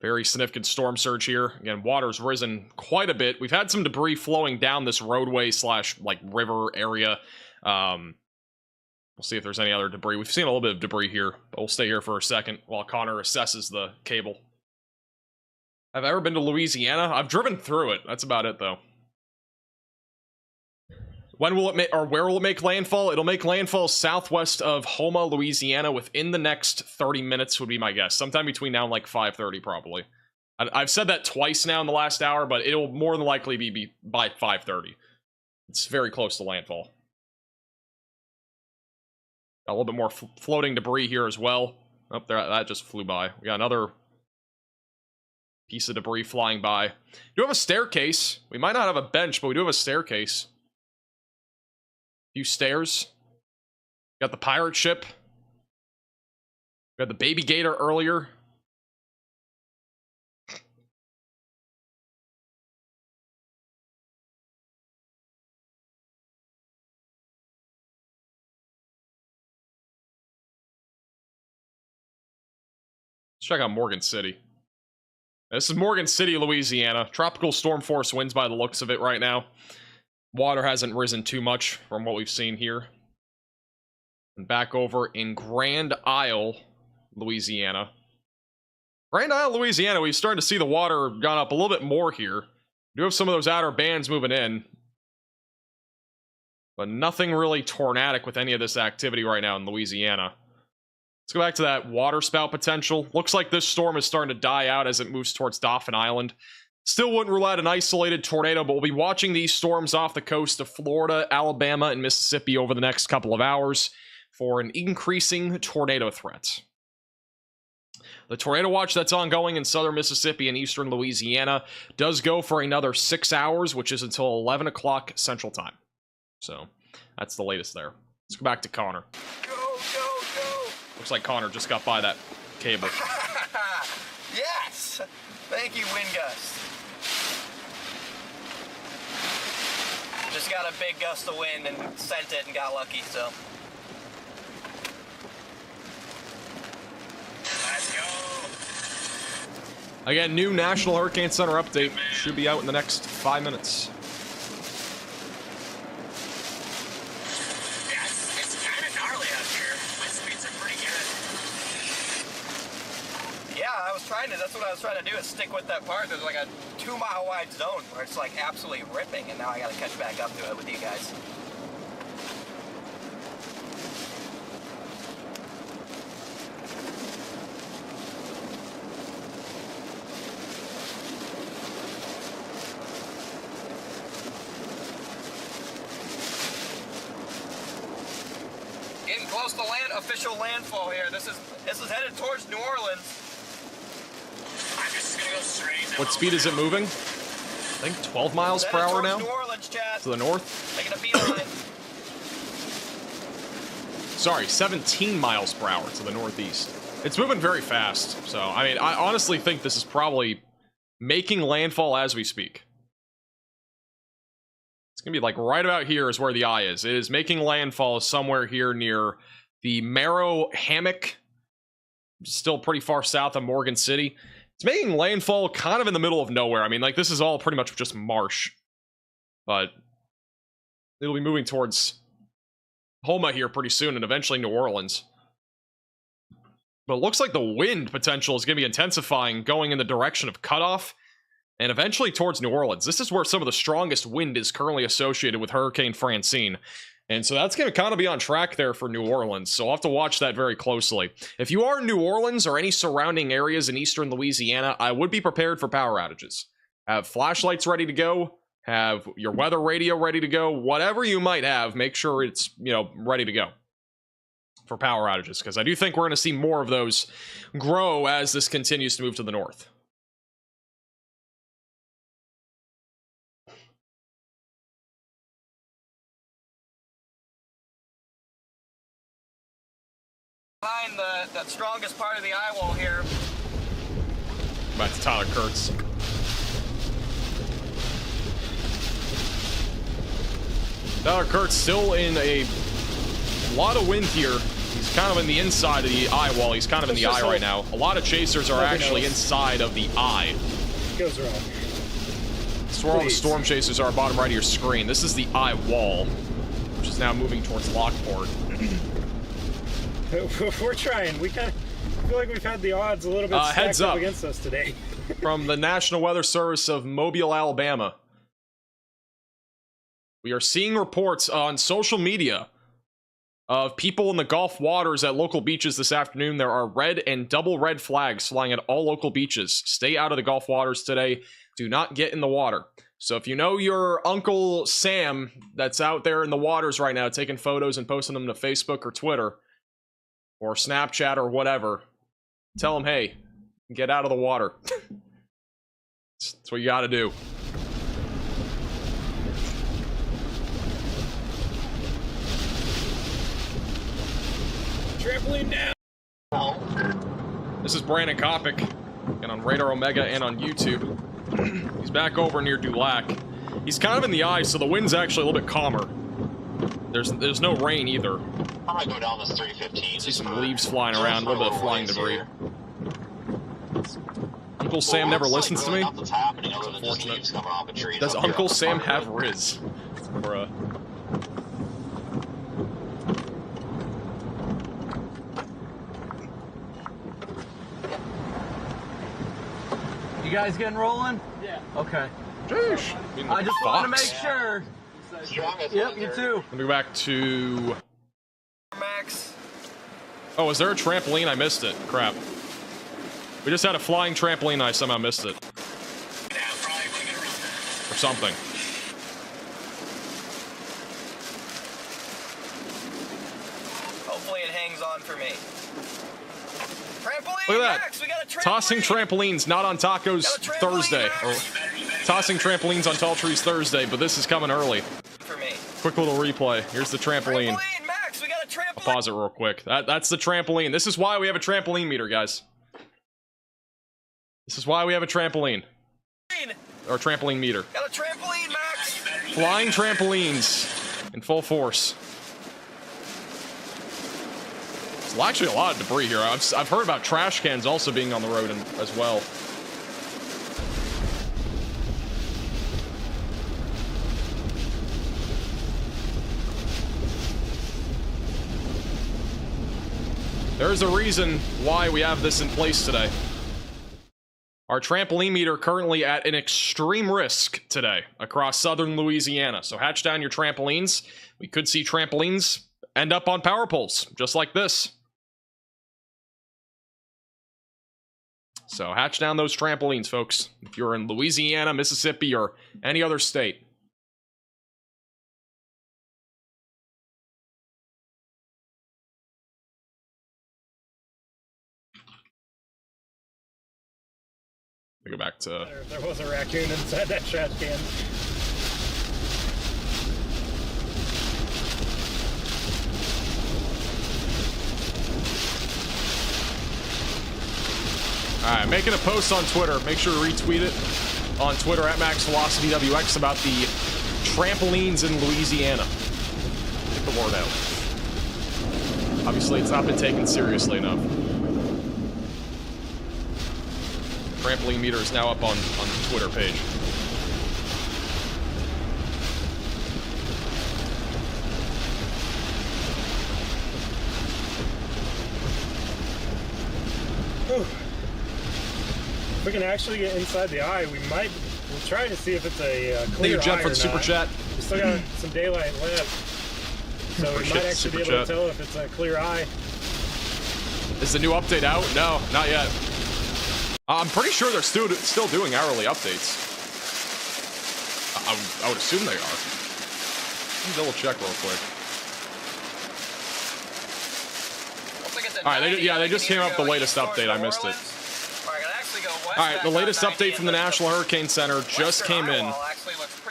Very significant storm surge here. Again, water's risen quite a bit. We've had some debris flowing down this roadway / like river area. We'll see if there's any other debris. We've seen a little bit of debris here, but we'll stay here for a second while Connor assesses the cable. Have I ever been to Louisiana? I've driven through it. That's about it, though. When will it make, or where will it make landfall? It'll make landfall southwest of Houma, Louisiana, within the next 30 minutes would be my guess. Sometime between now and like 5:30, probably. I've said that twice now in the last hour, but it'll more than likely be by 5:30. It's very close to landfall. Got a little bit more floating debris here as well. Oh, there, that just flew by. We got another piece of debris flying by. We do have a staircase. We might not have a bench, but we do have a staircase. Few stairs. Got the pirate ship. Got the baby gator earlier. Let's check out Morgan City. This is Morgan City, Louisiana. Tropical storm force winds by the looks of it right now. Water hasn't risen too much from what we've seen here. And back over in Grand Isle, Louisiana. Grand Isle, Louisiana, we've started to see the water gone up a little bit more here. We do have some of those outer bands moving in. But nothing really tornadic with any of this activity right now in Louisiana. Let's go back to that water spout potential. Looks like this storm is starting to die out as it moves towards Dauphin Island. Still wouldn't rule out an isolated tornado, but we'll be watching these storms off the coast of Florida, Alabama, and Mississippi over the next couple of hours for an increasing tornado threat. The tornado watch that's ongoing in southern Mississippi and eastern Louisiana does go for another 6 hours, which is until 11 o'clock Central Time. So that's the latest there. Let's go back to Connor. Go, go, go! Looks like Connor just got by that cable. Yes! Thank you, Wind Gust. Just got a big gust of wind and sent it and got lucky, so. Let's go. Again, new National Hurricane Center update should be out in the next 5 minutes. Yeah, it's kind of gnarly out here. Wind speeds are pretty good. Yeah, that's what I was trying to do, is stick with that part. There's like a 2-mile wide zone where it's like absolutely ripping, and now I gotta catch back up to it with you guys. Getting close to official landfall here. This is headed towards New Orleans. I'm just gonna go straight. What speed is it moving? I think 12 miles per hour now. New Orleans, chat. To the north. Making a beeline. Sorry, 17 miles per hour to the northeast. It's moving very fast. So, I mean, I honestly think this is probably making landfall as we speak. It's gonna be like right about here is where the eye is. It is making landfall somewhere here near the Marrow Hammock. Still pretty far south of Morgan City. It's making landfall kind of in the middle of nowhere. I mean, like, this is all pretty much just marsh. But it'll be moving towards Homa here pretty soon, and eventually New Orleans. But it looks like the wind potential is going to be intensifying, going in the direction of Cutoff, and eventually towards New Orleans. This is where some of the strongest wind is currently associated with Hurricane Francine. And so that's going to kind of be on track there for New Orleans. So I'll have to watch that very closely. If you are in New Orleans or any surrounding areas in eastern Louisiana, I would be prepared for power outages. Have flashlights ready to go. Have your weather radio ready to go. Whatever you might have, make sure it's, ready to go for power outages. Because I do think we're going to see more of those grow as this continues to move to the north. Behind the strongest part of the eyewall here. Back to Tyler Kurtz. Tyler Kurtz still in a lot of wind here. He's kind of in the inside of the eye wall. He's kind of in the eye right now. A lot of chasers are actually inside of the eye. Goes wrong. That's where all the storm chasers are, bottom right of your screen. This is the eye wall, which is now moving towards Lockport. We're trying. We kind of feel like we've had the odds a little bit stacked up against us today. From the National Weather Service of Mobile, Alabama. We are seeing reports on social media of people in the Gulf waters at local beaches this afternoon. There are red and double red flags flying at all local beaches. Stay out of the Gulf waters today. Do not get in the water. So if you know your Uncle Sam that's out there in the waters right now taking photos and posting them to Facebook or Twitter or Snapchat or whatever, tell him, hey, get out of the water. That's what you gotta do. Trampoline down. This is Brandon Kopic, and on Radar Omega and on YouTube. He's back over near Dulac. He's kind of in the eye, so the wind's actually a little bit calmer. There's no rain either. I might go down this 315. See some leaves flying around, a little bit of flying debris. Uncle Sam never listens to me. Unfortunate. Does Uncle Sam have Riz? Bruh. You guys getting rolling? Yeah. Okay. Jeez. I just wanted to make sure. Yep, you too. Let me go back to... Max. Oh, is there a trampoline? I missed it. Crap. We just had a flying trampoline and I somehow missed it. Or something. Hopefully it hangs on for me. Trampoline, Look at that. Max, we got a trampoline. Tossing trampolines, not on tacos Thursday. Or tossing trampolines on Tall Trees Thursday, but this is coming early. For me. Quick little replay. Here's the trampoline. Trampoline, Max, we got a trampoline. I'll pause it real quick. That's the trampoline. This is why we have a trampoline meter, guys. This is why we have a trampoline. Or trampoline meter. Got a trampoline, Max. Flying trampolines in full force. There's actually a lot of debris here. I've heard about trash cans also being on the road as well. There's a reason why we have this in place today. Our trampoline meter currently at an extreme risk today across southern Louisiana. So hatch down your trampolines. We could see trampolines end up on power poles, just like this. So hatch down those trampolines, folks, if you're in Louisiana, Mississippi, or any other state. Go back to... There was a raccoon inside that trash can. Alright, making a post on Twitter. Make sure to retweet it on Twitter at MaxVelocityWX about the trampolines in Louisiana. Get the word out. Obviously, it's not been taken seriously enough. Trampoline meter is now up on the Twitter page. Whew. If we can actually get inside the eye, we'll try to see if it's a clear Thank you, Jen, eye for or the super not. chat. We still got some daylight left, so we might actually be able to tell if it's a clear eye. Is the new update out? No, not yet. I'm pretty sure they're still doing hourly updates. I would assume they are. Let me double check real quick. Alright, they just came up with the latest update. I missed it. Alright, the latest update from the National Hurricane Center just came in. I'm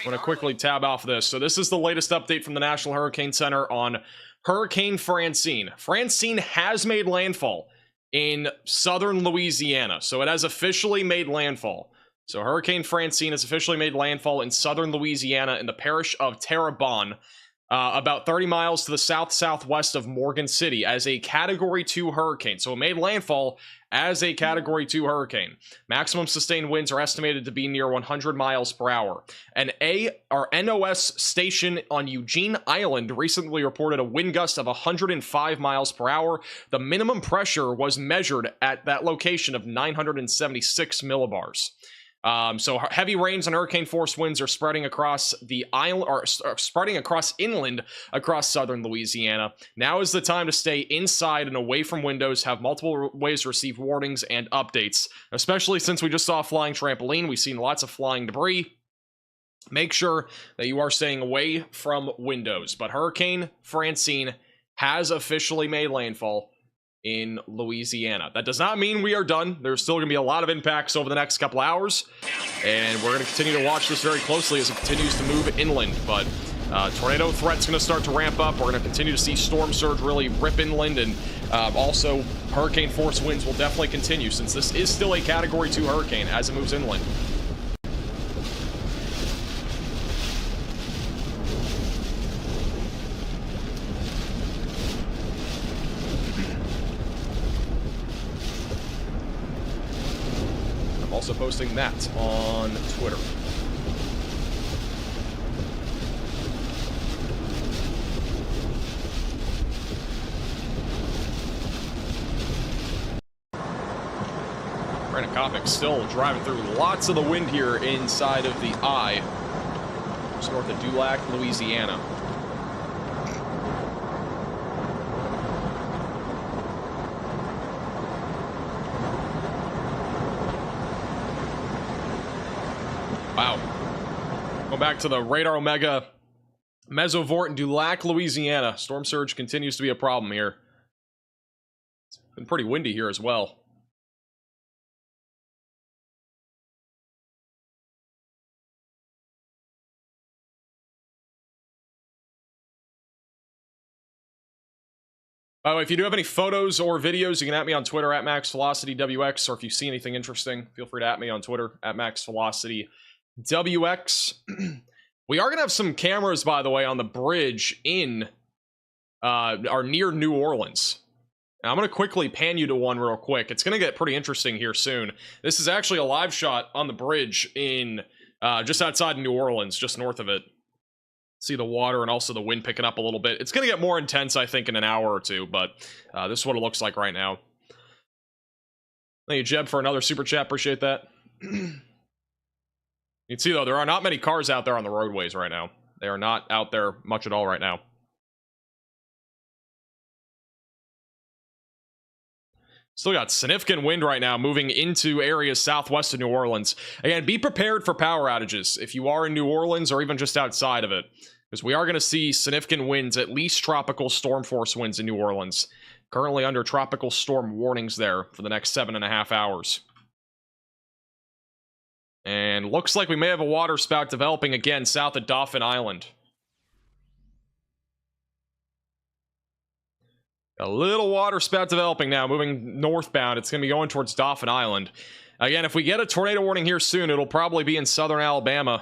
going to quickly tab off this. So this is the latest update from the National Hurricane Center on Hurricane Francine. Francine has made landfall in southern Louisiana. So it has officially made landfall. So Hurricane Francine has officially made landfall in southern Louisiana in the parish of Terrebonne, about 30 miles to the southwest of Morgan City as a Category 2 hurricane. So it made landfall as a Category 2 hurricane. Maximum sustained winds are estimated to be near 100 miles per hour. An NOS station on Eugene Island recently reported a wind gust of 105 miles per hour. The minimum pressure was measured at that location of 976 millibars. So heavy rains and hurricane force winds are spreading across the island, or spreading across inland across southern Louisiana. Now is the time to stay inside and away from windows, have multiple ways to receive warnings and updates, especially since we just saw a flying trampoline. We've seen lots of flying debris. Make sure that you are staying away from windows. But Hurricane Francine has officially made landfall in Louisiana. That does not mean we are done. There's still going to be a lot of impacts over the next couple hours, and we're going to continue to watch this very closely as it continues to move inland. But tornado threat's going to start to ramp up. We're going to continue to see storm surge really rip inland, and also hurricane force winds will definitely continue since this is still a Category 2 hurricane as it moves inland. Also posting that on Twitter. Brandon Kopic still driving through lots of the wind here inside of the eye, just north of Dulac, Louisiana. Wow. Go back to the Radar Omega Mesovort in Dulac, Louisiana. Storm surge continues to be a problem here. It's been pretty windy here as well. By the way, if you do have any photos or videos, you can at me on Twitter at MaxVelocityWX, or if you see anything interesting, feel free to at me on Twitter at MaxVelocityWX. We are going to have some cameras, by the way, on the bridge in or near New Orleans. Now, I'm going to quickly pan you to one real quick. It's going to get pretty interesting here soon. This is actually a live shot on the bridge in just outside New Orleans, just north of it. See the water and also the wind picking up a little bit. It's going to get more intense, I think, in an hour or two, but this is what it looks like right now. Thank you, Jeb, for another super chat. Appreciate that. You can see, though, there are not many cars out there on the roadways right now. They are not out there much at all right now. Still got significant wind right now moving into areas southwest of New Orleans. Again, be prepared for power outages if you are in New Orleans or even just outside of it, because we are going to see significant winds, at least tropical storm force winds in New Orleans. Currently under tropical storm warnings there for the next 7.5 hours. And looks like we may have a water spout developing again south of Dauphin Island. A little water spout developing now, moving northbound. It's going to be going towards Dauphin Island. Again, if we get a tornado warning here soon, it'll probably be in southern Alabama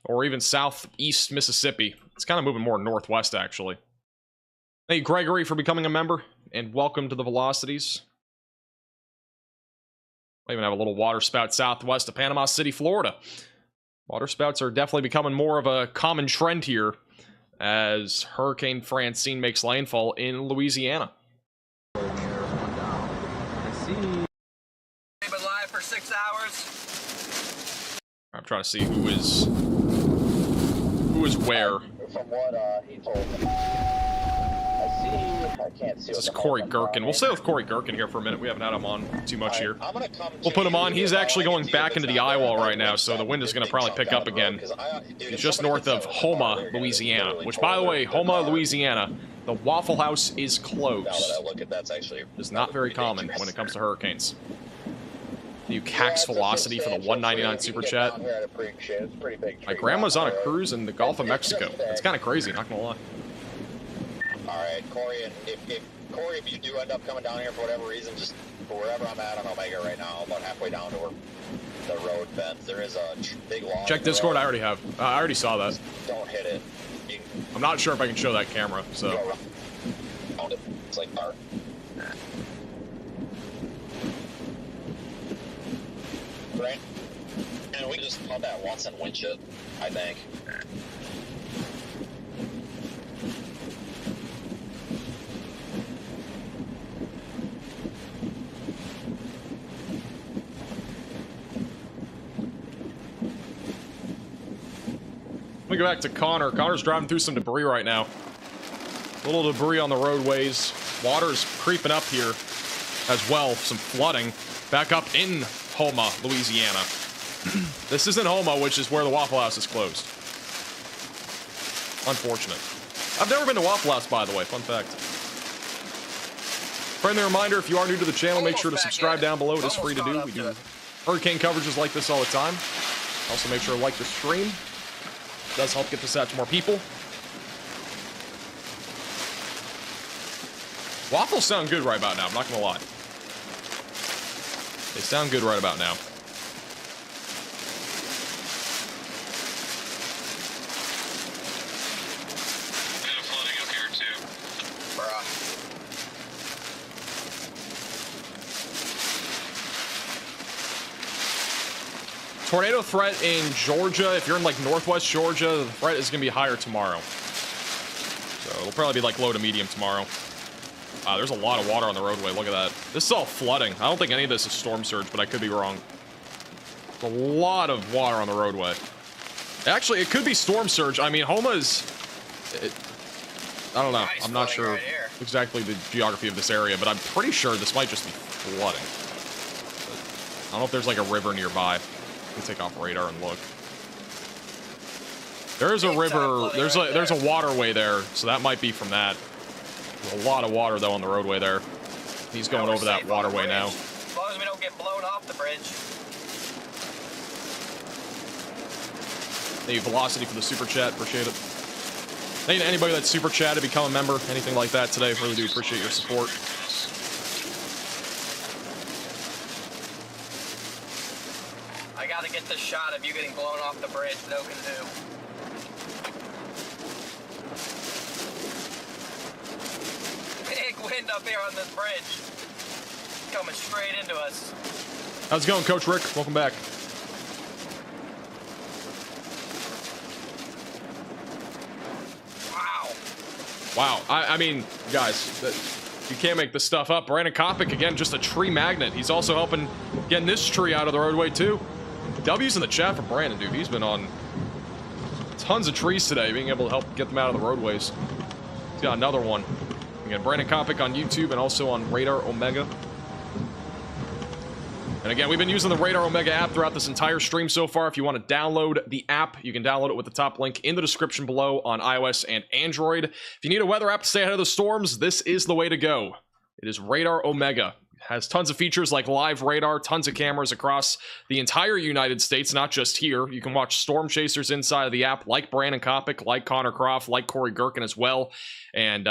or even southeast Mississippi. It's kind of moving more northwest, actually. Thank you, Gregory, for becoming a member, and welcome to the Velocities. Might even have a little water spout southwest of Panama City, Florida. Water spouts are definitely becoming more of a common trend here as Hurricane Francine makes landfall in Louisiana. We've been live for 6 hours. I'm trying to see who is where. From what he told me, I can't see. This is Corey Gherkin. We'll stay with Corey Gherkin here for a minute. We haven't had him on too much here. We'll put him on. He's actually going back into the Eyewall right now, so the wind is going to probably pick up again. He's just north of Houma, Louisiana. Which, by the way, Houma, Louisiana, the Waffle House is closed. It's not very common when it comes to hurricanes. You Cax Velocity for the $1.99 super chat. My grandma's on a cruise in the Gulf of Mexico. It's kind of crazy, not gonna lie. Alright, Corey, and if you do end up coming down here for whatever reason, just wherever I'm at on Omega right now, about halfway down to where the road bends, there is a big log. Check Discord, I already have. I already saw that. Don't hit it. I'm not sure if I can show that camera, so. It's like dark. Right? And we just caught that once in Winship, I think. Let me go back to Connor. Connor's driving through some debris right now. Little debris on the roadways. Water's creeping up here as well. Some flooding. Back up in Houma, Louisiana. This isn't Houma, which is where the Waffle House is closed. Unfortunate. I've never been to Waffle House, by the way. Fun fact. Friendly reminder, if you are new to the channel, make sure to subscribe down below. It is free to do. We do hurricane coverages like this all the time. Also, make sure to like the stream. It does help get this out to more people. Waffles sound good right about now, I'm not gonna lie. They sound good right about now. Flooding up here too. Bruh. Tornado threat in Georgia. If you're in like northwest Georgia, the threat is gonna be higher tomorrow. So it'll probably be like low to medium tomorrow. There's a lot of water on the roadway. Look at that. This is all flooding. I don't think any of this is storm surge, but I could be wrong. There's a lot of water on the roadway. Actually, it could be storm surge. I mean, Houma is... I don't know. I'm not sure exactly the geography of this area, but I'm pretty sure this might just be flooding. But I don't know if there's like a river nearby. Let me take off radar and look. There is a river. There's a waterway there, so that might be from that. There's a lot of water, though, on the roadway there. He's going over that waterway now. As long as we don't get blown off the bridge. Thank you, Velocity, for the super chat. Appreciate it. Thank you to anybody that super chatted, become a member, anything like that today. Really do appreciate your support. I gotta get this shot of you getting blown off the bridge. No can do. wind up here on this bridge. Coming straight into us. How's it going, Coach Rick? Welcome back. Wow. Wow. I mean, guys, you can't make this stuff up. Brandon Kopic, again, just a tree magnet. He's also helping getting this tree out of the roadway, too. W's in the chat for Brandon, dude. He's been on tons of trees today, being able to help get them out of the roadways. He's got another one. Again, Brandon Kopic on YouTube and also on Radar Omega. And again, we've been using the Radar Omega app throughout this entire stream so far. If you want to download the app, you can download it with the top link in the description below on iOS and Android. If you need a weather app to stay ahead of the storms, this is the way to go. It is Radar Omega. It has tons of features like live radar, tons of cameras across the entire United States, not just here. You can watch storm chasers inside of the app, like Brandon Kopic, like Connor Croft, like Corey Gherkin as well. And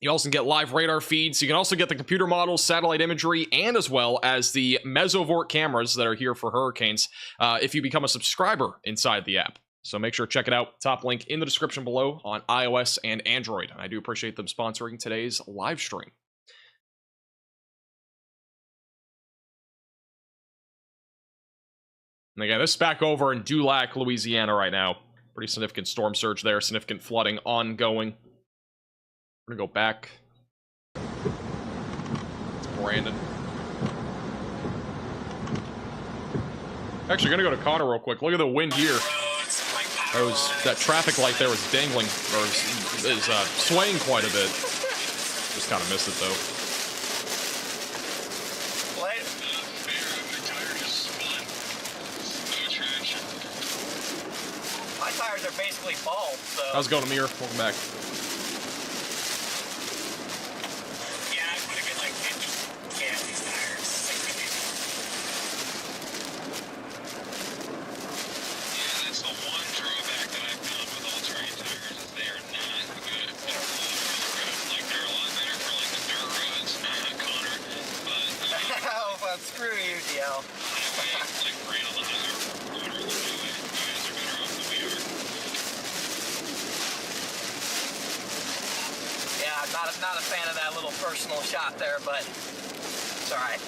you also get live radar feeds. You can also get the computer models, satellite imagery, and as well as the Mesovort cameras that are here for hurricanes if you become a subscriber inside the app. So make sure to check it out. Top link in the description below on iOS and Android. I do appreciate them sponsoring today's live stream. And again, this is back over in Dulac, Louisiana right now. Pretty significant storm surge there, significant flooding ongoing. We're gonna go back. It's Brandon. Actually, gonna go to Connor real quick. Look at the wind here. That traffic light there was dangling, or is swaying quite a bit. Just kind of missed it though. My tires are basically bald, so... How's it going, Amir? Welcome back. Screw you, DL. Yeah, I'm not a fan of that little personal shot there, but it's alright.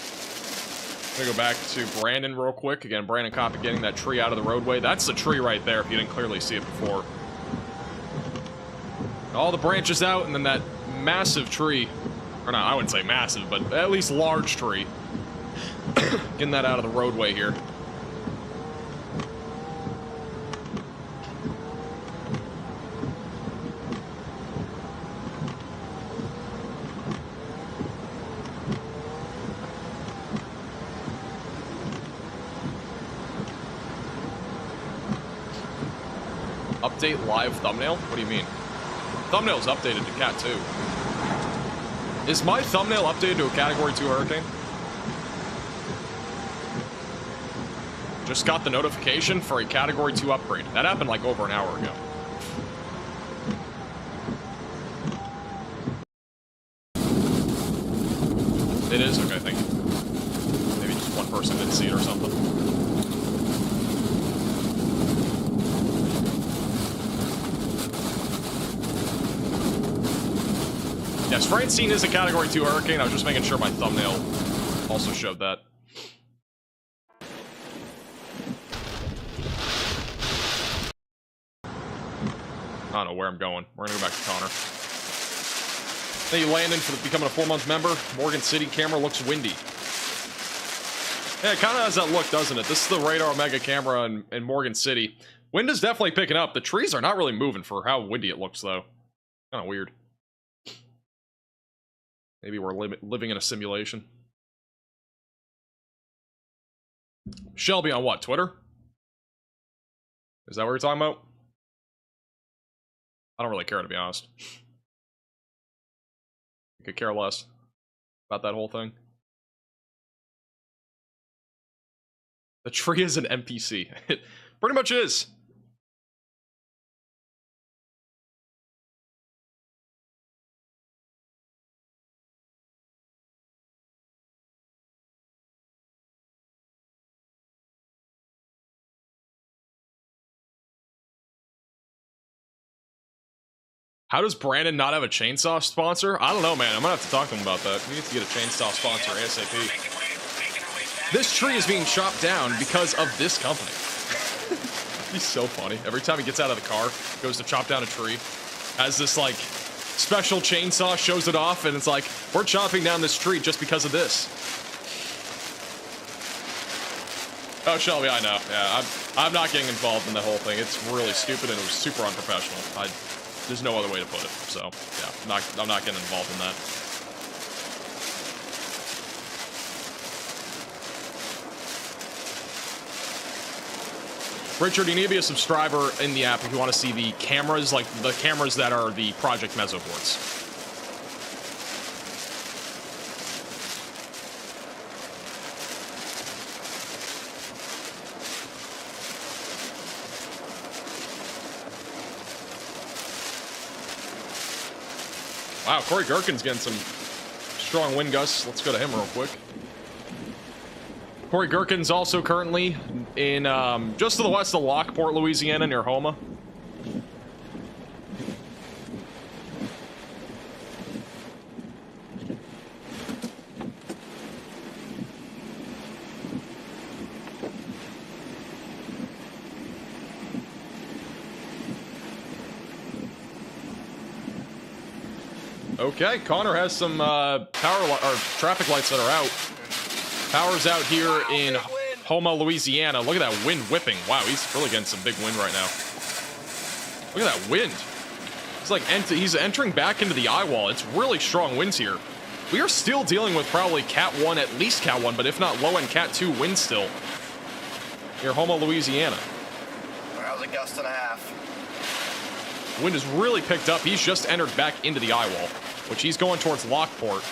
I'm gonna go back to Brandon real quick. Again, Brandon Kopic getting that tree out of the roadway. That's the tree right there, if you didn't clearly see it before. All the branches out, and then that massive tree. Or not, I wouldn't say massive, but at least large tree. Getting that out of the roadway here. Update live thumbnail? What do you mean? Thumbnail's updated to Cat 2. Is my thumbnail updated to a Category 2 hurricane? Just got the notification for a Category 2 upgrade. That happened like over an hour ago. It is? Okay, thank you. Maybe just one person didn't see it or something. Yes, Francine is a Category 2 hurricane. I was just making sure my thumbnail also showed that. I don't know where I'm going. We're gonna go back to Connor. Thank you, Landon, for becoming a 4-month member. Morgan City camera looks windy. Yeah, it kind of has that look, doesn't it? This is the Radar Omega camera in Morgan City. Wind is definitely picking up. The trees are not really moving for how windy it looks, though. Kind of weird. Maybe we're living in a simulation. Shelby on what? Twitter? Is that what you're talking about? I don't really care, to be honest. I could care less about that whole thing. The tree is an NPC. It pretty much is. How does Brandon not have a chainsaw sponsor? I don't know, man. I'm gonna have to talk to him about that. We need to get a chainsaw sponsor ASAP. This tree is being chopped down because of this company. He's so funny. Every time he gets out of the car, goes to chop down a tree, has this like special chainsaw, shows it off, and it's like, we're chopping down this tree just because of this. Oh, Shelby, I know. Yeah, I'm not getting involved in the whole thing. It's really stupid and it was super unprofessional. There's no other way to put it. So, yeah, I'm not getting involved in that. Richard, you need to be a subscriber in the app if you want to see the cameras, like the cameras that are the Project Mezzo boards. Wow, Corey Gherkin's getting some strong wind gusts. Let's go to him real quick. Corey Gherkin's also currently in just to the west of Lockport, Louisiana, near Houma. Okay, Connor has some traffic lights that are out. Power's out here in Houma, Louisiana. Look at that wind whipping. Wow, he's really getting some big wind right now. Look at that wind. It's like he's entering back into the Eyewall. It's really strong winds here. We are still dealing with probably Cat 1, at least Cat 1, but if not low-end Cat 2 wind still. Near Houma, Louisiana. That was a gust and a half. Wind has really picked up. He's just entered back into the Eyewall, which he's going towards Lockport.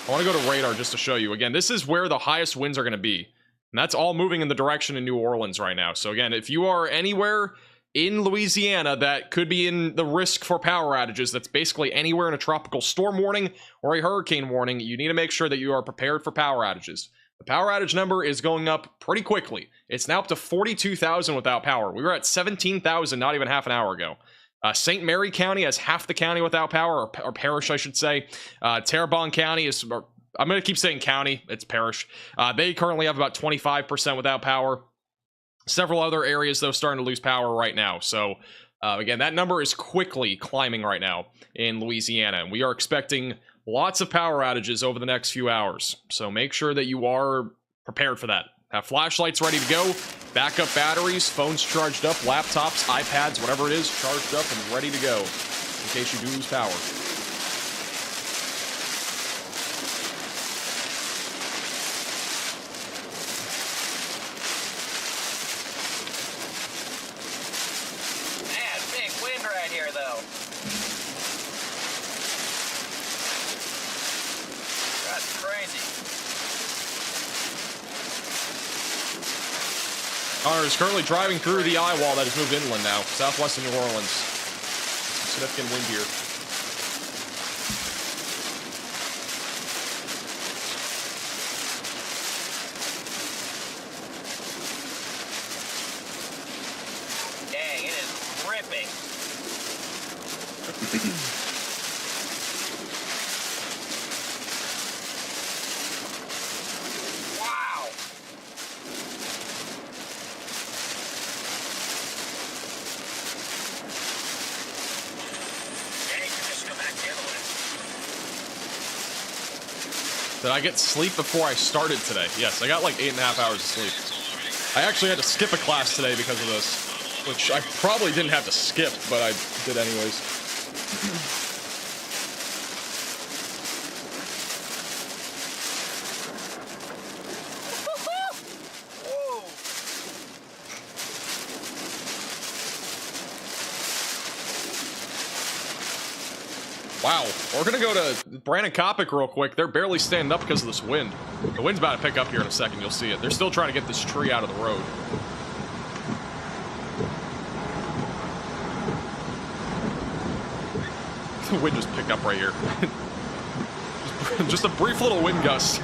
I want to go to radar just to show you. Again, this is where the highest winds are going to be. And that's all moving in the direction of New Orleans right now. So again, if you are anywhere in Louisiana that could be in the risk for power outages, that's basically anywhere in a tropical storm warning or a hurricane warning, you need to make sure that you are prepared for power outages. The power outage number is going up pretty quickly. It's now up to 42,000 without power. We were at 17,000 not even half an hour ago. St. Mary County has half the county without power, or parish, I should say. Terrebonne County is, I'm going to keep saying county, it's parish. They currently have about 25% without power. Several other areas, though, starting to lose power right now. So, again, that number is quickly climbing right now in Louisiana. And we are expecting lots of power outages over the next few hours. So make sure that you are prepared for that. Have flashlights ready to go, backup batteries, phones charged up, laptops, iPads, whatever it is, charged up and ready to go in case you do lose power. Man, big wind right here, though. That's crazy. Connor is currently driving through the Eyewall that has moved inland now, southwest of New Orleans. Significant wind here. Dang, it is ripping. Did I get sleep before I started today? Yes, I got like 8.5 hours of sleep. I actually had to skip a class today because of this, which I probably didn't have to skip, but I did anyways. Wow, we're gonna go to Brandon Kopic real quick. They're barely standing up because of this wind. The wind's about to pick up here in a second, you'll see it. They're still trying to get this tree out of the road. The wind just picked up right here. Just a brief little wind gust.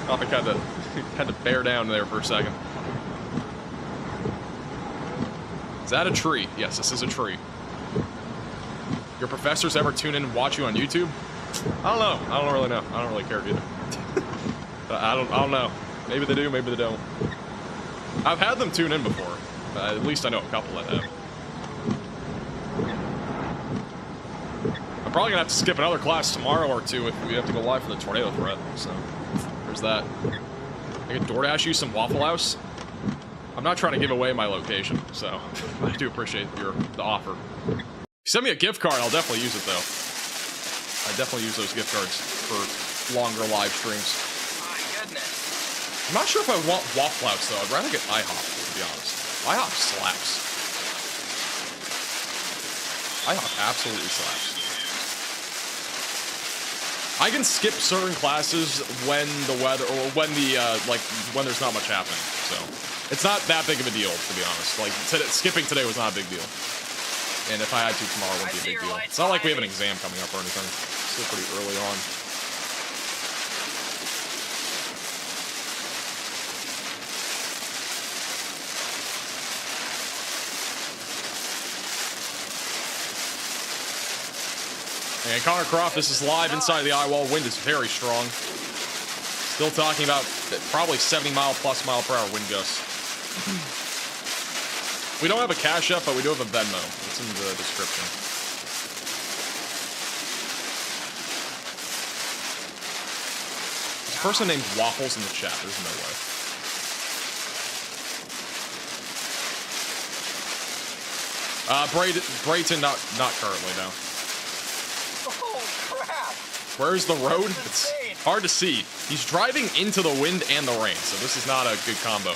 Kopic had to bear down there for a second. Is that a tree? Yes, this is a tree. Your professors ever tune in and watch you on YouTube? I don't know. I don't really know. I don't really care either. I don't know. Maybe they do, maybe they don't. I've had them tune in before. At least I know a couple that have. I'm probably gonna have to skip another class tomorrow or two if we have to go live for the tornado threat. So there's that. I can DoorDash you some Waffle House. I'm not trying to give away my location, so I do appreciate the offer. If you send me a gift card, I'll definitely use it though. I definitely use those gift cards for longer live streams. My goodness. I'm not sure if I want Waffle House though. I'd rather get IHOP, to be honest. IHOP slaps. IHOP absolutely slaps. I can skip certain classes when the weather, or when the, when there's not much happening, so. It's not that big of a deal, to be honest. Like, skipping today was not a big deal. And if I had to tomorrow, it wouldn't be a big deal. It's not like we have an exam coming up or anything. It's still pretty early on. And Connor Croft, this is live inside the Eyewall. Wind is very strong. Still talking about probably 70 mile plus mile per hour wind gusts. We don't have a Cash App, but we do have a Venmo. It's in the description. There's a person named Waffles in the chat. There's no way. Brayton, not currently, no. Oh, crap. Where's the road? It's hard to see. He's driving into the wind and the rain, so this is not a good combo.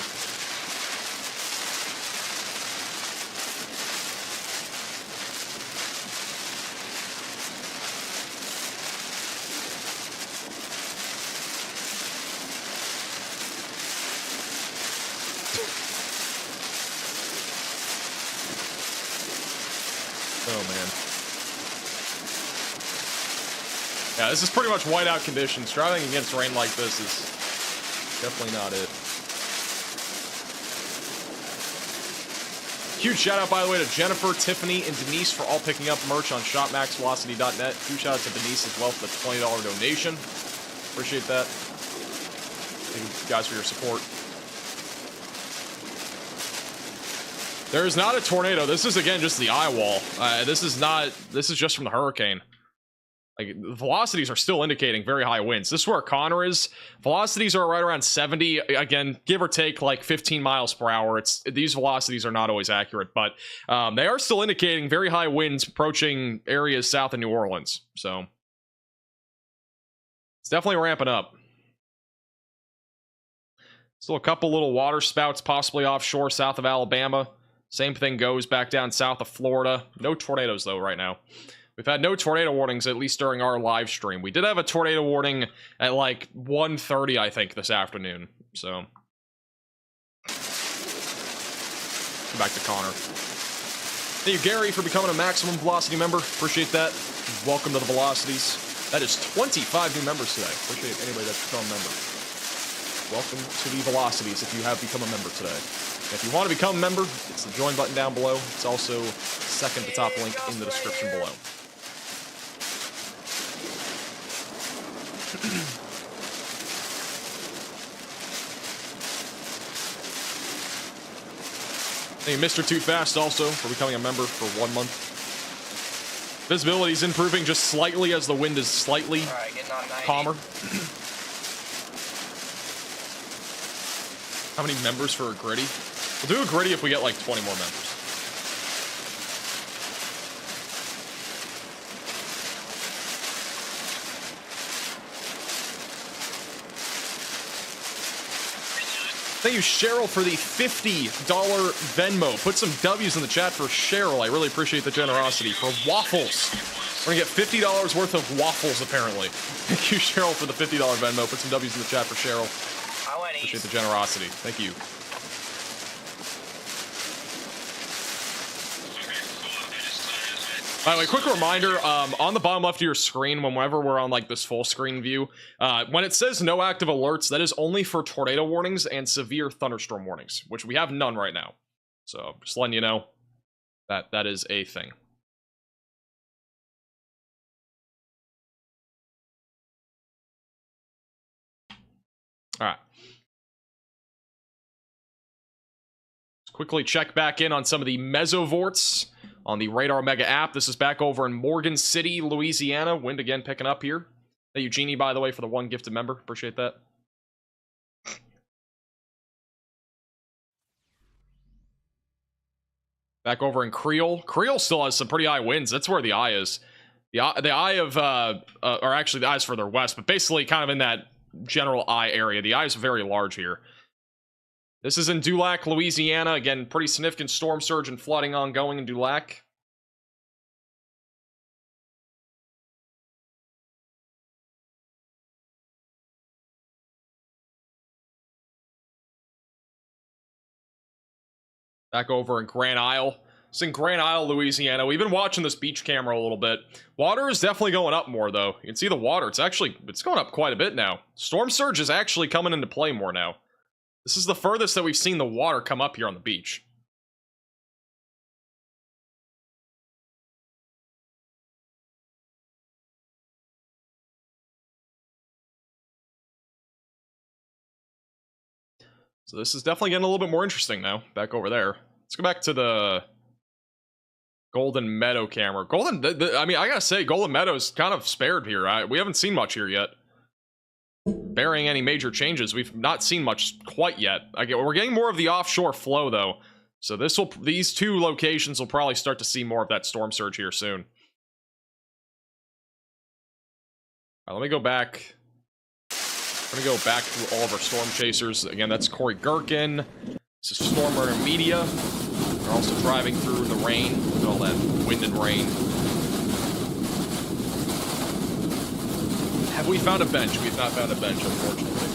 Yeah, this is pretty much whiteout conditions. Driving against rain like this is definitely not it. Huge shout out, by the way, to Jennifer, Tiffany, and Denise for all picking up merch on shopmaxvelocity.net. Huge shout out to Denise as well for the $20 donation. Appreciate that. Thank you guys for your support. There is not a tornado. This is, again, just the Eyewall. This is just from the hurricane. Like, the velocities are still indicating very high winds. This is where Connor is. Velocities are right around 70. Again, give or take like 15 miles per hour. These velocities are not always accurate, but they are still indicating very high winds approaching areas south of New Orleans. So it's definitely ramping up. Still a couple little water spouts possibly offshore south of Alabama. Same thing goes back down south of Florida. No tornadoes though right now. We've had no tornado warnings, at least during our live stream. We did have a tornado warning at like 1:30, I think, this afternoon. So, back to Connor. Thank you, Gary, for becoming a Maximum Velocity member. Appreciate that. Welcome to the Velocities. That is 25 new members today. Appreciate anybody that's become a member. Welcome to the Velocities if you have become a member today. If you want to become a member, it's the join button down below. It's also second to top link in the description below. Thank you, Mr. Too Fast, also, for becoming a member for 1 month. Visibility is improving just slightly as the wind is slightly calmer. How many members for a gritty? We'll do a gritty if we get like 20 more members. Thank you, Cheryl, for the $50 Venmo. Put some W's in the chat for Cheryl. I really appreciate the generosity. For waffles. We're going to get $50 worth of waffles, apparently. Thank you, Cheryl, for the $50 Venmo. Put some W's in the chat for Cheryl. Appreciate the generosity. Thank you. By the way, quick reminder, on the bottom left of your screen, whenever we're on like this full screen view, when it says no active alerts, that is only for tornado warnings and severe thunderstorm warnings, which we have none right now. So just letting you know. That is a thing. All right. Let's quickly check back in on some of the mesovorts on the Radar Mega app. This is back over in Morgan City, Louisiana. Wind again picking up here. Thank you, Jeannie, by the way, for the 1 gifted member. Appreciate that. Back over in Creole. Creole still has some pretty high winds. That's where the eye is. The eye of, or actually the eye is further west, but basically kind of in that general eye area. The eye is very large here. This is in Dulac, Louisiana. Again, pretty significant storm surge and flooding ongoing in Dulac. Back over in Grand Isle. It's in Grand Isle, Louisiana. We've been watching this beach camera a little bit. Water is definitely going up more, though. You can see the water. It's going up quite a bit now. Storm surge is actually coming into play more now. This is the furthest that we've seen the water come up here on the beach. So this is definitely getting a little bit more interesting now. Back over there. Let's go back to the Golden Meadow camera. I mean, I gotta say, Golden Meadow's kind of spared here. We haven't seen much here yet. Bearing any major changes, we've not seen much quite yet. We're getting more of the offshore flow, though. So these two locations will probably start to see more of that storm surge here soon. All right, let me go back. I'm gonna go back through all of our storm chasers. Again, that's Corey Gherkin. This is Storm Runner Media. We're also driving through the rain. Look at all that wind and rain. Have we found a bench? We've not found a bench, unfortunately.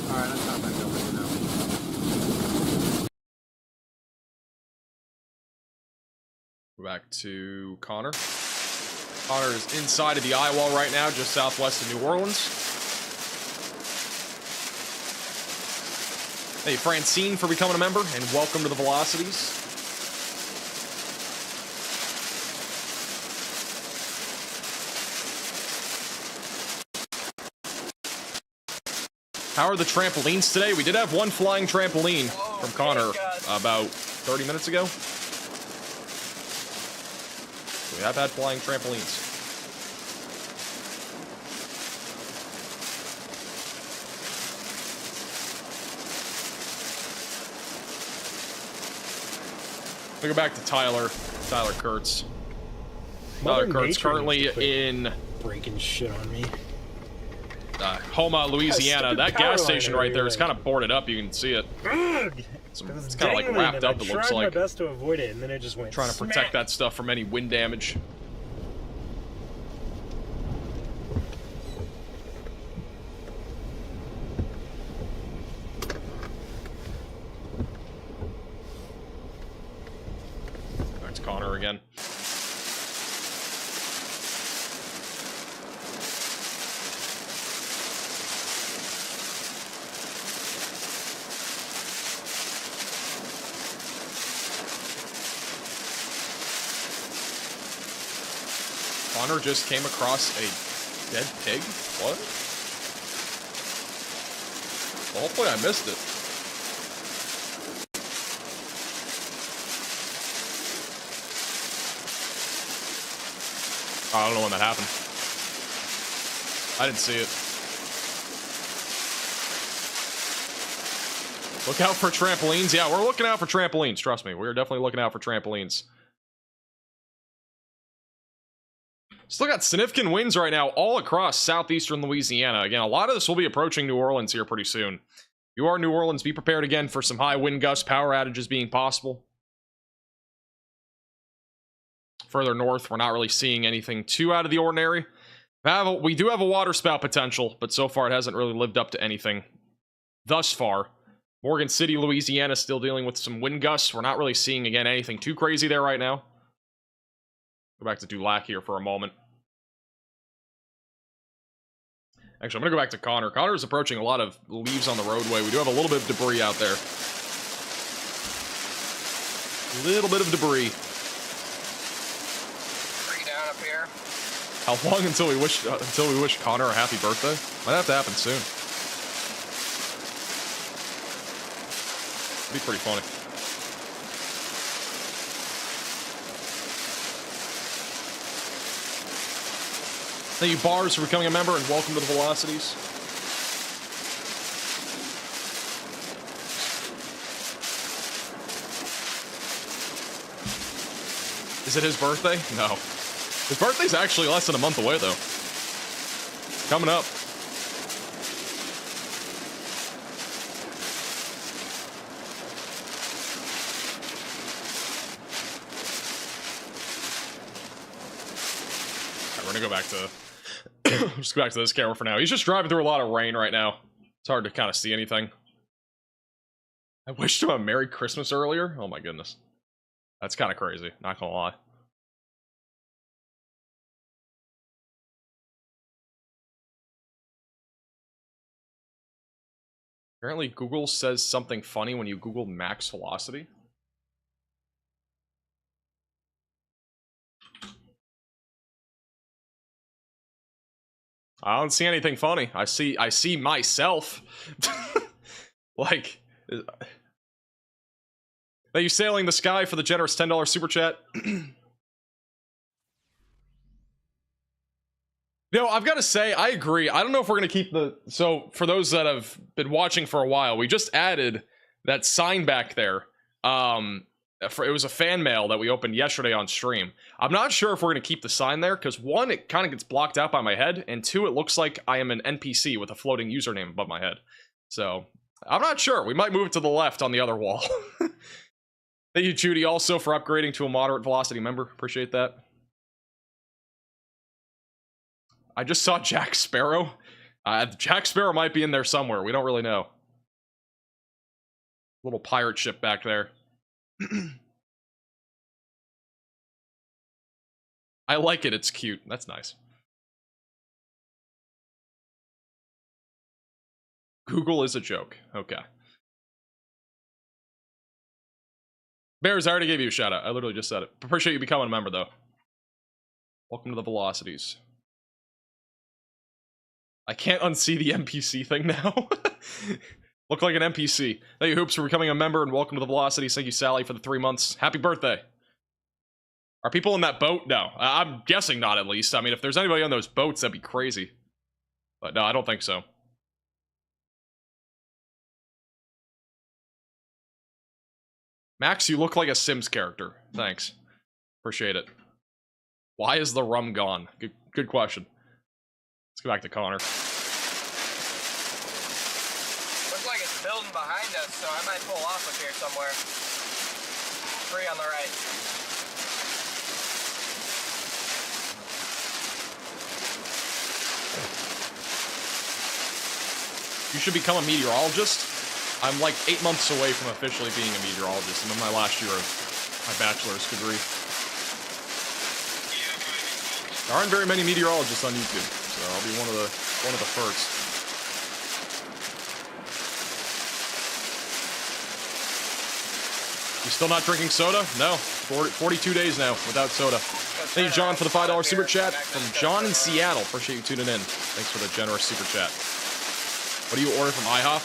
Alright, let's hop back over here now. Go back to Connor. Connor is inside of the Eyewall right now, just southwest of New Orleans. Hey, Francine, for becoming a member, and welcome to the Velocities. How are the trampolines today? We did have one flying trampoline from Connor about 30 minutes ago. We have had flying trampolines. We go back to Tyler Kurtz. Tyler Kurtz currently in breaking shit on me. Homa, Louisiana. That gas station right there is kind of boarded up. You can see it. It's kind of like wrapped up. It looks like. I tried my best to avoid it, and then it just went. Trying to protect that stuff from any wind damage. That's Connor again. Connor just came across a dead pig? What? Well, hopefully I missed it. I don't know when that happened. I didn't see it. Look out for trampolines. Yeah, we're looking out for trampolines. Trust me, we're definitely looking out for trampolines. Still got significant winds right now all across southeastern Louisiana. Again, a lot of this will be approaching New Orleans here pretty soon. You are New Orleans, be prepared again for some high wind gusts, power outages being possible. Further north, we're not really seeing anything too out of the ordinary. We do have a water spout potential, but so far it hasn't really lived up to anything thus far. Morgan City, Louisiana, still dealing with some wind gusts. We're not really seeing, again, anything too crazy there right now. Go back to Dulac here for a moment. Actually, I'm gonna go back to Connor. Connor's approaching a lot of leaves on the roadway. We do have a little bit of debris out there. Little bit of debris. Tree down up here. How long until we wish Connor a happy birthday? Might have to happen soon. It'd be pretty funny. Thank you, Bars, for becoming a member, and welcome to the Velocities. Is it his birthday? No. His birthday's actually less than a month away, though. Coming up. Alright, we're gonna go back to... just go back to this camera for now. He's just driving through a lot of rain right now. It's hard to kind of see anything. I wished him a Merry Christmas earlier. Oh my goodness. That's kind of crazy, not gonna lie. Apparently Google says something funny when you Google max velocity. I don't see anything funny. I see myself. Like, are you sailing the sky for the generous $10 super chat? No, I've got to say, I agree. I don't know if we're going to keep the... So, for those that have been watching for a while, we just added that sign back there. It was a fan mail that we opened yesterday on stream. I'm not sure if we're going to keep the sign there, because one, it kind of gets blocked out by my head, and two, it looks like I am an NPC with a floating username above my head. So, I'm not sure. We might move it to the left on the other wall. Thank you, Judy, also for upgrading to a moderate velocity member. Appreciate that. I just saw Jack Sparrow. Jack Sparrow might be in there somewhere. We don't really know. Little pirate ship back there. I like it. It's cute. That's nice. Google is a joke. Okay. Bears, I already gave you a shout out. I literally just said it. Appreciate you becoming a member, though. Welcome to the Velocities. I can't unsee the NPC thing now. Look like an NPC. Thank you, Hoops, for becoming a member, and welcome to the Velocities. Thank you, Sally, for the 3 months. Happy birthday. Are people in that boat? No. I'm guessing not, at least. I mean, if there's anybody on those boats, that'd be crazy. But no, I don't think so. Max, you look like a Sims character. Thanks. Appreciate it. Why is the rum gone? Good question. Let's go back to Connor. Looks like it's building behind us, so I might pull off up here somewhere. 3 on the right. You should become a meteorologist. I'm like 8 months away from officially being a meteorologist. I'm in my last year of my bachelor's degree. There aren't very many meteorologists on YouTube, so I'll be one of the first. You still not drinking soda? No. 42 days now without soda. Thank you, John, for the $5 super chat. From John in Seattle. Appreciate you tuning in. Thanks for the generous super chat. What do you order from IHOP?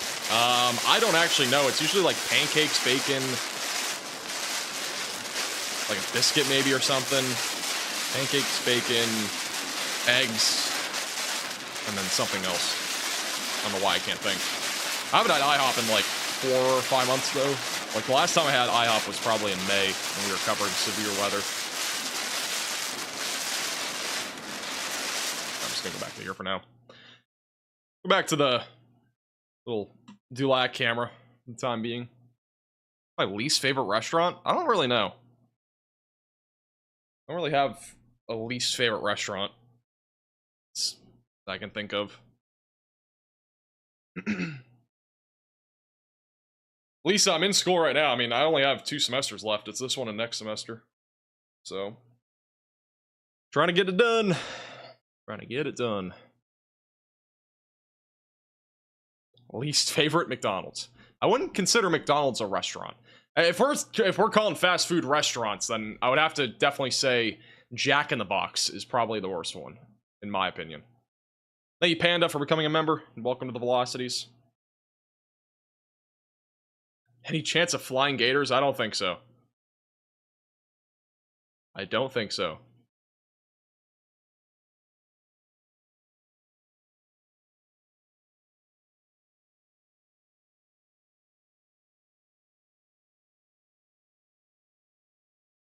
I don't actually know. It's usually like pancakes, bacon, like a biscuit maybe or something. Pancakes, bacon, eggs, and then something else. I don't know why I can't think. I haven't had IHOP in like 4 or 5 months though. Like the last time I had IHOP was probably in May when we were covering severe weather. I'm just gonna go back to here for now. Go back to the little Dulac camera for the time being. My least favorite restaurant? I don't really know. I don't really have a least favorite restaurant that I can think of. Lisa, I'm in school right now. I mean, I only have 2 semesters left. It's this one and next semester. So, trying to get it done. Trying to get it done. Least favorite McDonald's. I wouldn't consider McDonald's a restaurant. If we're calling fast food restaurants, then I would have to definitely say Jack in the Box is probably the worst one, in my opinion. Thank you, Panda, for becoming a member, and welcome to the Velocities. Any chance of flying gators? I don't think so. I don't think so.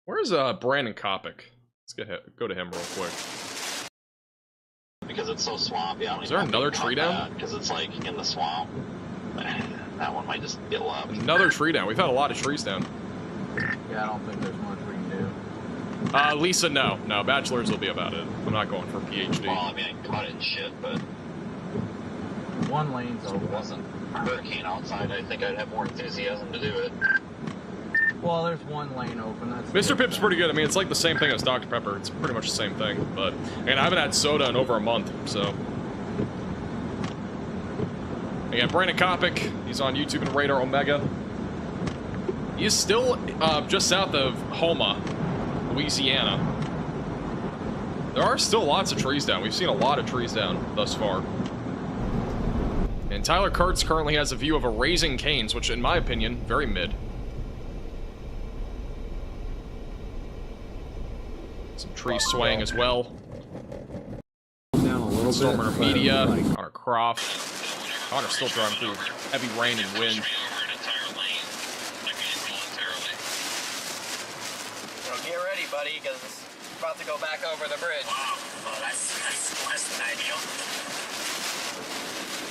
Where's Brandon Kopic? Let's go to him real quick. Because it's so swampy. Is there another tree down? Because it's like in the swamp. That one might just get left. Another tree down. We've had a lot of trees down. Yeah, I don't think there's much we can do. Lisa, no. No, bachelors will be about it. I'm not going for a PhD. Well, I mean, I can cut it and shit, but... One lane's if it wasn't a hurricane outside, I think I'd have more enthusiasm to do it. Well, there's one lane open. That's Mr. Pip's pretty good. I mean, it's like the same thing as Dr. Pepper. It's pretty much the same thing. But, and I haven't had soda in over a month, so... Again, Brandon Kopic. He's on YouTube and Radar Omega. He's still just south of Houma, Louisiana. There are still lots of trees down. We've seen a lot of trees down thus far. And Tyler Kurtz currently has a view of a Raising Cane's, which, in my opinion, very mid. Some trees swaying as well. Down a little Stormer bit. Media, Connor Croft. Connor's still driving through heavy rain and wind. Well, get ready, buddy, because it's about to go back over the bridge. Wow, well, that's less than ideal.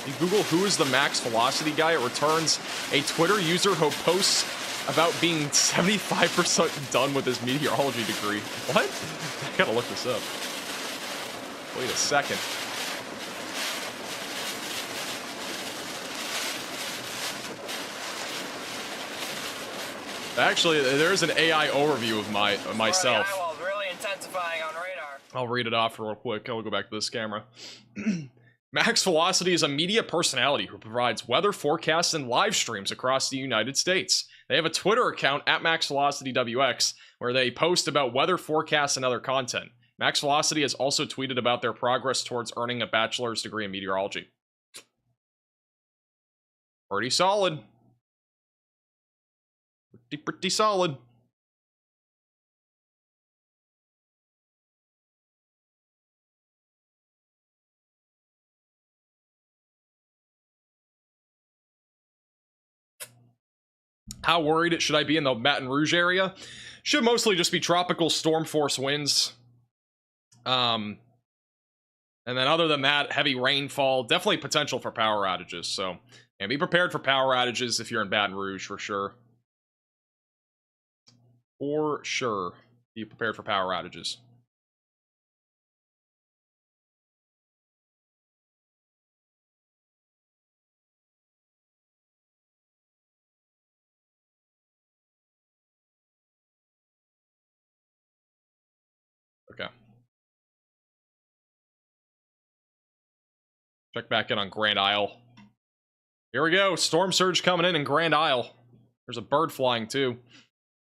You Google who is the max velocity guy, it returns a Twitter user who posts about being 75% done with his meteorology degree. What? I gotta look this up. Wait a second. Actually, there's an AI overview of myself. Eyewall's really intensifying on radar. I'll read it off real quick. I'll go back to this camera. Max Velocity is a media personality who provides weather forecasts and live streams across the United States. They have a Twitter account at MaxVelocityWX where they post about weather forecasts and other content. Max Velocity has also tweeted about their progress towards earning a bachelor's degree in meteorology. Pretty solid. Pretty solid. How worried should I be in the Baton Rouge area? Should mostly just be tropical storm force winds. And then other than that, heavy rainfall, definitely potential for power outages. So, and be prepared for power outages if you're in Baton Rouge, for sure. For sure, be prepared for power outages. Okay. Check back in on Grand Isle. Here we go. Storm surge coming in Grand Isle. There's a bird flying too.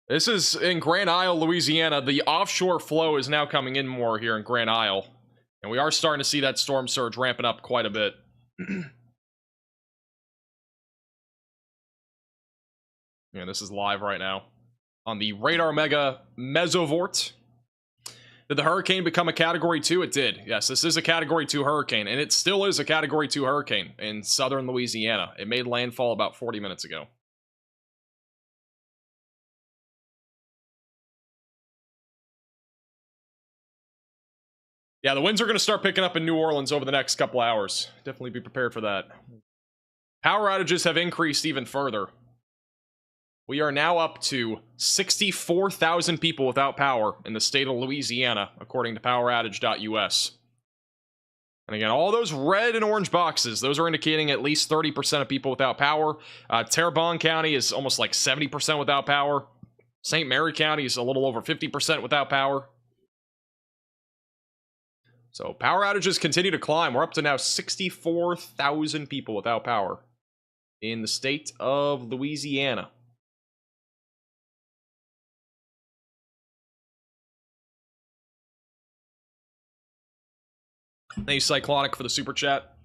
This is in Grand Isle, Louisiana. The offshore flow is now coming in more here in Grand Isle. And we are starting to see that storm surge ramping up quite a bit. Yeah, this is live right now on the Radar Mega Mesovort. Did the hurricane become a Category 2? It did. Yes, this is a Category 2 hurricane, and it still is a Category 2 hurricane in southern Louisiana. It made landfall about 40 minutes ago. Yeah, the winds are going to start picking up in New Orleans over the next couple hours. Definitely be prepared for that. Power outages have increased even further. We are now up to 64,000 people without power in the state of Louisiana, according to poweroutage.us. And again, all those red and orange boxes, those are indicating at least 30% of people without power. Terrebonne County is almost like 70% without power. St. Mary County is a little over 50% without power. So power outages continue to climb. We're up to now 64,000 people without power. in the state of Louisiana. Thank you, Cyclonic, for the super chat.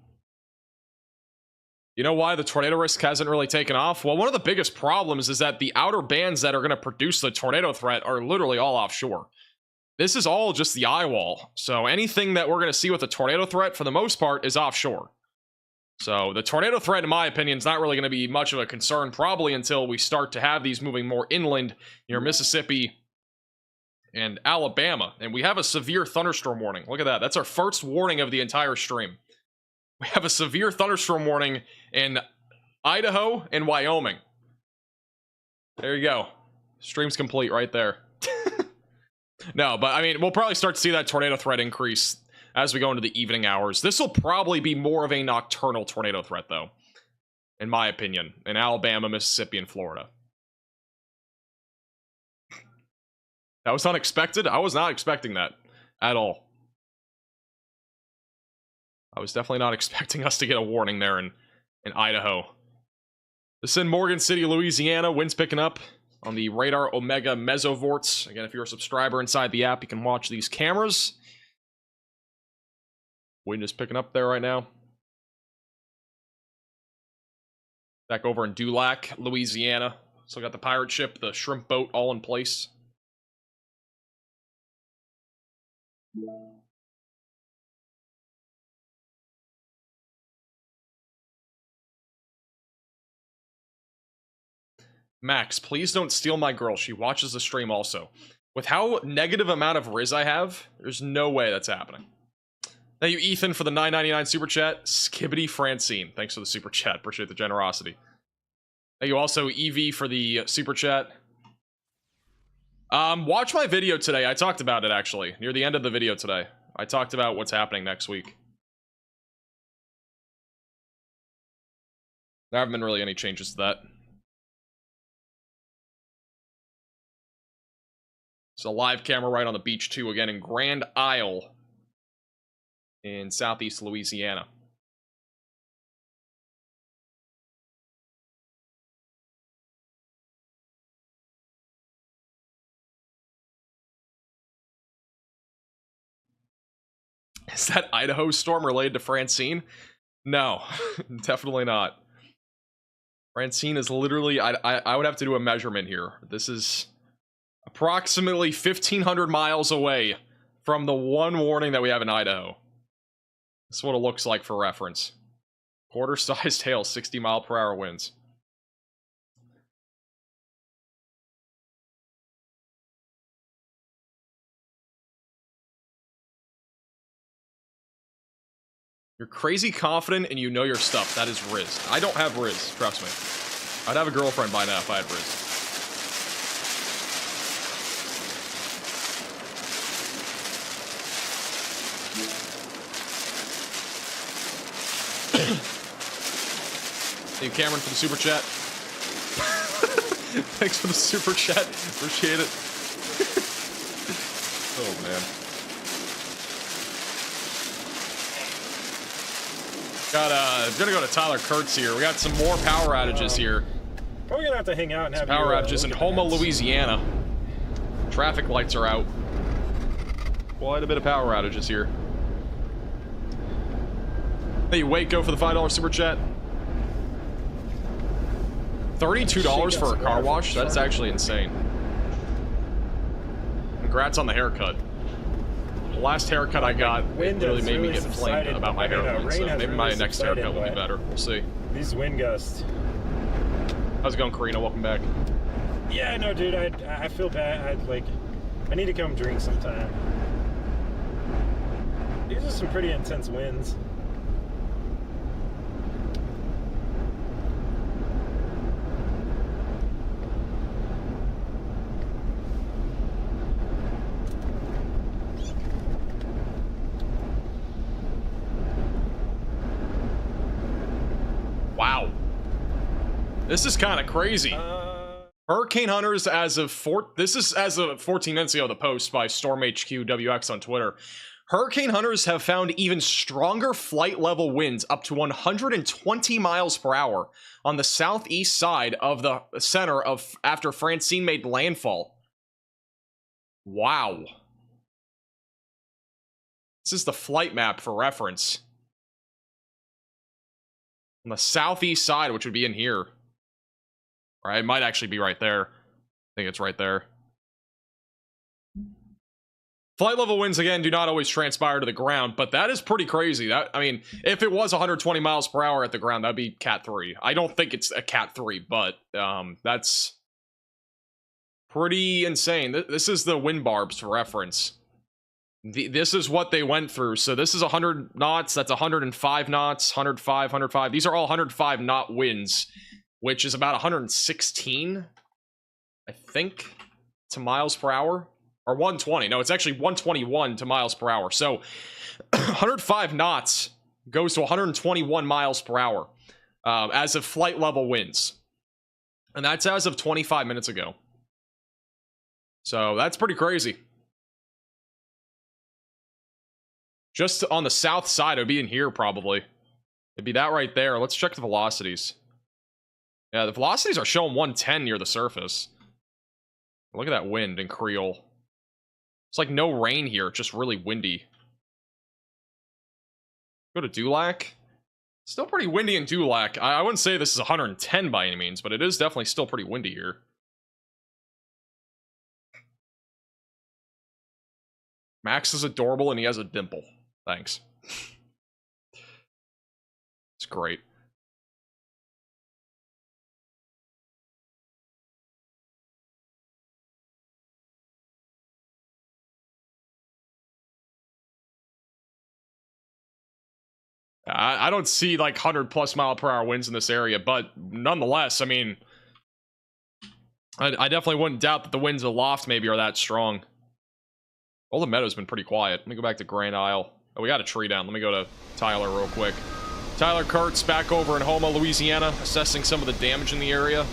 You know why the tornado risk hasn't really taken off? Well, one of the biggest problems is that the outer bands that are going to produce the tornado threat are literally all offshore. This is all just the eyewall. So anything that we're going to see with a tornado threat, for the most part, is offshore. So the tornado threat, in my opinion, is not really going to be much of a concern, probably until we start to have these moving more inland near Mississippi and Alabama. And we have a severe thunderstorm warning. Look at that. That's our first warning of the entire stream. We have a severe thunderstorm warning in Idaho and Wyoming. There you go. Stream's complete right there. No, but I mean, we'll probably start to see that tornado threat increase as we go into the evening hours. This will probably be more of a nocturnal tornado threat, though, in my opinion, in Alabama, Mississippi, and Florida. That was unexpected. I was not expecting that at all. I was definitely not expecting us to get a warning there in Idaho. This is in Morgan City, Louisiana. Wind's picking up on the Radar Omega Mesovorts. Again, if you're a subscriber inside the app, you can watch these cameras. Wind is picking up there right now. Back over in Dulac, Louisiana. Still got the pirate ship, the shrimp boat, all in place. Max, please don't steal my girl. She watches the stream also. With how negative amount of Riz I have, there's no way that's happening. Thank you, Ethan, for the $9.99 super chat. Skibbity Francine, thanks for the super chat. Appreciate the generosity. Thank you also, Evie, for the super chat. Watch my video today. I talked about it, actually. Near the end of the video today. I talked about what's happening next week. There haven't been really any changes to that. It's a live camera right on the beach, too, again, in Grand Isle in southeast Louisiana. Is that Idaho storm related to Francine? No, definitely not. Francine is literally, I would have to do a measurement here. This is approximately 1,500 miles away from the one warning that we have in Idaho. This is what it looks like for reference. Quarter-sized hail, 60-mile-per-hour winds. You're crazy confident and you know your stuff. That is Riz. I don't have Riz, trust me. I'd have a girlfriend by now if I had Riz. Thank you, Cameron, for the super chat. Thanks for the super chat. Appreciate it. Oh, man. Gonna go to Tyler Kurtz here. We got some more power outages here. Probably gonna have to hang out and have power outages in Houma, Louisiana. Traffic lights are out. Quite a bit of power outages here. Hey, Waco for the $5 super chat. $32 for a car wash? That's actually insane. Congrats on the haircut. The last haircut I got really made me get inflamed about my haircut, so maybe my next haircut will be better. We'll see. These wind gusts. How's it going, Karina? Welcome back. Yeah, no, dude, I feel bad. I need to come drink sometime. These are some pretty intense winds. Wow. This is kind of crazy. Hurricane hunters as of this is as of 14 minutes ago, the post by Storm HQ WX on Twitter. Hurricane hunters have found even stronger flight level winds up to 120 miles per hour on the southeast side of the center of after Francine made landfall. Wow. This is the flight map for reference. On the southeast side, which would be in here. Right, it might actually be right there. I think it's right there. Flight level winds, again, do not always transpire to the ground, but that is pretty crazy. That, I mean, if it was 120 miles per hour at the ground, that'd be Cat 3. I don't think it's a Cat 3, but that's pretty insane. This is the wind barbs for reference. This is what they went through. So this is 100 knots. That's 105 knots, 105, 105. These are all 105 knot winds, which is about 116, I think, to miles per hour. Or 120. No, it's actually 121 to miles per hour. So 105 knots goes to 121 miles per hour as of flight level winds. And that's as of 25 minutes ago. So that's pretty crazy. Just on the south side, it would be in here probably. It'd be that right there. Let's check the velocities. Yeah, the velocities are showing 110 near the surface. Look at that wind in Creole. It's like no rain here, just really windy. Go to Dulac. Still pretty windy in Dulac. I wouldn't say this is 110 by any means, but it is definitely still pretty windy here. Max is adorable and he has a dimple. Thanks. It's great. I don't see like 100+ mile per hour winds in this area, but nonetheless, I mean, I definitely wouldn't doubt that the winds aloft maybe are that strong. All the meadow's been pretty quiet. Let me go back to Grand Isle. Oh, we got a tree down. Let me go to Tyler real quick. Tyler Kurtz back over in Houma, Louisiana, assessing some of the damage in the area.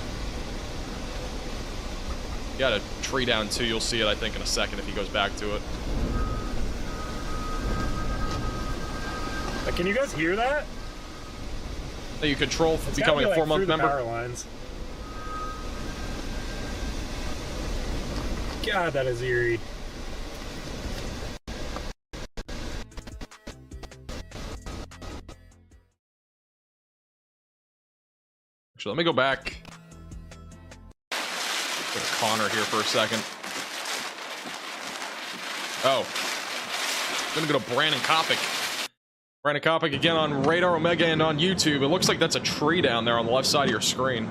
Got a tree down too. You'll see it, I think, in a second if he goes back to it. Can you guys hear that? That you control for becoming a 4-month member? Power lines. God, that is eerie. Actually, let me go back. Go to Connor here for a second. Oh. I'm gonna go to Brandon Kopic. Brandon Kopic again on Radar Omega and on YouTube. It looks like that's a tree down there on the left side of your screen.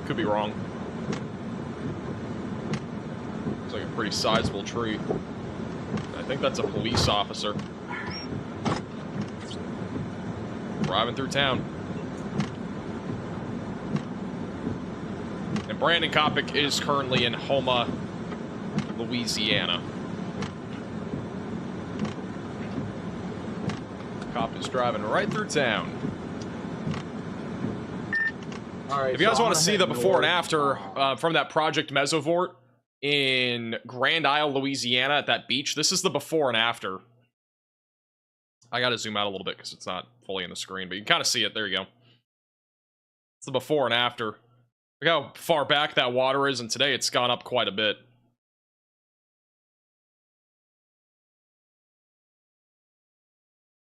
Could be wrong. Looks like a pretty sizable tree. I think that's a police officer. Driving through town. And Brandon Kopic is currently in Houma, Louisiana. Cop is driving right through town. All right, if you guys want to see the before and after from that Project Mesovort in Grand Isle, Louisiana at that beach, this is the before and after. I gotta zoom out a little bit because it's not fully in the screen, but you can kind of see it. There you go. It's the before and after. Look how far back that water is, and today it's gone up quite a bit.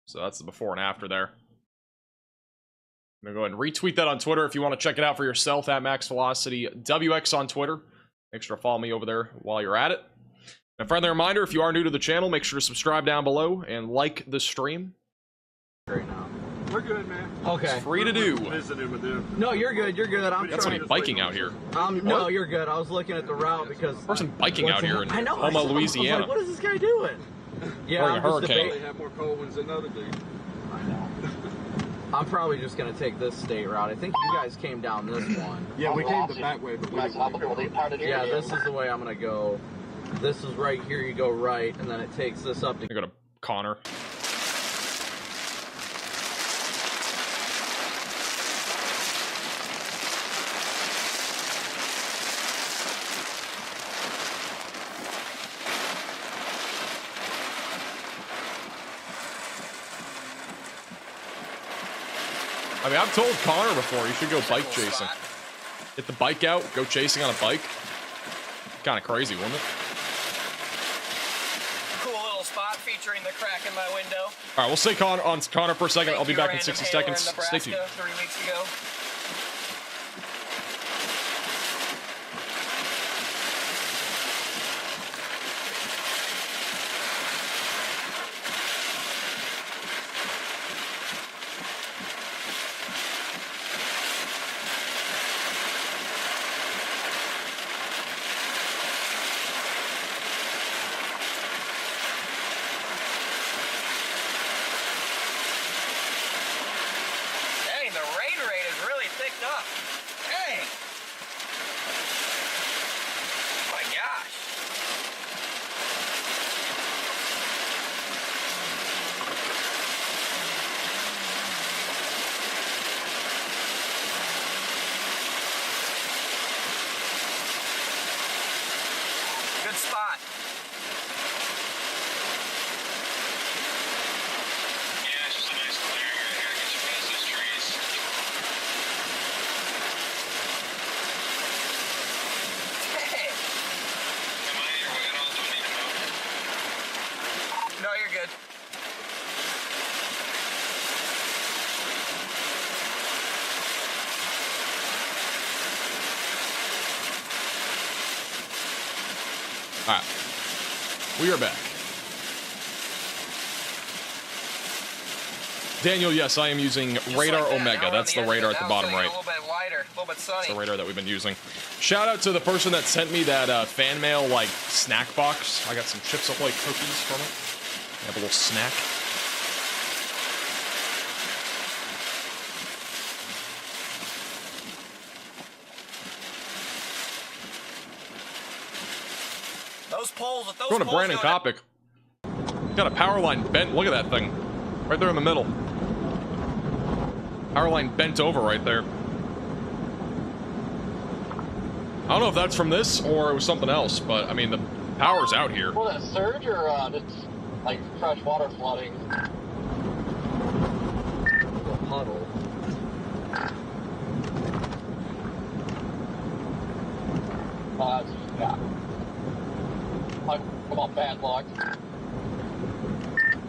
So that's the before and after there. I'm gonna go ahead and retweet that on Twitter if you want to check it out for yourself at Max Velocity WX on Twitter. Make sure to follow me over there while you're at it. A friendly reminder, if you are new to the channel, make sure to subscribe down below and like the stream. Right now. We're good, man. Okay. It's free to do. No, you're good. You're good. I'm Got somebody biking out here. No, you're good. I was looking at the route because person biking out here in Houma, Louisiana. Like, what is this guy doing? Yeah, I'm a hurricane. They have more cold ones than other dudes. I know. I'm probably just gonna take this state route. I think you guys came down this one. Yeah, we came the back way, but we didn't. Yeah, this is the way I'm gonna go. This is right here. You go right, and then it takes this up to. I go to Connor. mean, I've told Connor before, you should go bike chasing. Get the bike out, go chasing on a bike. Kind of crazy, wouldn't it? Cool little spot featuring the crack in my window. All right, we'll stay on Connor for a second. I'll be back in 60 seconds. Stay tuned. 3 weeks ago. All right, we are back. Daniel, yes, I am using Radar Omega. That's the radar at the bottom right. A little bit wider, a little bit sunny. It's the radar that we've been using. Shout out to the person that sent me that fan mail, like, snack box. I got some Chips Ahoy cookies from it. I have a little snack. Those poles, with those Going to poles Brandon Kopic. Got a power line bent. Look at that thing. Right there in the middle. Power line bent over right there. I don't know if that's from this or it was something else, but I mean, the power's out here. Well, that surge or it's like fresh water flooding? A puddle. Yeah. Talk about bad luck.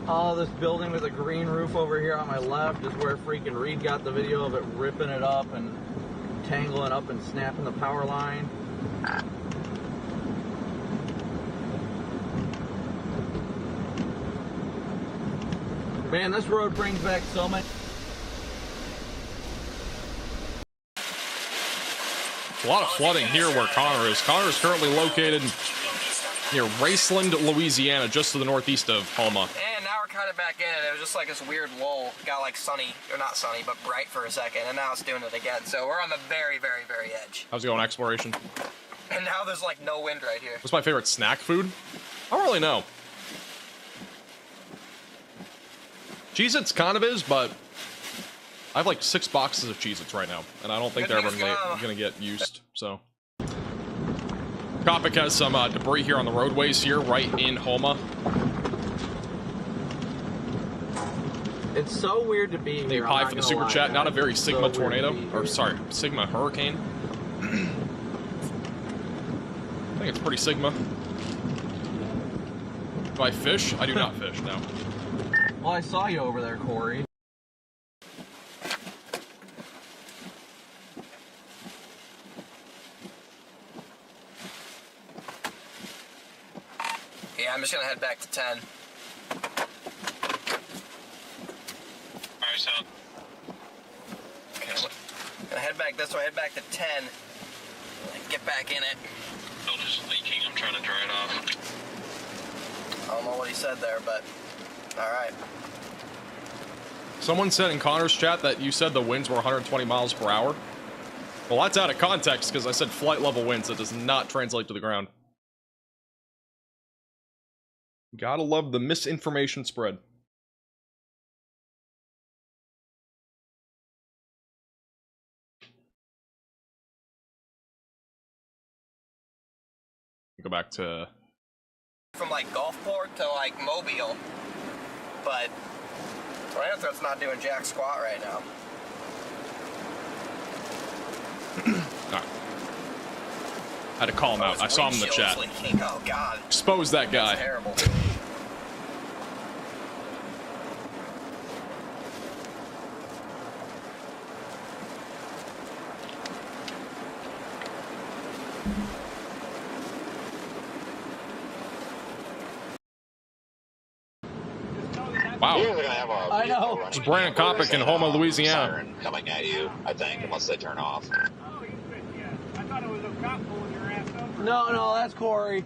Oh, this building with a green roof over here on my left is where freaking Reed got the video of it ripping it up and tangling up and snapping the power line. Man, this road brings back so much. A lot of flooding here where Connor is. Connor is currently located near Raceland, Louisiana, just to the northeast of Houma. And now we're kind of back in it. It was just like this weird lull. Got like sunny, or not sunny, but bright for a second, and now it's doing it again. So we're on the very, very, very edge. How's it going, exploration? And now there's like no wind right here. What's my favorite snack food? I don't really know. Cheez-Its kind of is, but I have like 6 boxes of Cheez-Its right now, and I don't think they're ever gonna get used, so. Kopic has some debris here on the roadways here, right in Houma. It's so weird to be here. Pie for the super chat, not a very Sigma tornado, or sorry, Sigma hurricane. I think it's pretty Sigma. Do I fish? I do not fish, no. Well, I saw you over there, Corey. Yeah, I'm just gonna head back to 10. Alright, so. Okay, I'm gonna head back this way, head back to 10. And get back in it. Still just leaking, I'm trying to dry it off. I don't know what he said there, but alright. Someone said in Connor's chat that you said the winds were 120 miles per hour. Well, that's out of context because I said flight level winds. That does not translate to the ground. Gotta love the misinformation spread. Go back to... From like Gulfport to like Mobile, but Ranthrop's not doing jack squat right now. Alright. Had to call him out. I saw him in the chat. Leaking. Oh god. Expose that guy. That's terrible. Wow. You're gonna have a I know. vehicle It's running Brandon over Kopic in and, Houma, Louisiana. siren coming at you, I think, unless they turn off. Oh, you could, yeah. I thought it was a cop pulling your ass over. No, that's Corey.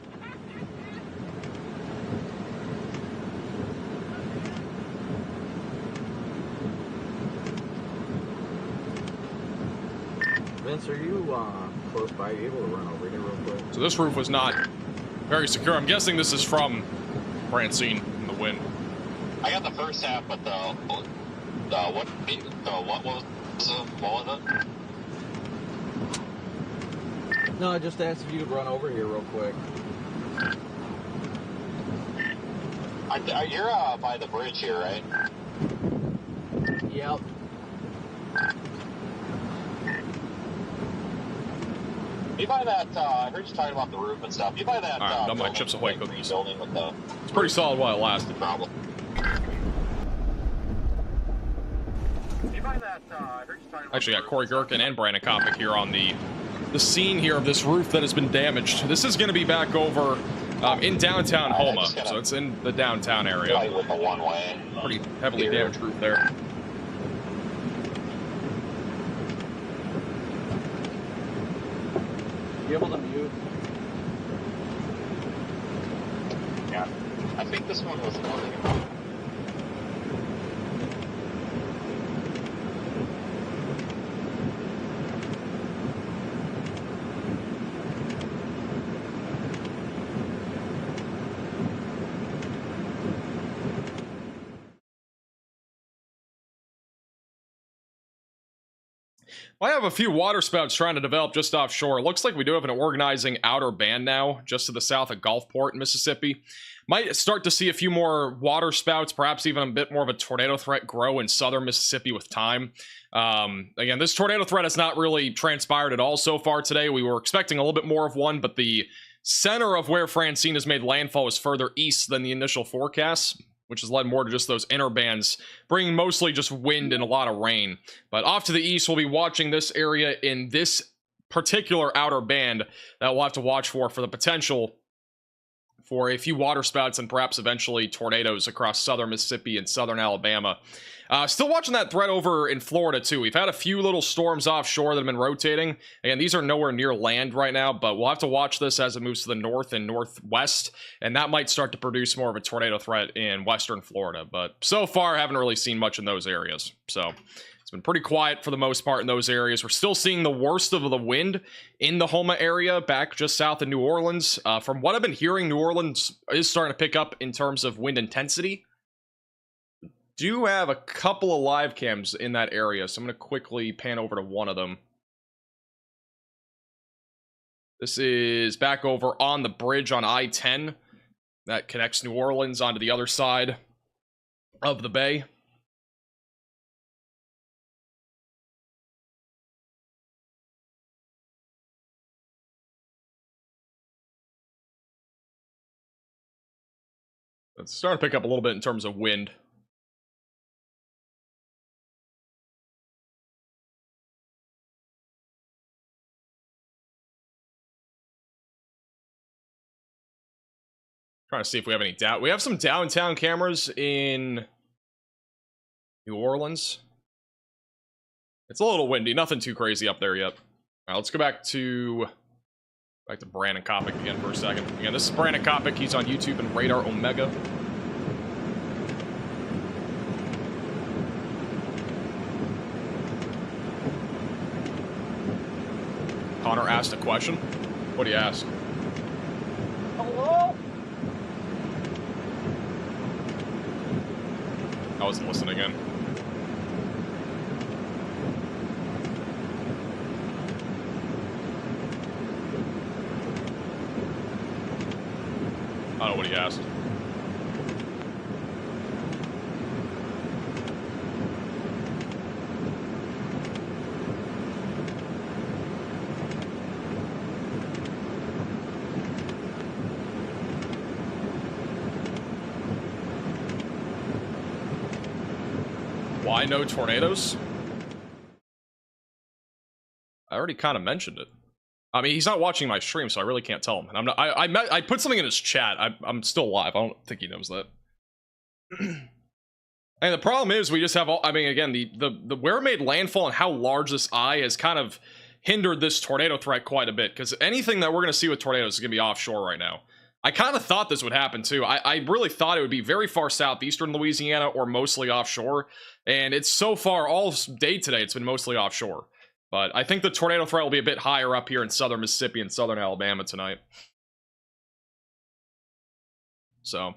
Vince, are you close by? Are you able to run over here real quick? So this roof was not very secure. I'm guessing this is from Francine in the wind. I got the first half, but what was it? No, I just asked if you could run over here real quick. You're by the bridge here, right? Yep. You buy that, I heard you talking about the roof and stuff. You buy that, Alright, done my building, Chips Ahoy like, cookies. building with the It's pretty solid while it lasted. problem. You buy that, I heard you talking about Actually got Corey Gherkin and Brandon Kopic here on the scene here of this roof that has been damaged. This is going to be back over in downtown Houma, so it's in the downtown area. Light with the one-way. Pretty heavily damaged roof there. You able to mute? Yeah. I think this one was loading. I have a few water spouts trying to develop just offshore. It looks like we do have an organizing outer band now, just to the south of Gulfport, Mississippi. Might start to see a few more water spouts, perhaps even a bit more of a tornado threat grow in southern Mississippi with time. Again, this tornado threat has not really transpired at all so far today. We were expecting a little bit more of one, but the center of where Francine has made landfall is further east than the initial forecasts, which has led more to just those inner bands, bringing mostly just wind and a lot of rain. But off to the east, we'll be watching this area in this particular outer band that we'll have to watch for the potential for a few water spouts and perhaps eventually tornadoes across southern Mississippi and southern Alabama. Still watching that threat over in Florida, too. We've had a few little storms offshore that have been rotating. Again, these are nowhere near land right now, but we'll have to watch this as it moves to the north and northwest, and that might start to produce more of a tornado threat in western Florida. But so far, I haven't really seen much in those areas. So it's been pretty quiet for the most part in those areas. We're still seeing the worst of the wind in the Houma area, back just south of New Orleans. From what I've been hearing, New Orleans is starting to pick up in terms of wind intensity. Do have a couple of live cams in that area, so I'm going to quickly pan over to one of them. This is back over on the bridge on I-10 that connects New Orleans onto the other side of the bay. It's starting to pick up a little bit in terms of wind. Trying to see if we have any doubt. We have some downtown cameras in New Orleans. It's a little windy. Nothing too crazy up there yet. All right, let's go back to Brandon Kopic again for a second. Again, this is Brandon Kopic. He's on YouTube and Radar Omega. Connor asked a question. What do you ask? Hello? I wasn't listening in. I don't know what he asked. Why no tornadoes? I already kind of mentioned it. I mean, he's not watching my stream, so I really can't tell him. And I'm not. I put something in his chat. I'm still live. I don't think he knows that. And the problem is, we just have all. I mean, again, the where it made landfall and how large this eye has kind of hindered this tornado threat quite a bit. Because anything that we're going to see with tornadoes is going to be offshore right now. I kind of thought this would happen too. I really thought it would be very far southeastern Louisiana or mostly offshore. And it's so far all day today, it's been mostly offshore. But I think the tornado threat will be a bit higher up here in southern Mississippi and southern Alabama tonight. So.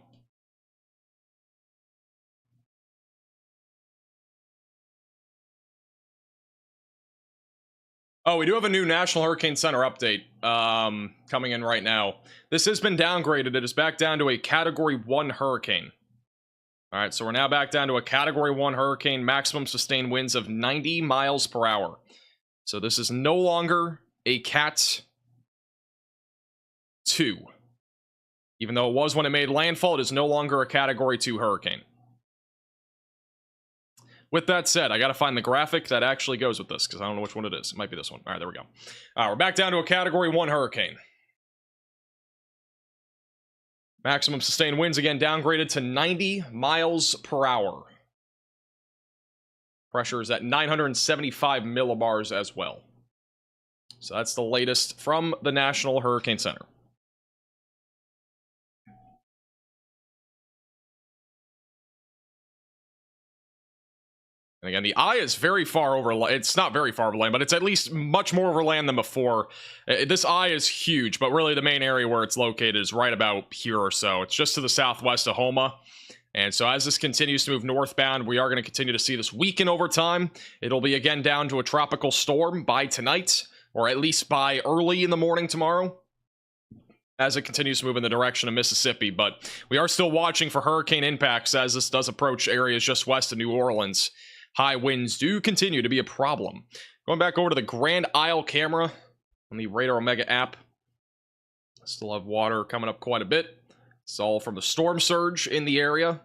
Oh, we do have a new National Hurricane Center update coming in right now. This has been downgraded. It is back down to a Category 1 hurricane. All right, so we're now back down to a Category 1 hurricane, maximum sustained winds of 90 miles per hour. So this is no longer a Cat 2. Even though it was when it made landfall, it is no longer a Category 2 hurricane. With that said, I gotta find the graphic that actually goes with this, because I don't know which one it is. It might be this one. Alright, there we go. Alright, we're back down to a Category 1 hurricane. Maximum sustained winds, again, downgraded to 90 miles per hour. Pressure is at 975 millibars as well. So that's the latest from the National Hurricane Center. And again, the eye is very far over. It's not very far over land, but it's at least much more over land than before. This eye is huge, but really the main area where it's located is right about here or so. It's just to the southwest of Houma. And so as this continues to move northbound, we are going to continue to see this weaken over time. It'll be again down to a tropical storm by tonight, or at least by early in the morning tomorrow, as it continues to move in the direction of Mississippi. But we are still watching for hurricane impacts as this does approach areas just west of New Orleans. High winds do continue to be a problem. Going back over to the Grand Isle camera on the Radar Omega app. Still have water coming up quite a bit. It's all from the storm surge in the area.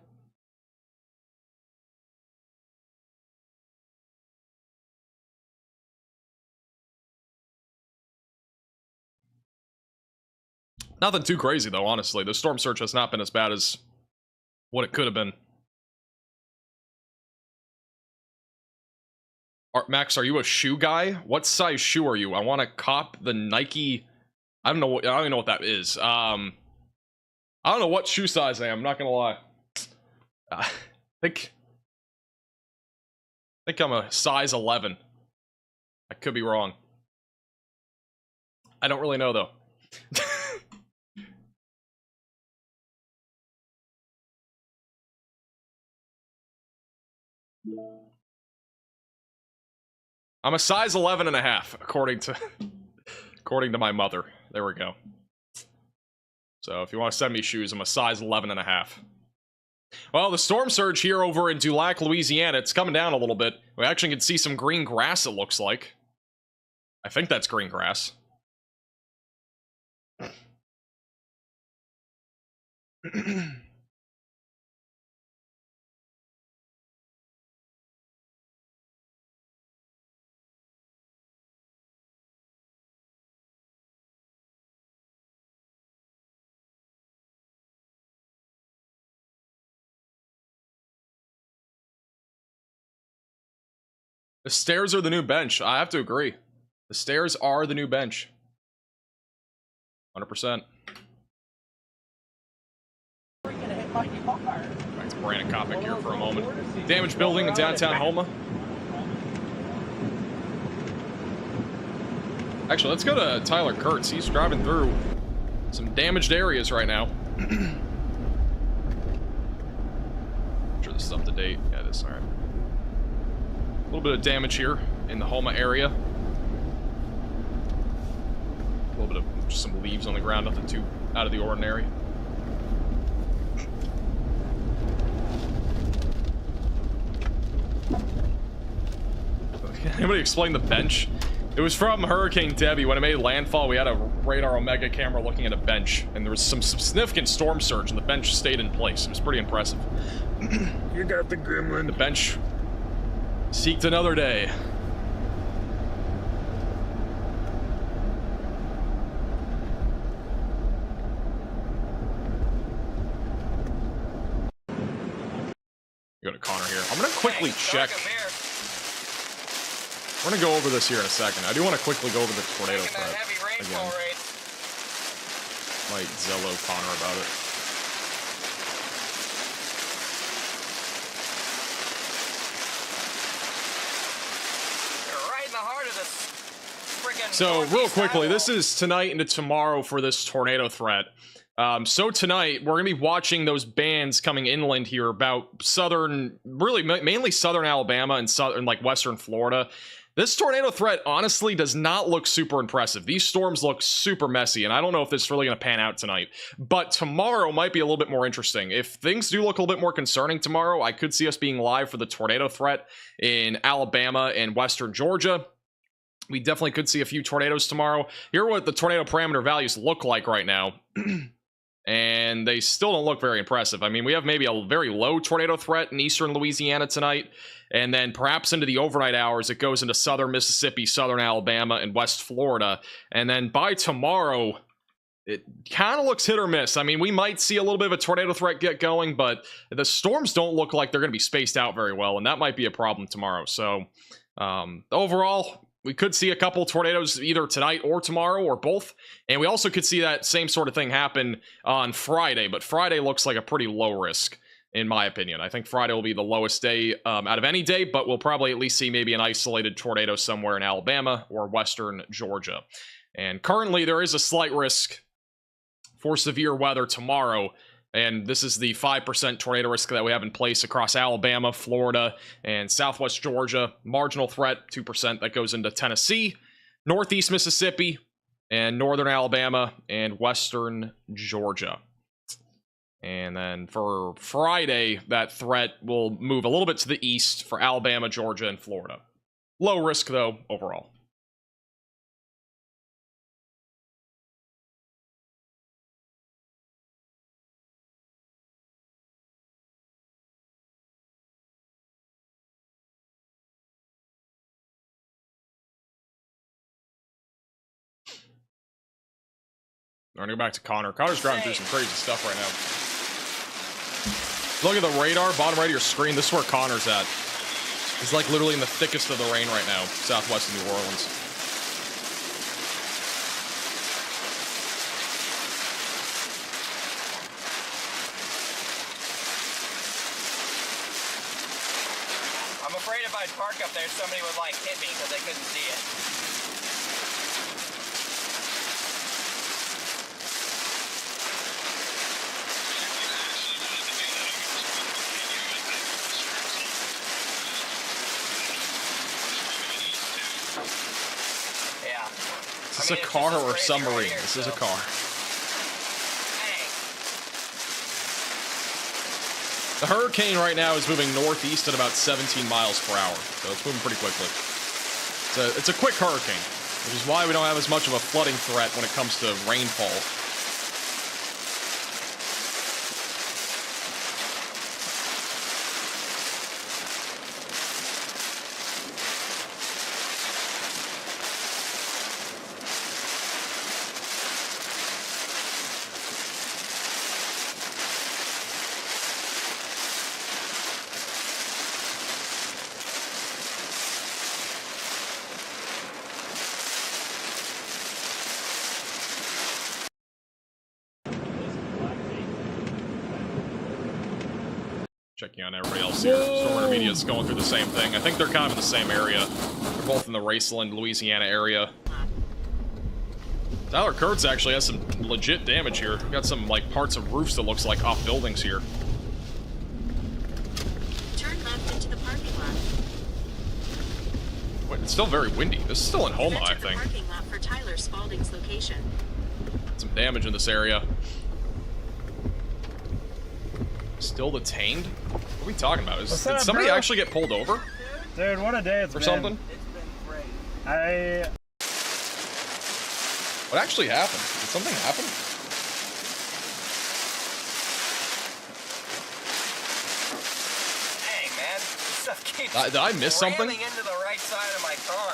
Nothing too crazy though, honestly. The storm surge has not been as bad as what it could have been. Max, are you a shoe guy? What size shoe are you? I want to cop the Nike. I don't know. I don't even know what that is. I don't know what shoe size I am. I'm not gonna lie. I think I'm a size 11. I could be wrong. I don't really know though. I'm a size 11 and a half, according to my mother. There we go. So if you want to send me shoes, I'm a size 11 and a half. Well, the storm surge here over in Dulac, Louisiana, it's coming down a little bit. We actually can see some green grass, it looks like. I think that's green grass. The stairs are the new bench. I have to agree. The stairs are the new bench. 100%. Back to Brandon Kopic here for a moment. Damaged building in downtown Houma. Actually, let's go to Tyler Kurtz. He's driving through some damaged areas right now. I'm sure this is up to date. Yeah, it is. All right. A little bit of damage here in the Houma area. A little bit of just some leaves on the ground, nothing too out of the ordinary. Anybody explain the bench? It was from Hurricane Debbie. When it made landfall, we had a Radar Omega camera looking at a bench, and there was some significant storm surge, and the bench stayed in place. It was pretty impressive. You got the gremlin. The bench Seeked another day. Go to Connor here. I'm gonna quickly check. We're gonna go over this here in a second. I do want to quickly go over the tornado threat again. Might Zello Connor about it. You're right in the heart of this freaking. So real quickly, this is tonight into tomorrow for this tornado threat. So tonight, we're going to be watching those bands coming inland here about southern, really mainly southern Alabama and southern, like western Florida. This tornado threat honestly does not look super impressive. These storms look super messy, and I don't know if this is really going to pan out tonight. But tomorrow might be a little bit more interesting. If things do look a little bit more concerning tomorrow, I could see us being live for the tornado threat in Alabama and western Georgia. We definitely could see a few tornadoes tomorrow. Here are what the tornado parameter values look like right now. And they still don't look very impressive. I mean, we have maybe a very low tornado threat in eastern Louisiana tonight, and then perhaps into the overnight hours, it goes into southern Mississippi, southern Alabama, and west Florida. And then by tomorrow, it kind of looks hit or miss. I mean, we might see a little bit of a tornado threat get going, but the storms don't look like they're going to be spaced out very well, and that might be a problem tomorrow. So overall, we could see a couple tornadoes either tonight or tomorrow or both. And we also could see that same sort of thing happen on Friday. But Friday looks like a pretty low risk, in my opinion. I think Friday will be the lowest day out of any day, but we'll probably at least see maybe an isolated tornado somewhere in Alabama or western Georgia. And currently there is a slight risk for severe weather tomorrow. And this is the 5% tornado risk that we have in place across Alabama, Florida, and southwest Georgia. Marginal threat, 2%, that goes into Tennessee, northeast Mississippi, and northern Alabama, and western Georgia. And then for Friday, that threat will move a little bit to the east for Alabama, Georgia, and Florida. Low risk, though, overall. We're gonna go back to Connor. Connor's driving through some crazy stuff right now. Look at the radar, bottom right of your screen. This is where Connor's at. He's like literally in the thickest of the rain right now, southwest of New Orleans. I'm afraid if I park up there, somebody would like hit me because they couldn't see it. Is this a car or a submarine? This is a car. The hurricane right now is moving northeast at about 17 miles per hour, so it's moving pretty quickly. It's a quick hurricane, which is why we don't have as much of a flooding threat when it comes to rainfall. Checking on everybody else here. Storm Media is going through the same thing. I think they're kind of in the same area. They're both in the Raceland, Louisiana area. Tyler Kurtz actually has some legit damage here. We've got some like parts of roofs that looks like off buildings here. Turn left into the parking lot. Wait, it's still very windy. This is still in Homa, I think. Parking lot for Tyler Spalding's location. Some damage in this area. Still detained? What are we talking about? Did somebody actually get pulled over? Dude, what a day it's been. Or something? It's been great. What actually happened? Did something happen? Dang, man. This stuff keeps Did I miss something? Ramming into the right side of my car.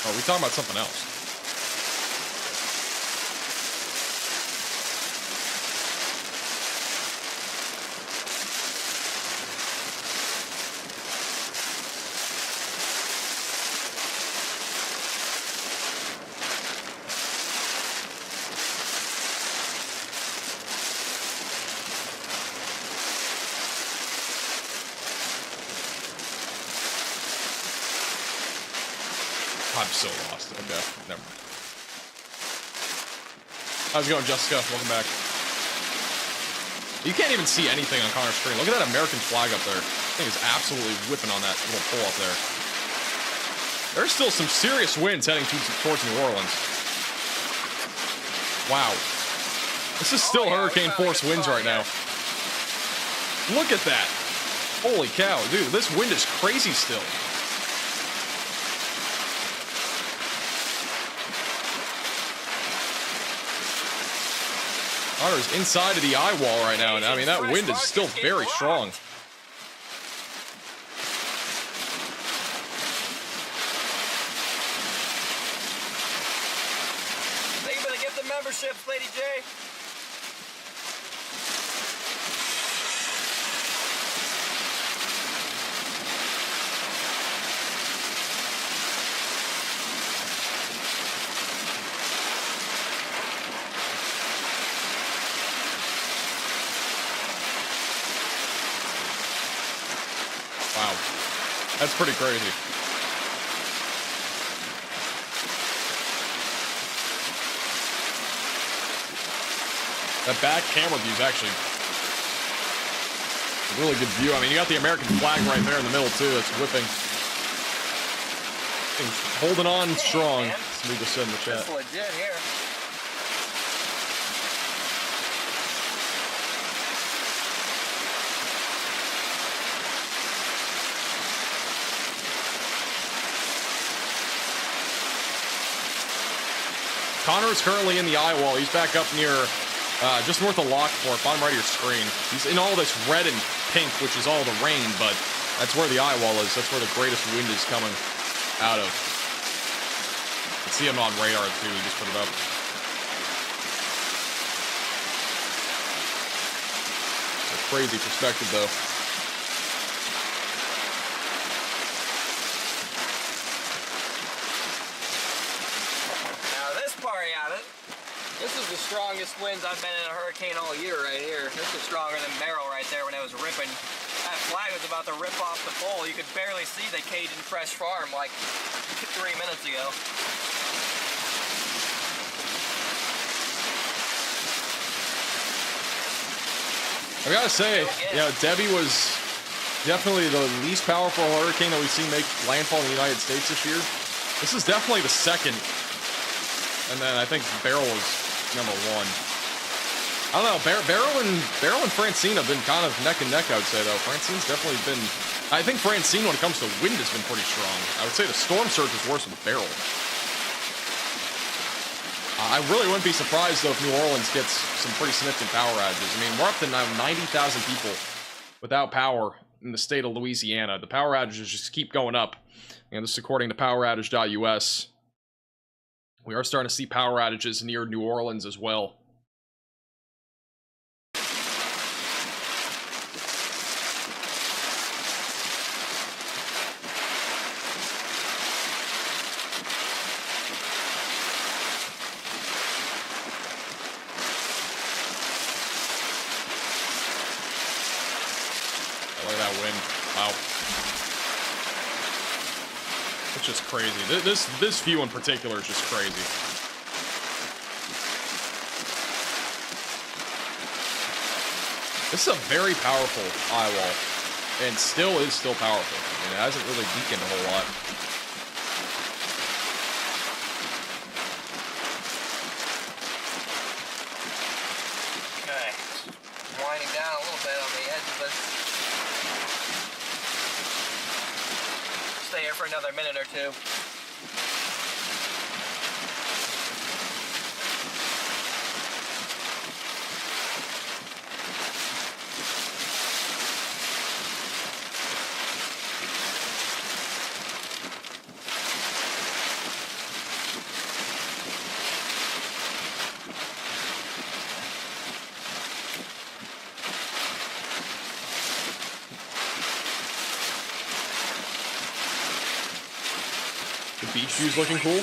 Or are we talking about something else? I'm so lost. Okay, never mind. How's it going, Jessica? Welcome back. You can't even see anything on Connor's screen. Look at that American flag up there. That thing is absolutely whipping on that little pole up there. There's still some serious winds heading towards New Orleans. Wow. This is still hurricane force winds right now. Look at that. Holy cow, dude, this wind is crazy still. Connor's inside of the eye wall right now, and I mean, that wind is still very strong. Thank you for the gift of memberships, Lady J. Wow. That's pretty crazy. That back camera view is actually a really good view. I mean, you got the American flag right there in the middle, too. It's whipping. Thing's holding on strong. Somebody just said in the chat. It's legit here. Connor is currently in the eye wall. He's back up near, just north of Lockport, bottom right of your screen. He's in all this red and pink, which is all the rain, but that's where the eye wall is. That's where the greatest wind is coming out of. You can see him on radar, too. He just put it up. It's a crazy perspective, though. This is the strongest winds I've been in a hurricane all year right here. This is stronger than Beryl right there when it was ripping. That flag was about to rip off the pole. You could barely see the Cajun Fresh Farm like 3 minutes ago. I gotta say, yeah, Debbie was definitely the least powerful hurricane that we've seen make landfall in the United States this year. This is definitely the second. And then I think Beryl was number one. I don't know, Beryl and Francine have been kind of neck and neck, I would say, though. Francine's definitely been... I think Francine, when it comes to wind, has been pretty strong. I would say the storm surge is worse with Beryl. I really wouldn't be surprised, though, if New Orleans gets some pretty significant power outages. I mean, we're up to now 90,000 people without power in the state of Louisiana. The power outages just keep going up. And this is according to poweroutage.us. We are starting to see power outages near New Orleans as well. Look at that wind. Wow. It's just crazy. This view in particular is just crazy. This is a very powerful eye wall, and still is powerful. I mean, it hasn't really weakened a whole lot. Okay, winding down a little bit on the edge of this. Stay here for another minute or two. beach view's looking cool.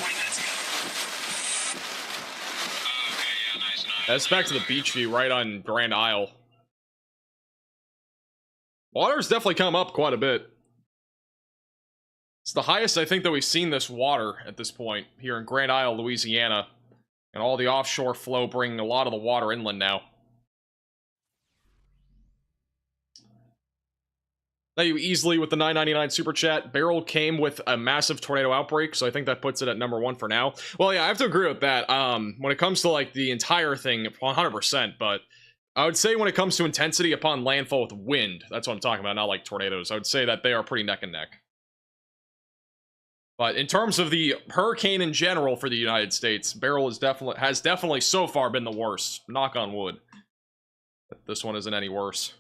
That's back to the beach view right on Grand Isle. Water's definitely come up quite a bit. It's the highest I think that we've seen this water at this point here in Grand Isle, Louisiana. And all the offshore flow bringing a lot of the water inland now. Thank you easily with the $9.99 super chat. Beryl came with a massive tornado outbreak, so I think that puts it at #1 for now. Well, yeah, I have to agree with that. When it comes to like the entire thing, 100%. But I would say when it comes to intensity upon landfall with wind, that's what I'm talking about, not like tornadoes. I would say that they are pretty neck and neck. But in terms of the hurricane in general for the United States, Beryl has definitely so far been the worst. Knock on wood. But this one isn't any worse.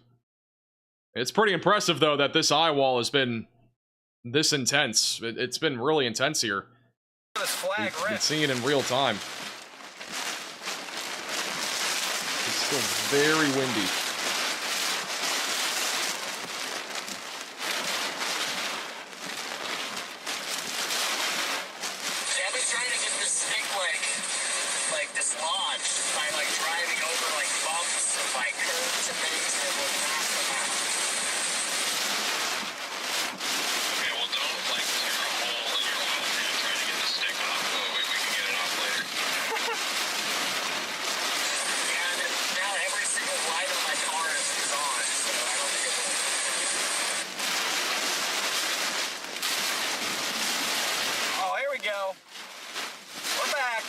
It's pretty impressive, though, that this eyewall has been this intense. It's been really intense here. We've been seeing it in real time. It's still very windy. See, I've been trying to get this stick, like dislodged by, like, driving over, like, bumps and, like, curves and things, and it will not come out. Okay, well, don't, like, tear a hole in your oil pan trying to get the stick off. Oh, wait, we can get it off later. Yeah, and now every single light on my car is on, so I don't think it will. Oh, here we go. We're back.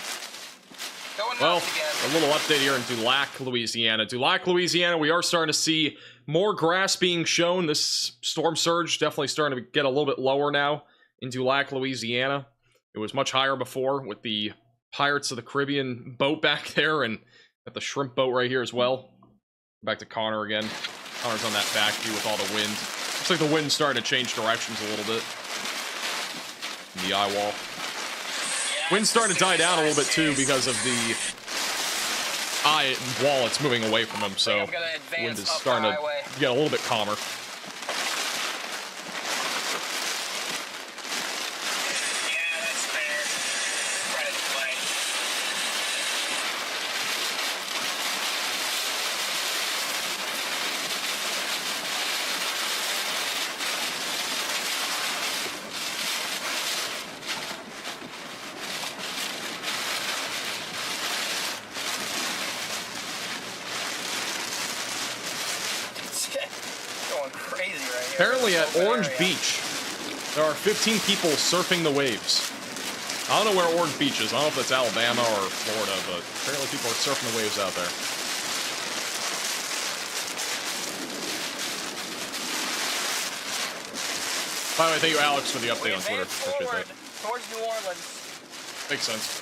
Going Well, nuts again. a little update here in Dulac, Louisiana. Dulac, Louisiana, we are starting to see more grass being shown. This storm surge definitely starting to get a little bit lower now in Dulac, Louisiana. It was much higher before with the Pirates of the Caribbean boat back there and got the shrimp boat right here as well. Back to Connor again. Connor's on that back view with all the wind. Looks like the wind's starting to change directions a little bit. In the eyewall. Wind's starting to die down a little bit too because of the eye wall it's moving away from him, so wind is starting to get a little bit calmer. Going crazy right here. Apparently at Orange Beach, there are 15 people surfing the waves. I don't know where Orange Beach is. I don't know if that's Alabama or Florida, but apparently people are surfing the waves out there. By the way, thank you, Alex, for the update on Twitter. Appreciate that. Towards New Orleans. Makes sense.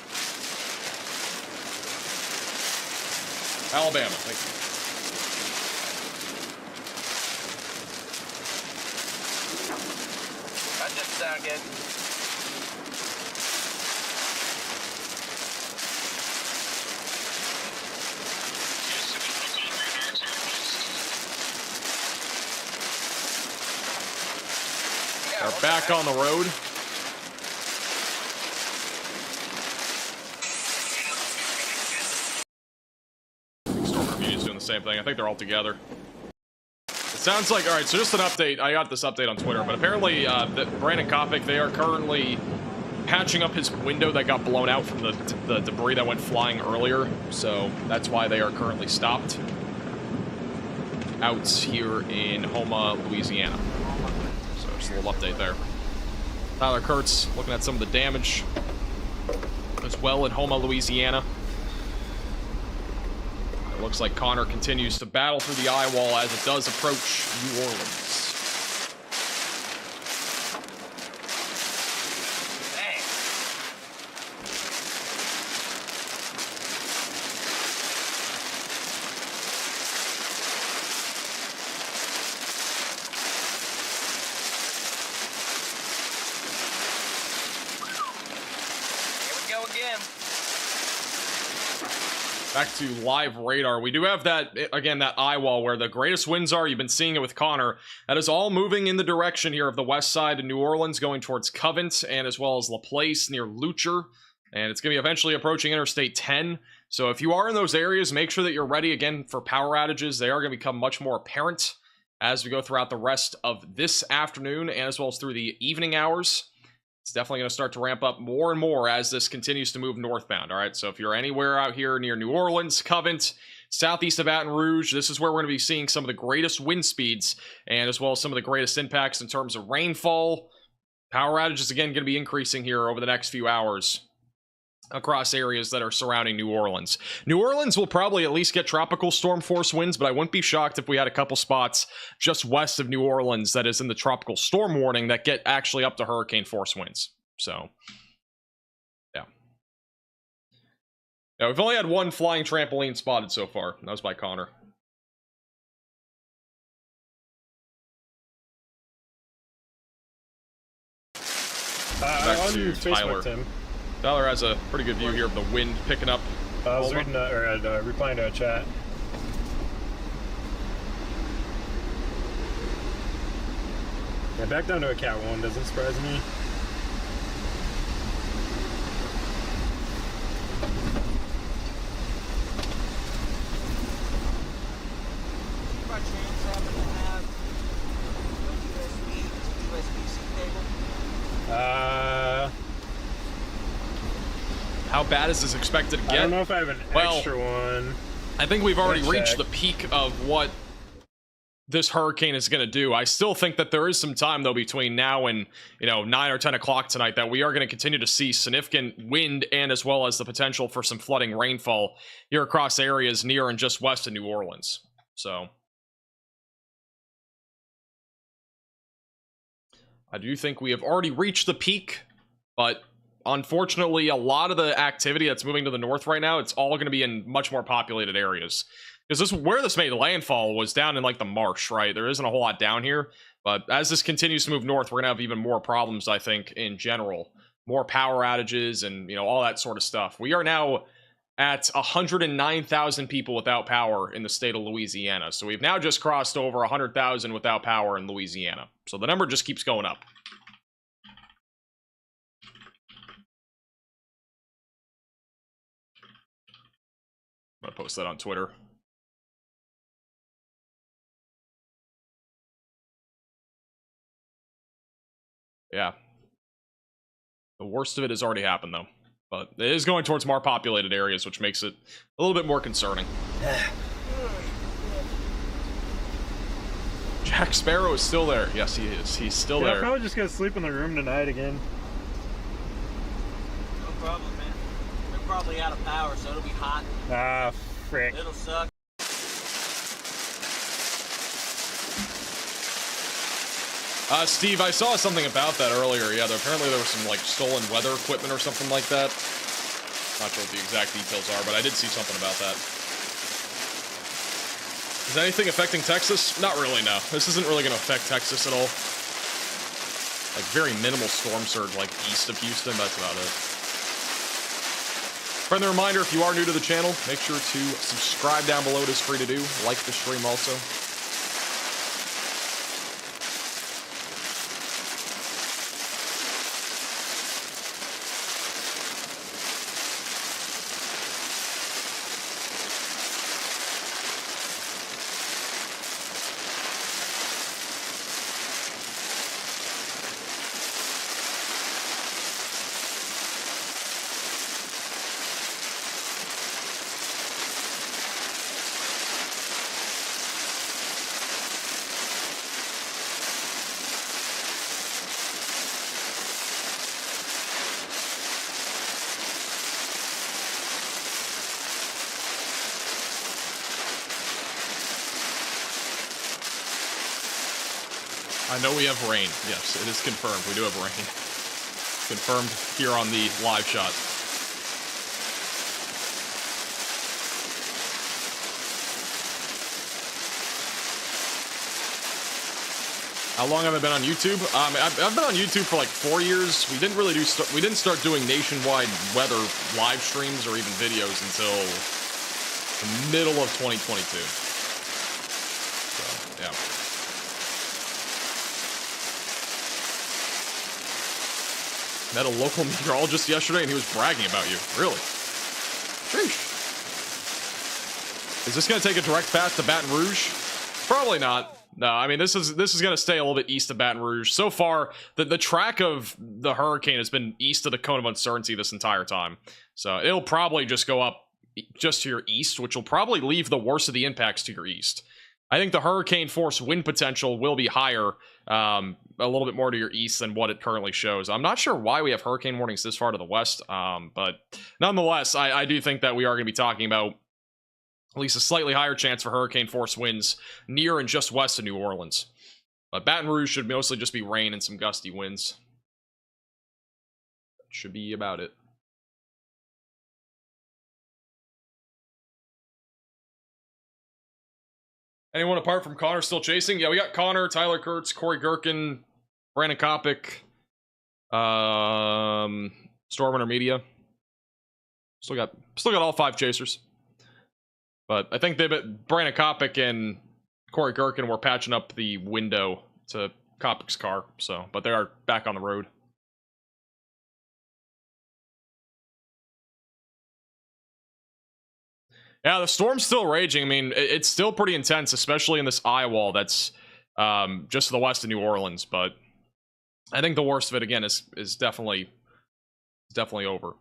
Alabama, thank you. That didn't sound good. Are back on the road. Storm Review is doing the same thing. I think they're all together. It sounds like, alright, so just an update. I got this update on Twitter, but apparently Brandon Kopic, they are currently patching up his window that got blown out from the debris that went flying earlier. So that's why they are currently stopped out here in Houma, Louisiana. So just a little update there. Tyler Kurtz looking at some of the damage as well in Houma, Louisiana. It looks like Connor continues to battle through the eyewall as it does approach New Orleans. Back to live radar. We do have that, again, that eyewall where the greatest winds are. You've been seeing it with Connor. That is all moving in the direction here of the west side of New Orleans, going towards Covent, and as well as LaPlace near Lucher. And it's going to be eventually approaching Interstate 10. So if you are in those areas, make sure that you're ready, again, for power outages. They are going to become much more apparent as we go throughout the rest of this afternoon, and as well as through the evening hours. It's definitely going to start to ramp up more and more as this continues to move northbound. All right, so if you're anywhere out here near New Orleans, Covent, southeast of Baton Rouge, this is where we're going to be seeing some of the greatest wind speeds, and as well as some of the greatest impacts in terms of rainfall. Power outages, again, going to be increasing here over the next few hours across areas that are surrounding New Orleans. New Orleans will probably at least get tropical storm force winds, but I wouldn't be shocked if we had a couple spots just west of New Orleans that is in the tropical storm warning that get actually up to hurricane force winds. So, yeah. Now, we've only had one flying trampoline spotted so far. That was by Connor. Back on to Facebook, Tyler. Tim. Tyler has a pretty good view here of the wind picking up. I was reading or replying to a chat. Yeah, back down to a Cat 1 doesn't surprise me. By chance happen to have USB-C cable? How bad is this expected to get? I don't know if I have an extra one. I think we've already Let's reached check. the peak of what this hurricane is going to do. I still think that there is some time, though, between now and, 9 or 10 o'clock tonight that we are going to continue to see significant wind and as well as the potential for some flooding rainfall here across areas near and just west of New Orleans. So I do think we have already reached the peak, but unfortunately, a lot of the activity that's moving to the north right now, it's all going to be in much more populated areas. Because where this made landfall was down in, like, the marsh, right? There isn't a whole lot down here. But as this continues to move north, we're going to have even more problems, I think, in general. More power outages and, all that sort of stuff. We are now at 109,000 people without power in the state of Louisiana. So we've now just crossed over 100,000 without power in Louisiana. So the number just keeps going up. I'm going to post that on Twitter. Yeah. The worst of it has already happened, though. But it is going towards more populated areas, which makes it a little bit more concerning. Jack Sparrow is still there. Yes, he is. He's still there. I'm probably just gonna sleep in the room tonight again. No problem, man. They're probably out of power, so it'll be hot. Ah, frick. It'll suck. Steve, I saw something about that earlier. Yeah, apparently there was some, like, stolen weather equipment or something like that. Not sure what the exact details are, but I did see something about that. Is anything affecting Texas? Not really, no. This isn't really going to affect Texas at all. Like, very minimal storm surge, like, east of Houston. That's about it. Friendly reminder, if you are new to the channel, make sure to subscribe down below. It is free to do. Like the stream also. I know we have rain. Yes, it is confirmed. We do have rain. Confirmed here on the live shot. How long have I been on YouTube? I've been on YouTube for like 4 years. We didn't really we didn't start doing nationwide weather live streams or even videos until The middle of 2022. So, yeah. Met a local meteorologist yesterday and he was bragging about you. Really? Sheesh. Is this going to take a direct path to Baton Rouge? Probably not. No, I mean, this is going to stay a little bit east of Baton Rouge. So far, the track of the hurricane has been east of the cone of uncertainty this entire time. So it'll probably just go up just to your east, which will probably leave the worst of the impacts to your east. I think the hurricane force wind potential will be higher, a little bit more to your east than what it currently shows. I'm not sure why we have hurricane warnings this far to the west, but nonetheless, I do think that we are going to be talking about at least a slightly higher chance for hurricane force winds near and just west of New Orleans. But Baton Rouge should mostly just be rain and some gusty winds. That should be about it. Anyone apart from Connor still chasing? Yeah, we got Connor, Tyler Kurtz, Corey Gherkin, Brandon Kopic, Stormrunner Media. Still got all 5 chasers. But I think Brandon Kopic and Corey Gherkin were patching up the window to Kopic's car, so but they are back on the road. Yeah, the storm's still raging. I mean, it's still pretty intense, especially in this Eyewall that's just to the west of New Orleans. But I think the worst of it, again, is definitely over.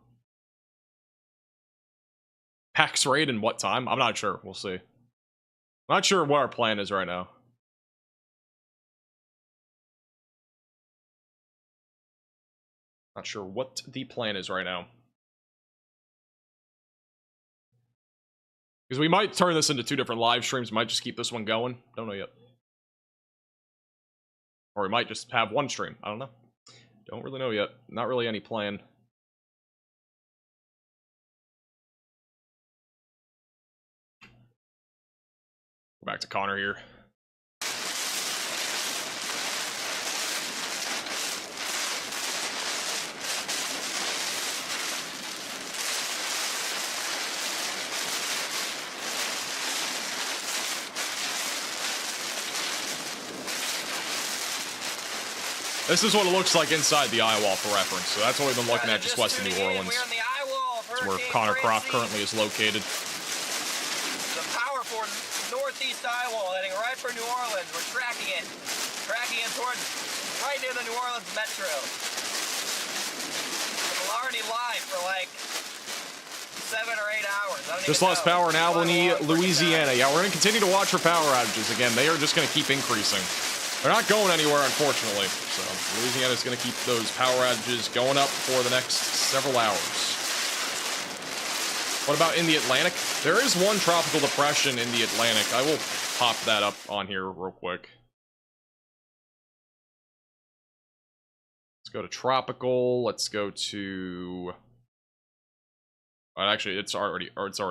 PAX raid in what time? I'm not sure. We'll see. I'm not sure what our plan is right now. Not sure what the plan is right now. Because we might turn this into 2 different live streams. Might just keep this one going. Don't know yet. Or we might just have one stream. I don't know. Don't really know yet. Not really any plan. Go back to Connor here. This is what it looks like inside the Eyewall for reference. So that's what we've been looking at just west of New Orleans. We're in the Eyewall. That's where Connor Croft currently is located. The powerful northeast Eyewall heading right for New Orleans. We're tracking it towards right near the New Orleans metro. We're already live for like 7 or 8 hours. Just lost power in Albany, Louisiana. Yeah, we're going to continue to watch for power outages. Again, they are just going to keep increasing. They're not going anywhere, unfortunately. So Louisiana is going to keep those power outages going up for the next several hours. What about in the Atlantic? There is one tropical depression in the Atlantic. I will pop that up on here real quick. Let's go to tropical. Let's go to... Actually, it's already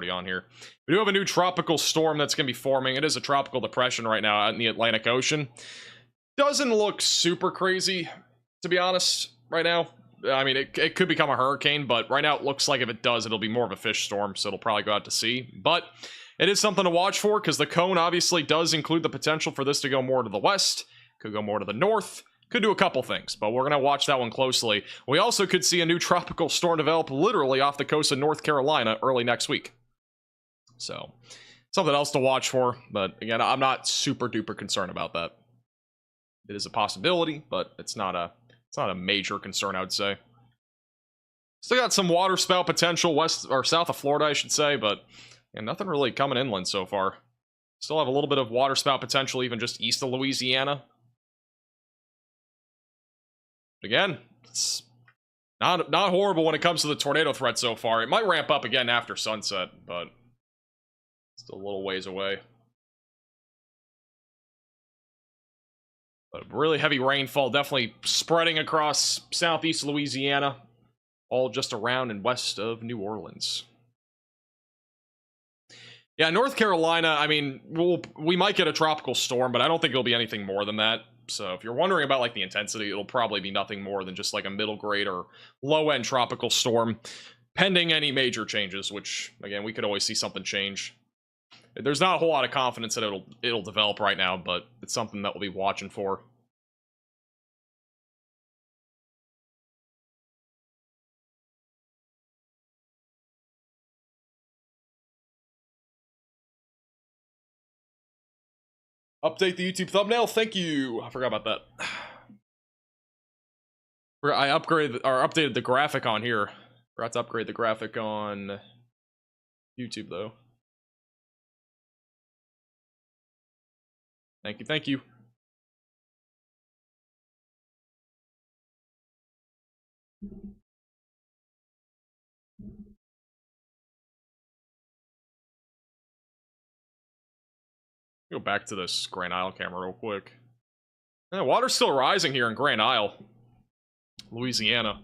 on here. We do have a new tropical storm that's going to be forming. It is a tropical depression right now out in the Atlantic Ocean. Doesn't look super crazy, to be honest, right now. I mean, it could become a hurricane, but right now it looks like if it does, it'll be more of a fish storm, so it'll probably go out to sea. But it is something to watch for, because the cone obviously does include the potential for this to go more to the west, could go more to the north, could do a couple things, but we're going to watch that one closely. We also could see a new tropical storm develop literally off the coast of North Carolina early next week. So, something else to watch for, but again, I'm not super duper concerned about that. It is a possibility, but it's not a major concern, I would say. Still got some water spout potential west or south of Florida, I should say, but nothing really coming inland so far. Still have a little bit of water spout potential even just east of Louisiana. Again, it's not horrible when it comes to the tornado threat so far. It might ramp up again after sunset, but still a little ways away. But really heavy rainfall definitely spreading across southeast Louisiana, all just around and west of New Orleans. Yeah, North Carolina, I mean, we might get a tropical storm, but I don't think it'll be anything more than that. So if you're wondering about like the intensity, it'll probably be nothing more than just like a middle grade or low end tropical storm, pending any major changes, which again, we could always see something change. There's not a whole lot of confidence that it'll develop right now, but it's something that we'll be watching for. Update the YouTube thumbnail. Thank you. I forgot about that. I updated the graphic on here. Forgot to upgrade the graphic on YouTube though. Thank you. Thank you. Go back to this Grand Isle camera real quick. Yeah, water's still rising here in Grand Isle, Louisiana.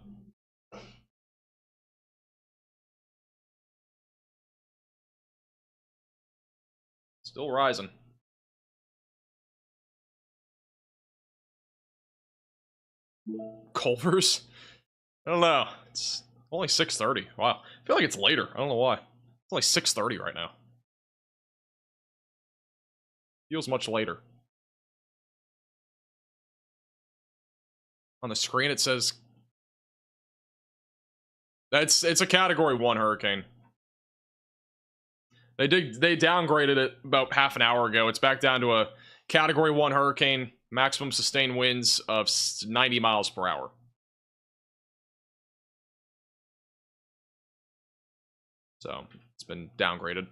Still rising. Culver's? I don't know. It's only 6:30. Wow. I feel like it's later. I don't know why. It's only 6:30 right now. Feels much later. On the screen it says it's a category 1 hurricane. They downgraded it about half an hour ago. It's back down to a category 1 hurricane, maximum sustained winds of 90 miles per hour. So, it's been downgraded.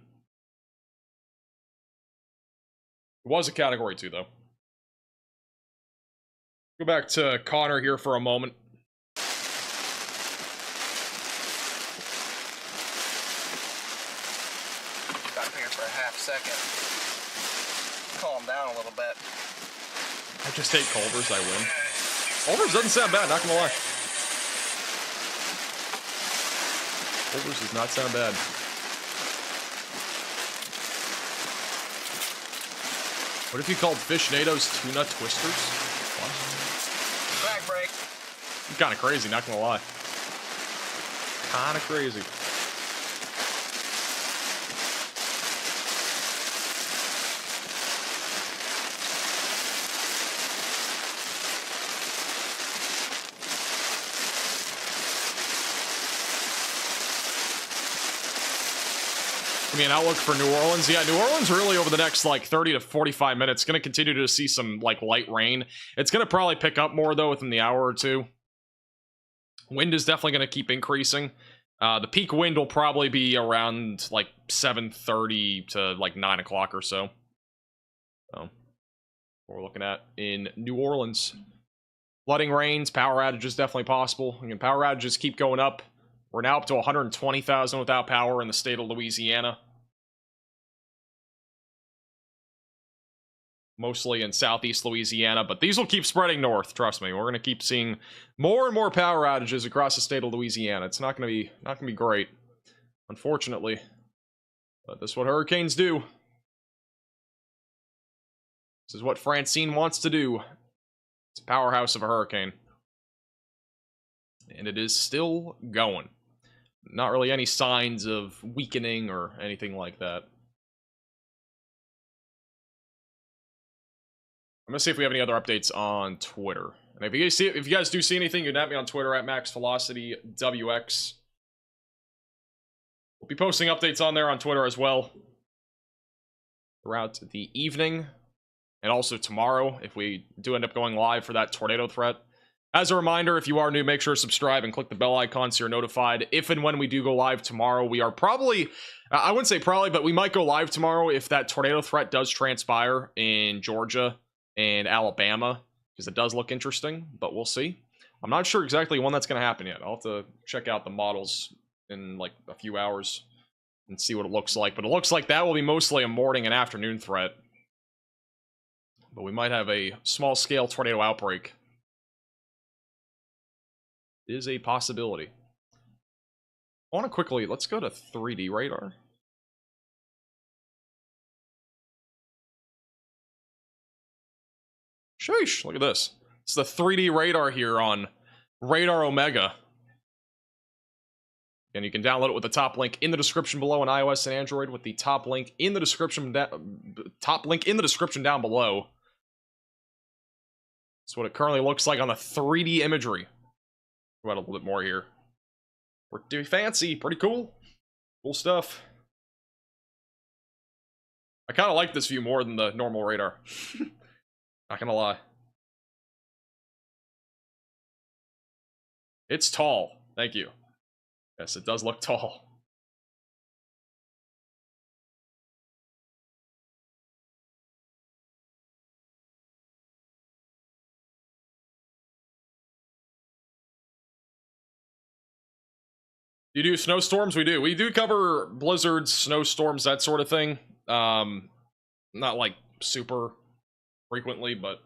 It was a category 2 though. Go back to Connor here for a moment. Got here for a half second. Calm down a little bit. I just hate Culver's, I win. Culver's doesn't sound bad, not gonna lie. Culver's does not sound bad. What if you called Fishnado's tuna twisters? What? Back break. Kind of crazy, not gonna lie. Kind of crazy. I mean, outlook for New Orleans. Yeah, New Orleans really over the next like 30 to 45 minutes going to continue to see some like light rain. It's going to probably pick up more though within the hour or two. Wind is definitely going to keep increasing. The peak wind will probably be around like 7:30 to like 9 o'clock or so. So, what we're looking at in New Orleans. Flooding rains, power outages definitely possible. Again, power outages keep going up. We're now up to 120,000 without power in the state of Louisiana. Mostly in southeast Louisiana, but these will keep spreading north, trust me. We're going to keep seeing more and more power outages across the state of Louisiana. It's not going to be great, unfortunately. But this is what hurricanes do. This is what Francine wants to do. It's a powerhouse of a hurricane. And it is still going. Not really any signs of weakening or anything like that. I'm gonna see if we have any other updates on Twitter. And if you guys do see anything, you can at me on Twitter at MaxVelocityWX. We'll be posting updates on there on Twitter as well throughout the evening. And also tomorrow, if we do end up going live for that tornado threat. As a reminder, if you are new, make sure to subscribe and click the bell icon so you're notified. If and when we do go live tomorrow, we are probably, I wouldn't say probably, but we might go live tomorrow if that tornado threat does transpire in Georgia and Alabama, because it does look interesting, but we'll see. I'm not sure exactly when that's going to happen yet. I'll have to check out the models in like a few hours and see what it looks like. But it looks like that will be mostly a morning and afternoon threat. But we might have a small-scale tornado outbreak. Is a possibility. I want to quickly, let's go to 3D radar. Sheesh, look at this. It's the 3D radar here on Radar Omega. And you can download it with the top link in the description below on iOS and Android with the top link in the description down below. That's what it currently looks like on the 3D imagery. What about a little bit more here? Pretty fancy, pretty cool. Cool stuff. I kind of like this view more than the normal radar. Not gonna lie. It's tall. Thank you. Yes, it does look tall. You do snowstorms? We do. We do cover blizzards, snowstorms, that sort of thing. Not like super frequently, but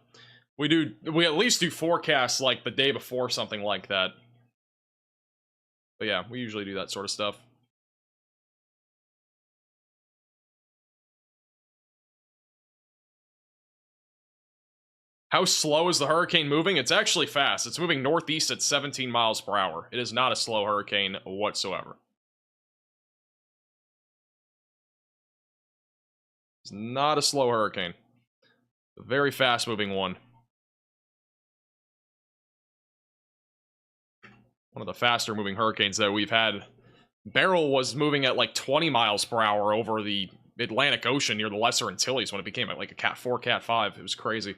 we at least do forecasts like the day before, something like that. But yeah, we usually do that sort of stuff. How slow is the hurricane moving? It's actually fast. It's moving northeast at 17 miles per hour. It is not a slow hurricane whatsoever. It's not a slow hurricane. A very fast moving one. One of the faster moving hurricanes that we've had. Beryl was moving at like 20 miles per hour over the Atlantic Ocean near the Lesser Antilles when it became like a Cat 4, Cat 5. It was crazy.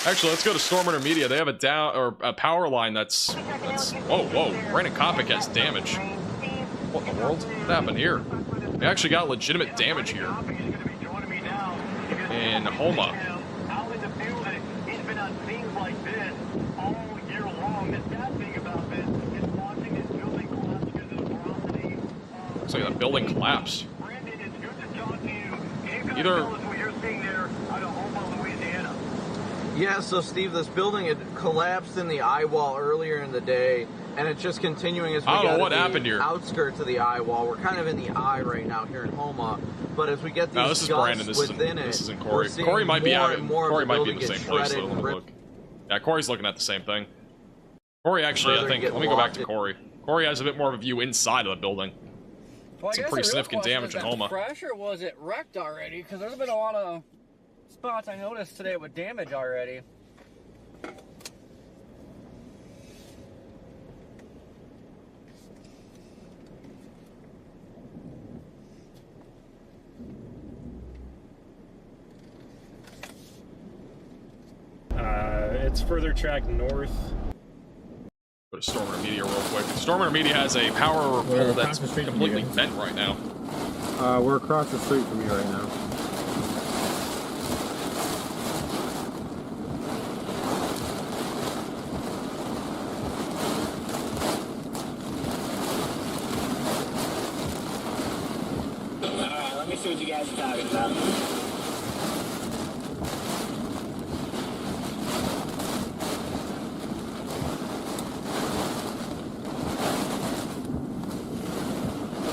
Actually, let's go to Storm Intermedia. They have a power line that's whoa, Brandon Kopic has damage. What in the world? What happened here? We actually got legitimate damage here. In Homa. Looks like that building collapsed. Either... Yeah, so Steve, this building had collapsed in the Eyewall earlier in the day, and it's just continuing as we get to the outskirts of the Eyewall. We're kind of in the eye right now here in Homa, but as we get these gusts within it, this isn't Corey. Corey might be in the same place. So let me look. Yeah, Corey's looking at the same thing. Corey actually, I think, let me go back to Corey. Corey has a bit more of a view inside of the building. Well, some pretty significant damage in Homa. Fresh, or was it wrecked already? Because there's been a lot of spots I noticed today with damage already. It's further tracked north. Go to Storm Intermedia real quick. Storm Intermedia has a power pole that's completely bent right now. We're across the street from you right now. Let me see what you guys are talking about.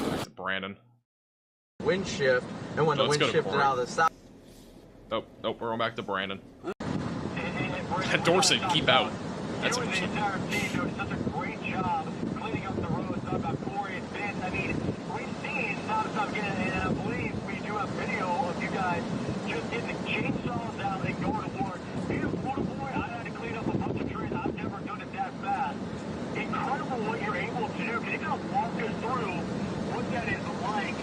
Back to Brandon. Wind shift, and when the wind shifted out of the south. Oh, we're going back to Brandon. Dorset, keep out. That's interesting. Entire team doing such a great job cleaning up the roads up at Corey and Vince. I mean, we've seen nonstop getting, and I believe we do have video of you guys just getting the chainsaws out and going to work. Being a Florida boy, I had to clean up a bunch of trees. I've never done it that fast. Incredible what you're able to do. Can you kind of walk us through what that is like,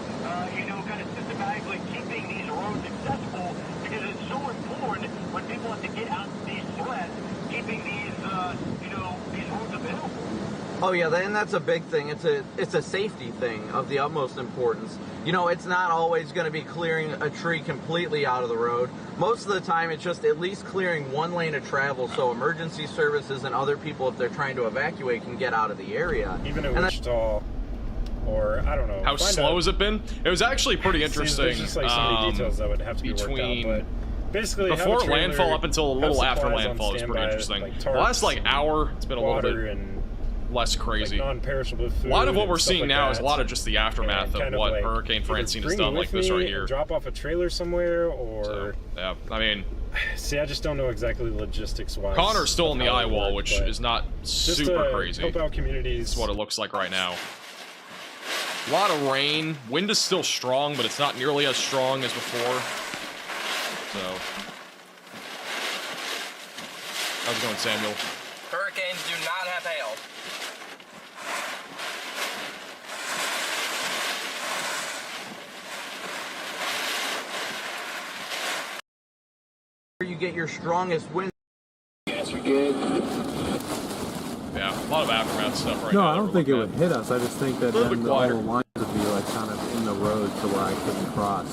kind of systematically keeping these roads accessible, because it's so important when people have to get out these threats, keeping these, these roads available. Oh yeah, and that's a big thing. It's a safety thing of the utmost importance. It's not always going to be clearing a tree completely out of the road. Most of the time, it's just at least clearing one lane of travel so emergency services and other people, if they're trying to evacuate, can get out of the area. Even in Wichita, or I don't know. How slow has it been? It was actually pretty interesting. There's just like so many details that would have to be worked out, but basically before landfall up until a little after landfall is pretty interesting. The last hour, it's been a little bit less crazy. like non-perishable food. A lot of what and we're stuff seeing like now that. is a lot of just the aftermath And of what like, Hurricane either Francine has bring done, with like this me right and here. drop off a trailer somewhere, or So, yeah, I mean, see, I just don't know exactly logistics-wise. Connor's still in the how it Eyewall, works, which but is not just super to crazy. help out communities. That's what it looks like right now. A lot of rain. Wind is still strong, but it's not nearly as strong as before. So, how's it going, Samuel? Hurricanes do not have hail. Where you get your strongest wind. Yes, you're good. Yeah, a lot of aftermath stuff right No, now. I don't think it would hit us. I just think that A little then bit all the quieter. lines would be like kind of in the road to where I couldn't cross.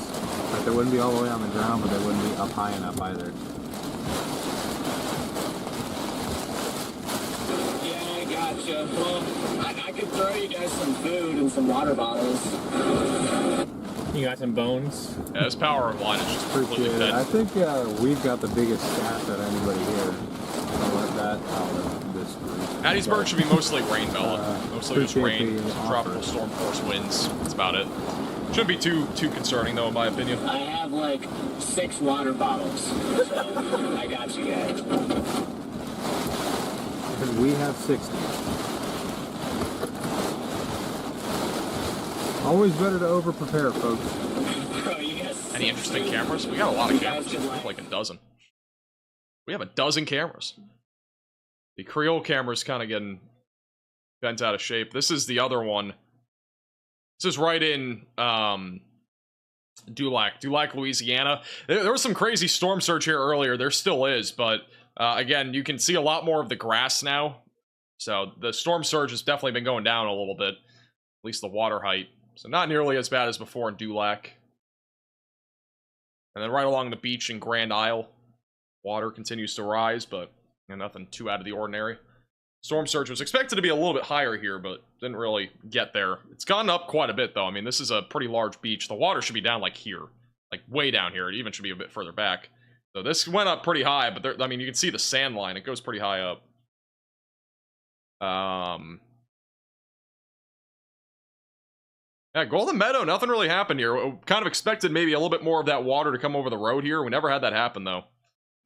Like they wouldn't be all the way on the ground, but they wouldn't be up high enough either. Yeah, I gotcha. Well, I could throw you guys some food and some water bottles. You got some bones? Yeah, this power line is just completely Appreciate it. I dead. think we've got the biggest staff of anybody here. I'll let that out of this group. Hattiesburg should be mostly rain, Bella. Mostly just appreciate rain, the tropical offer. storm force winds. That's about it. Shouldn't be too concerning, though, in my opinion. I have like 6 water bottles. So I got you guys. And we have 60. Always better to over-prepare, folks. Bro, you guys. Any interesting cameras? We got a lot of cameras. We have like a dozen. We have a dozen cameras. The Creole camera's kind of getting bent out of shape. This is the other one. This is right in Dulac, Louisiana. There was some crazy storm surge here earlier. There still is, but again, you can see a lot more of the grass now. So the storm surge has definitely been going down a little bit. At least the water height. So not nearly as bad as before in Dulac. And then right along the beach in Grand Isle, water continues to rise, but nothing too out of the ordinary. Storm surge was expected to be a little bit higher here, but didn't really get there. It's gone up quite a bit, though. I mean, this is a pretty large beach. The water should be down, like, here. Like, way down here. It even should be a bit further back. So this went up pretty high, but there, I mean, you can see the sand line. It goes pretty high up. Yeah, Golden Meadow, nothing really happened here. We kind of expected maybe a little bit more of that water to come over the road here. We never had that happen, though,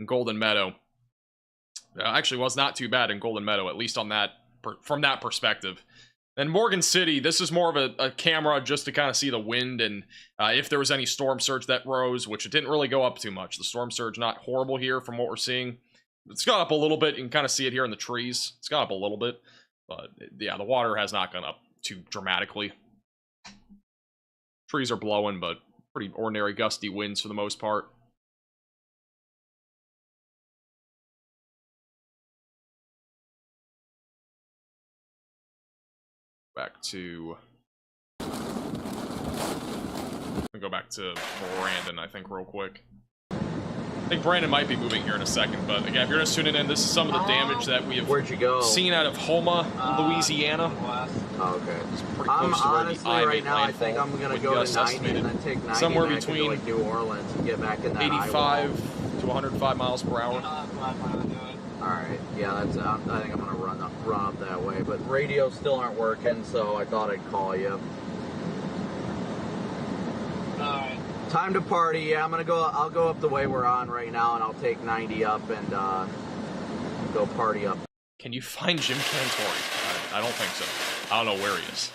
in Golden Meadow. Actually, was not too bad in Golden Meadow, at least on that from that perspective. And Morgan City, this is more of a camera just to kind of see the wind and if there was any storm surge that rose, which it didn't really go up too much. The storm surge not horrible here from what we're seeing. It's gone up a little bit. You can kind of see it here in the trees. It's gone up a little bit, but yeah, the water has not gone up too dramatically. Trees are blowing, but pretty ordinary gusty winds for the most part. Back to... I'll go back to Brandon, I think, real quick. I think Brandon might be moving here in a second, but again, if you're just tuning in, this is some of the damage that we have seen out of Houma, Louisiana. Oh, okay. It's pretty I'm close to where honestly the I right now. I think I'm gonna go to 90 and then take 90 somewhere back between to like New Orleans and get back in that 85 to 105 miles per hour. All right, yeah, that's. I think I'm gonna run up that way, but radios still aren't working, so I thought I'd call you. Alright. Time to party. Yeah, I'm gonna go. I'll go up the way we're on right now, and I'll take 90 up and go party up. Can you find Jim Cantori? I don't think so. I don't know where he is.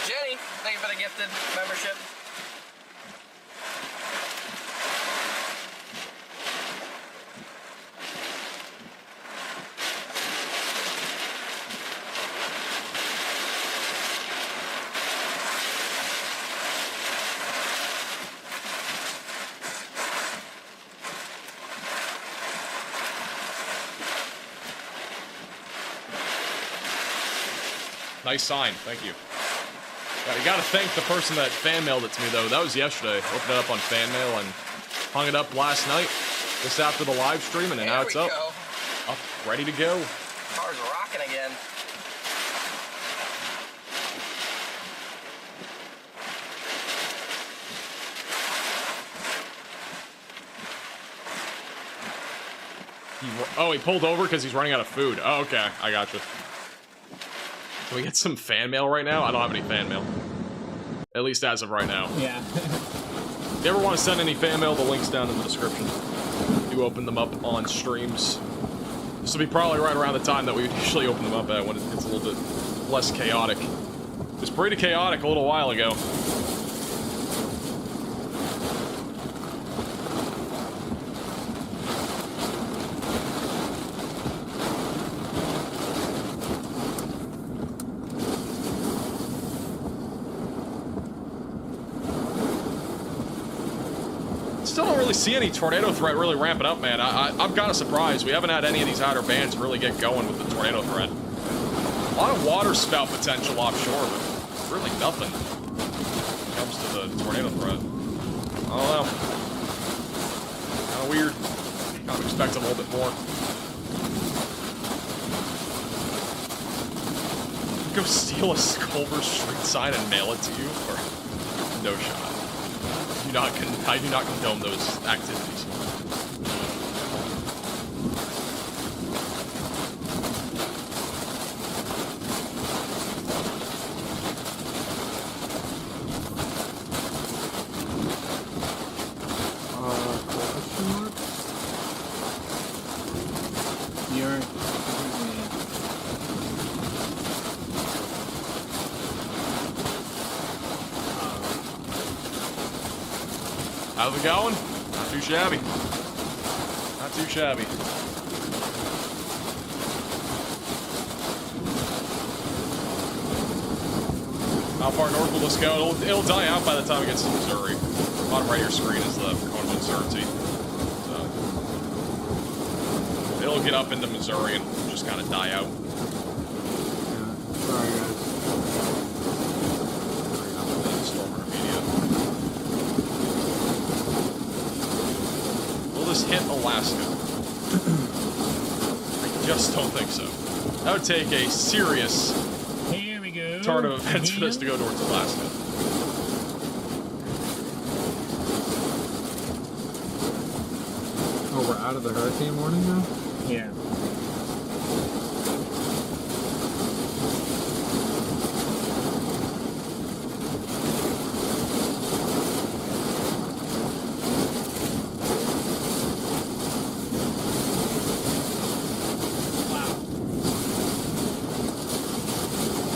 Jenny, thank you for the gifted membership. Nice sign, thank you. You gotta thank the person that fan mailed it to me, though. That was yesterday. Opened it up on fan mail and hung it up last night, just after the live stream, and now it's up. Up, ready to go. Car's rocking again. Oh, he pulled over because he's running out of food. Oh, okay. I gotcha. Can we get some fan mail right now? I don't have any fan mail. At least as of right now. Yeah. If you ever want to send any fan mail, the link's down in the description. You open them up on streams. This will be probably right around the time that we usually open them up at, when it's a little bit less chaotic. It was pretty chaotic a little while ago. Still don't really see any tornado threat really ramping up, man. I'm kind of surprised. We haven't had any of these outer bands really get going with the tornado threat. A lot of water spout potential offshore, but really nothing when it comes to the tornado threat. I don't know. Kind of weird. Kind of expect a little bit more. Go steal a Culver Street sign and mail it to you? Or no shot. I do not condone those activities. Question mark? You're... How's it going? Not too shabby. Not too shabby. How far north will this go? It'll die out by the time it gets to Missouri. Bottom right of your screen is the cone of uncertainty. So it'll get up into Missouri and just kind of die out. Yeah. Sorry, guys. Hit Alaska. I just don't think so. That would take a serious Here we go. turn of events for this to go towards Alaska. Oh, we're out of the hurricane warning now? Yeah.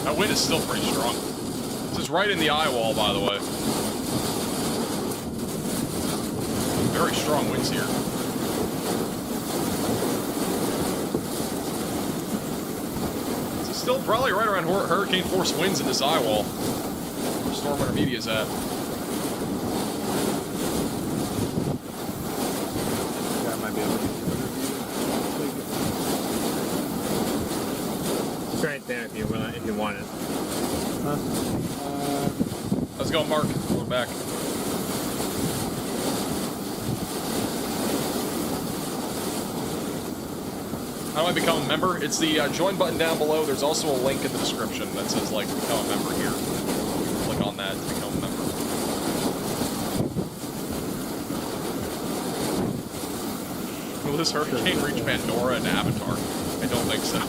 That wind is still pretty strong. This is right in the eyewall, by the way. Very strong winds here. This is still probably right around hurricane force winds in this eyewall. Where storm intermediate is at. That might be able to It's right there if you want it. Huh? Let's go, Mark. We're back. How do I become a member? It's the join button down below. There's also a link in the description that says, like, become a member here. Click on that to become a member. Will this hurricane reach Pandora and Avatar? I don't think so.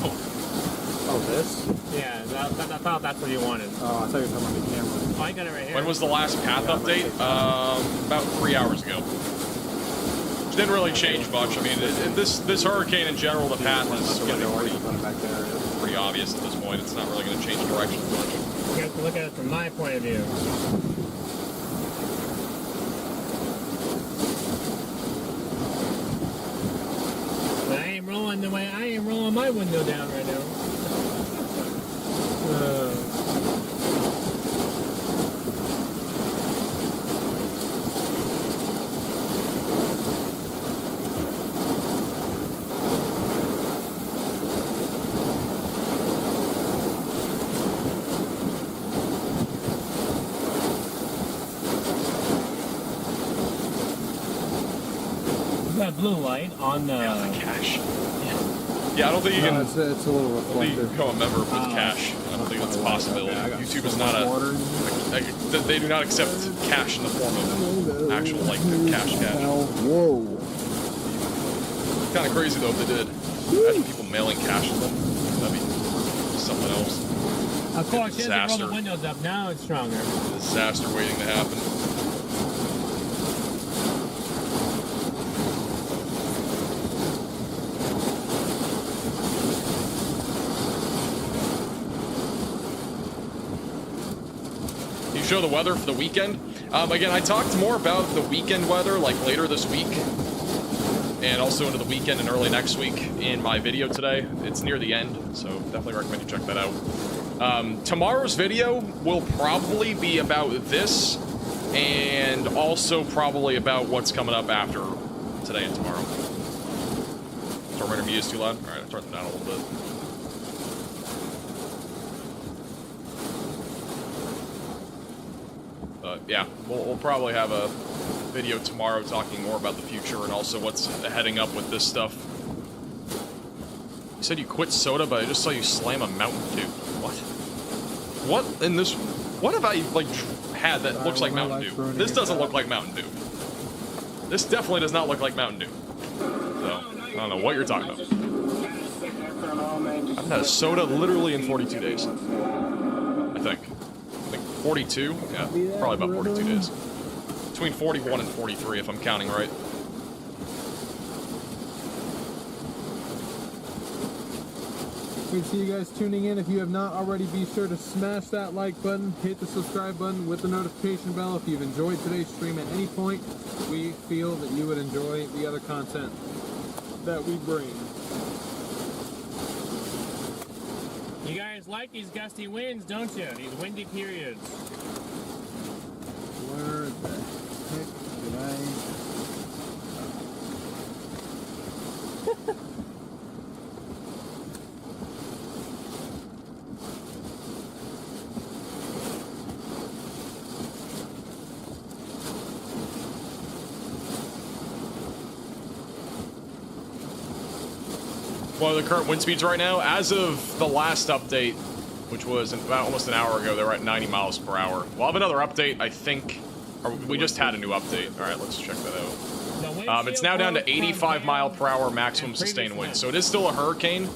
Oh, this? Yeah, I thought that's what you wanted. Oh, I thought you were talking about the camera. Oh, I got it right here. When was the last path update? About 3 hours ago. Which didn't really change much. I mean, in this hurricane in general, the path is going to be pretty obvious at this point. It's not really going to change direction much. You have to look at it from my point of view. But I ain't rolling the way I ain't rolling my window down right now. That blue light on the cache. Yeah, I don't think you can. It's a little reflective. Become a member with cash. I don't think that's a possibility. YouTube is not a. They do not accept cash in the form of actual, like, cash. Whoa. Kind of crazy though if they did. Imagine people mailing cash to them. That'd be something else. Of course, you have to roll Disaster. the windows up. Now it's stronger. Disaster waiting to happen. Can you show the weather for the weekend? Again, I talked more about the weekend weather like later this week. And also into the weekend and early next week in my video today. It's near the end, so definitely recommend you check that out. Tomorrow's video will probably be about this, and also probably about what's coming up after today and tomorrow. Turn my music too loud? Alright, I'll turn it down a little bit. But yeah, we'll probably have a video tomorrow talking more about the future and also what's heading up with this stuff. You said you quit soda, but I just saw you slam a Mountain Dew. What? What in this? What have I like had that looks like Mountain Dew? This doesn't look like Mountain Dew. This definitely does not look like Mountain Dew. So I don't know what you're talking about. I haven't had a soda literally in 42 days. I think 42. Yeah, probably about 42 days. Between 41 and 43, if I'm counting right. Appreciate you guys tuning in. If you have not already, be sure to smash that like button, hit the subscribe button with the notification bell. If you've enjoyed today's stream at any point, we feel that you would enjoy the other content that we bring. You guys like these gusty winds, don't you? These windy periods. Where the heck did I... What are the current wind speeds right now? As of the last update, which was about almost an hour ago, they were at 90 miles per hour. We'll have another update, I think. Or we just had a new update. All right, let's check that out. It's now down to 85 mile per hour maximum sustained wind. So it is still a hurricane,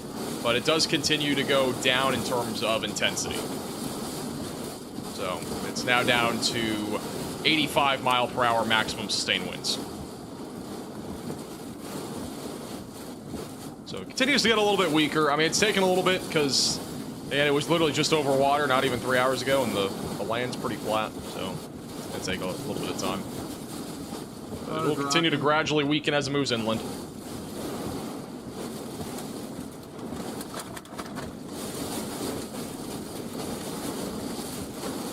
but it does continue to go down in terms of intensity. So it's now down to 85 mile per hour maximum sustained winds. So it continues to get a little bit weaker. I mean, it's taken a little bit because it was literally just over water not even 3 hours ago, and the land's pretty flat, so it's going to take a little bit of time. But it will continue to gradually weaken as it moves inland.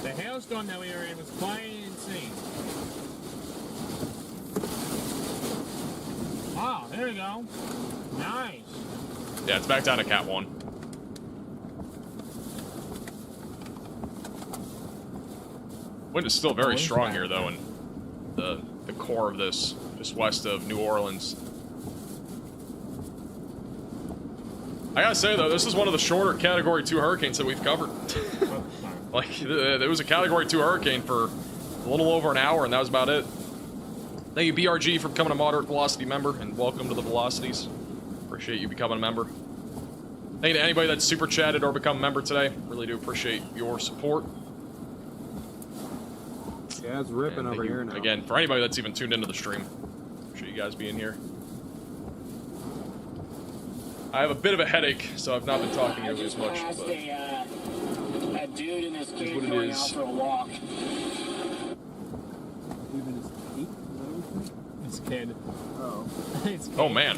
The hailstorm that we were in was quite insane. Oh, there we go. Nice. Yeah, it's back down to Cat 1. Wind is still very strong here, though, in the core of this, just west of New Orleans. I gotta say, though, this is one of the shorter Category 2 hurricanes that we've covered. Like, there was a Category 2 hurricane for a little over an hour, and that was about it. Thank you, BRG, for becoming a Moderate Velocity member, and welcome to the Velocities. Appreciate you becoming a member. Thank you to anybody that's super chatted or become a member today. Really do appreciate your support. Yeah, it's ripping over here now. Again, for anybody that's even tuned into the stream, appreciate you guys being here. I have a bit of a headache, so I've not been talking nearly as much. But a dude in his cave what it going is. out for a walk. It's kid. Oh. It's kid. Oh man,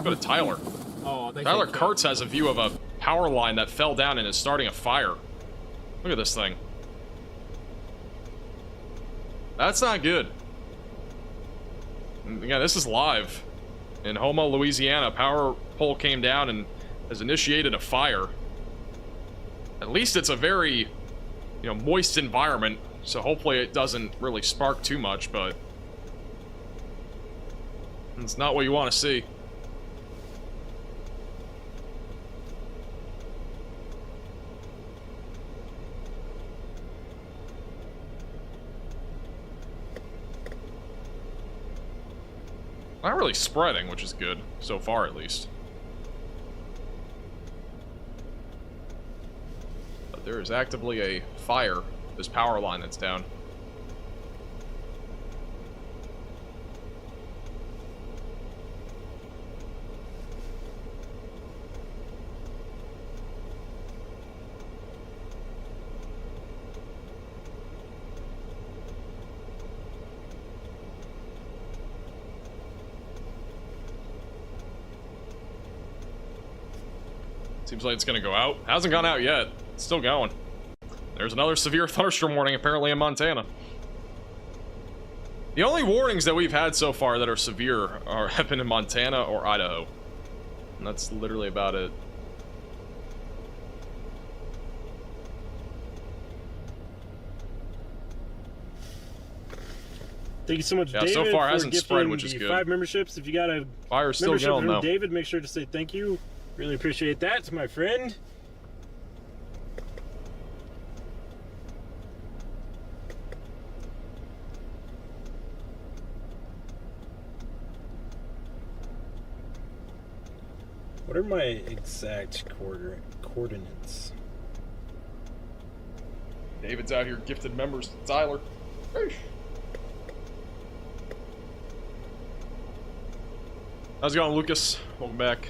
go to Tyler. Oh, Tyler Kurtz has a view of a power line that fell down and is starting a fire. Look at this thing. That's not good. And again, this is live. In Houma, Louisiana, a power pole came down and has initiated a fire. At least it's a very, moist environment, so hopefully it doesn't really spark too much, but it's not what you want to see. Not really spreading, which is good. So far, at least. But there is actively a fire. This power line that's down. Seems like it's gonna go out. Hasn't gone out yet. It's still going. There's another severe thunderstorm warning apparently in Montana. The only warnings that we've had so far that are severe have been in Montana or Idaho. And that's literally about it. Thank you so much, yeah, David. So far for hasn't spread, which is the good. 5 memberships. If you got a fire's still membership going from though. David, make sure to say thank you. Really appreciate that, my friend. What are my exact coordinates? David's out here gifted members to Tyler. Eesh. How's it going, Lucas? Welcome back.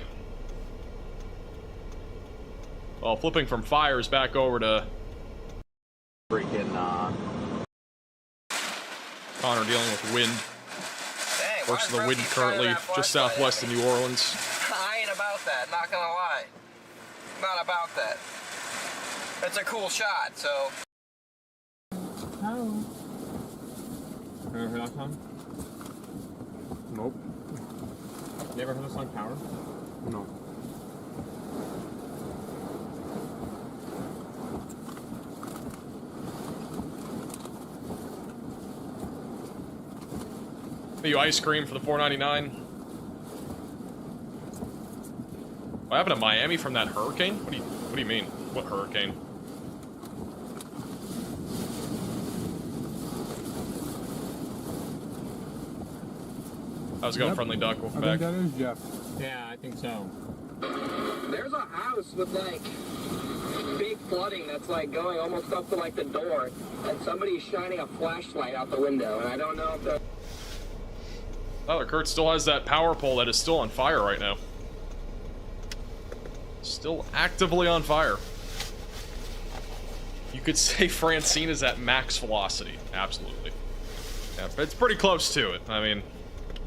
Well, flipping from fires back over to freaking Connor dealing with wind. Dang, Works in the wind currently just southwest of New Orleans. I ain't about that, not gonna lie. Not about that. It's a cool shot, so. How? Ever heard that song? Nope. You ever heard the song Power? No. You ice cream for the $4.99. What happened to Miami from that hurricane? What do you mean? What hurricane? How's it going, Friendly Duck? Welcome back. I think that is Jeff. Yeah, I think so. There's a house with like big flooding that's like going almost up to like the door, and somebody's shining a flashlight out the window, and I don't know if they're... Tyler Kurt still has that power pole that is still on fire right now. Still actively on fire. You could say Francine is at max velocity. Absolutely. Yeah, it's pretty close to it. I mean,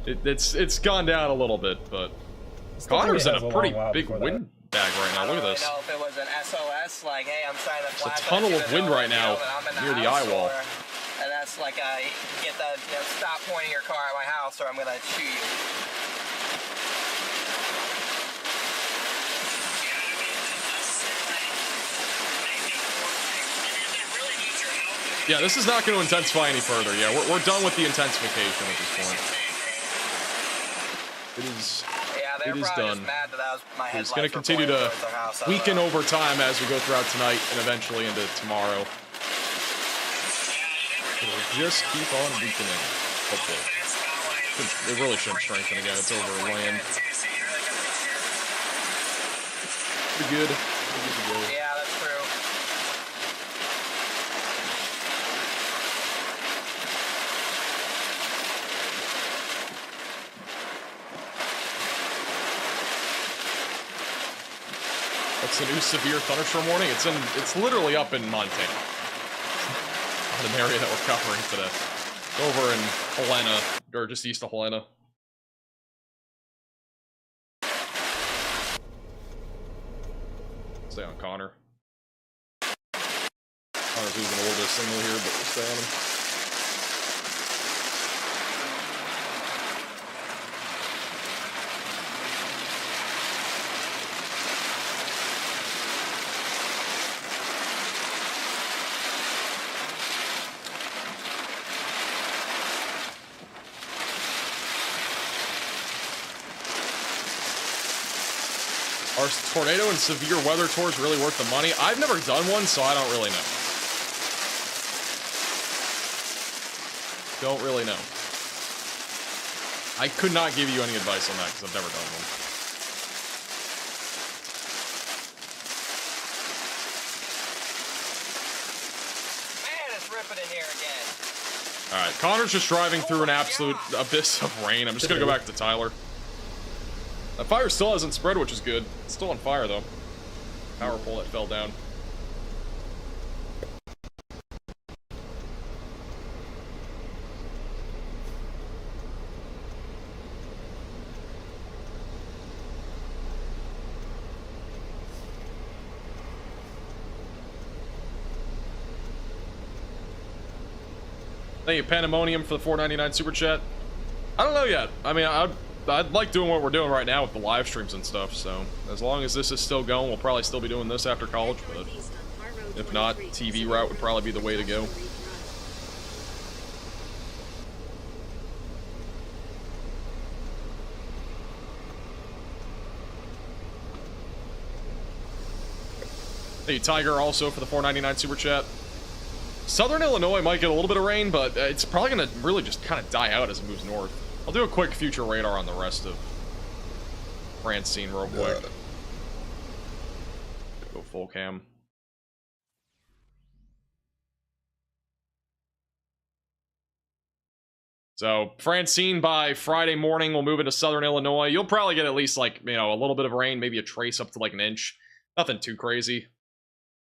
it's gone down a little bit, but Connor's in a pretty big wind bag right now. Look at this. I don't know if it was an SOS, like, hey, I'm trying to flash. It's a tunnel of wind right now near the Eyewall. And that's like get the stop pointing your car at my house, or I'm gonna shoot you. Yeah, this is not going to intensify any further. Yeah, we're done with the intensification at this point. It is. Yeah, they're it is probably done. just mad that I was my It's going to continue to weaken over time as we go throughout tonight and eventually into tomorrow. It'll just keep on weakening, hopefully. It really shouldn't strengthen again. It's over land. Pretty good. Pretty good to go. Yeah, that's true. What's the new severe thunderstorm warning? It's literally up in Montana. An area that we're covering today. Over in Helena, or just east of Helena. Stay on Connor. Connor's losing a little bit of signal here, but we'll stay on him. Are tornado and severe weather tours really worth the money? I've never done one, so I don't really know. Don't really know. I could not give you any advice on that because I've never done one. Man, it's ripping in here again. Alright, Connor's just driving through an absolute abyss of rain. I'm just gonna go back to Tyler. That fire still hasn't spread, which is good. It's still on fire, though. Power pole that fell down. Thank you, Pandemonium, for the $4.99 super chat. I don't know yet. I mean, I'd like doing what we're doing right now with the live streams and stuff, so as long as this is still going, we'll probably still be doing this after college, but if not, TV route would probably be the way to go. Hey, Tiger, also for the $4.99 super chat. Southern Illinois might get a little bit of rain, but it's probably going to really just kind of die out as it moves north. I'll do a quick future radar on the rest of Francine real quick. Go full cam. So, Francine by Friday morning will move into Southern Illinois. You'll probably get at least, like, you know, a little bit of rain, maybe a trace up to like an inch. Nothing too crazy.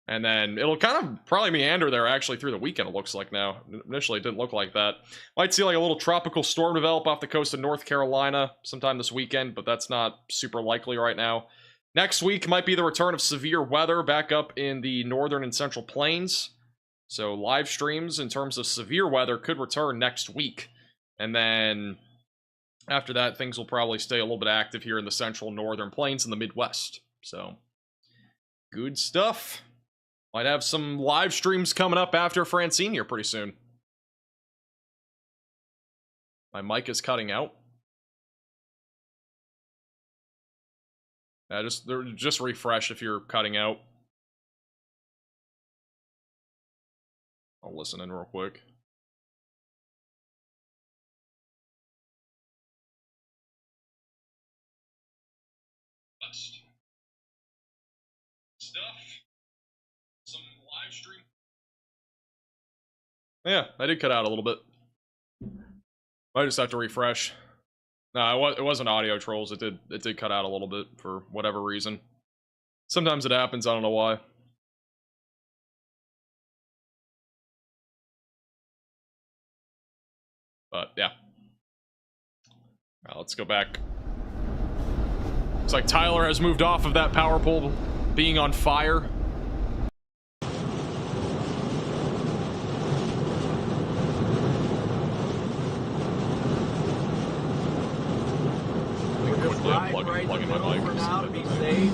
And then it'll kind of probably meander there actually through the weekend, it looks like now. Initially, it didn't look like that. Might see like a little tropical storm develop off the coast of North Carolina sometime this weekend, but that's not super likely right now. Next week might be the return of severe weather back up in the northern and central plains. So live streams in terms of severe weather could return next week. And then after that, things will probably stay a little bit active here in the central northern plains and the Midwest. So good stuff. Might have some live streams coming up after Francine here pretty soon. My mic is cutting out. Just refresh if you're cutting out. I'll listen in real quick. Stuff. Some live stream. Yeah, I did cut out a little bit. I just have to refresh. No, it wasn't audio trolls. It did cut out a little bit for whatever reason. Sometimes it happens. I don't know why. But yeah. Let's go back. Looks like Tyler has moved off of that power pole being on fire. Plugging my mic for now to be safe.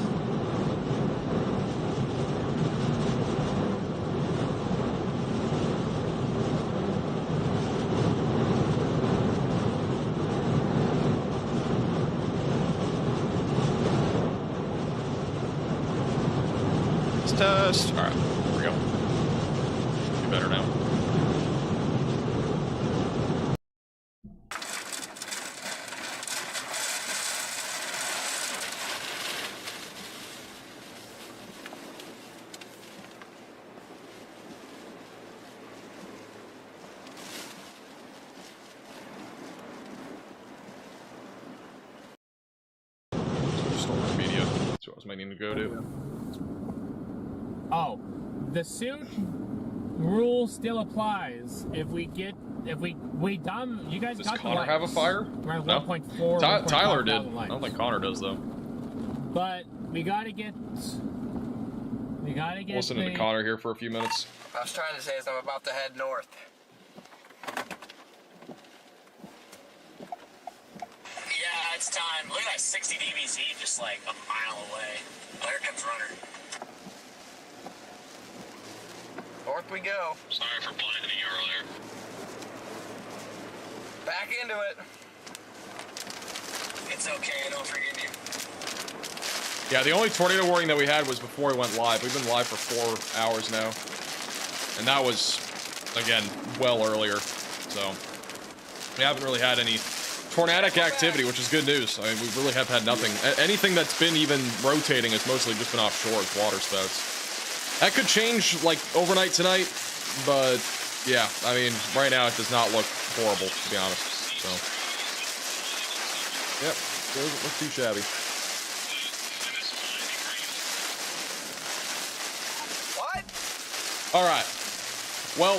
Let's test. All right, here we go. Be better now. To go to. Oh, the suit rule still applies. If we done, you guys Does got Connor the have a fire? We're at No. 1.4. Tyler did. I don't think Connor does though. But we gotta get. Listening to Connor here for a few minutes. I was trying to say is I'm about to head north. Yeah, it's time. Look at that 60 dBz just like a mile away. Oh, here comes Runner. North we go. Sorry for blinding you earlier. Back into it. It's okay, I don't forgive you. Yeah, the only tornado warning that we had was before we went live. We've been live for 4 hours now. And that was, again, well earlier. So, we haven't really had any tornadic activity, which is good news. I mean, we really have had nothing. Anything that's been even rotating has mostly just been offshore as water spouts. That could change, like, overnight tonight, but, yeah, I mean, right now it does not look horrible, to be honest, so. Yep, doesn't look too shabby. What? Alright. Well,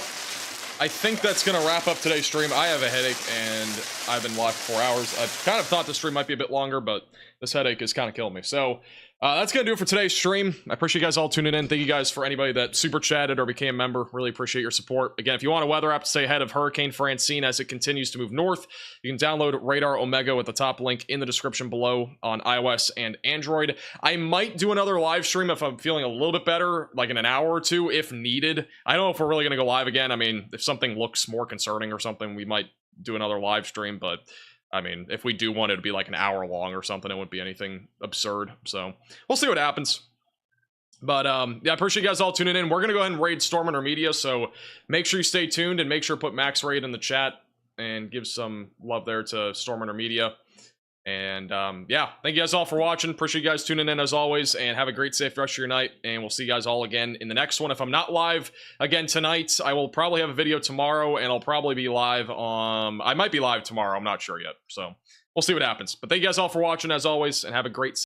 I think that's going to wrap up today's stream. I have a headache, and I've been live for 4 hours. I kind of thought the stream might be a bit longer, but this headache is kind of killing me. So, that's going to do it for today's stream. I appreciate you guys all tuning in. Thank you guys for anybody that super chatted or became a member. Really appreciate your support. Again, if you want a weather app to stay ahead of Hurricane Francine as it continues to move north, you can download Radar Omega with the top link in the description below on iOS and Android. I might do another live stream if I'm feeling a little bit better, like in an hour or two, if needed. I don't know if we're really going to go live again. I mean, if something looks more concerning or something, we might do another live stream, but I mean, if we do want it to be like an hour long or something, it wouldn't be anything absurd. So we'll see what happens. But yeah, I appreciate you guys all tuning in. We're going to go ahead and raid Stormrunner Media. So make sure you stay tuned and make sure to put Max Raid in the chat and give some love there to Stormrunner Media. And yeah, thank you guys all for watching. Appreciate you guys tuning in as always, and have a great, safe rest of your night. And we'll see you guys all again in the next one. If I'm not live again tonight, I will probably have a video tomorrow, and I'll probably be live on. I might be live tomorrow. I'm not sure yet. So we'll see what happens. But thank you guys all for watching as always, and have a great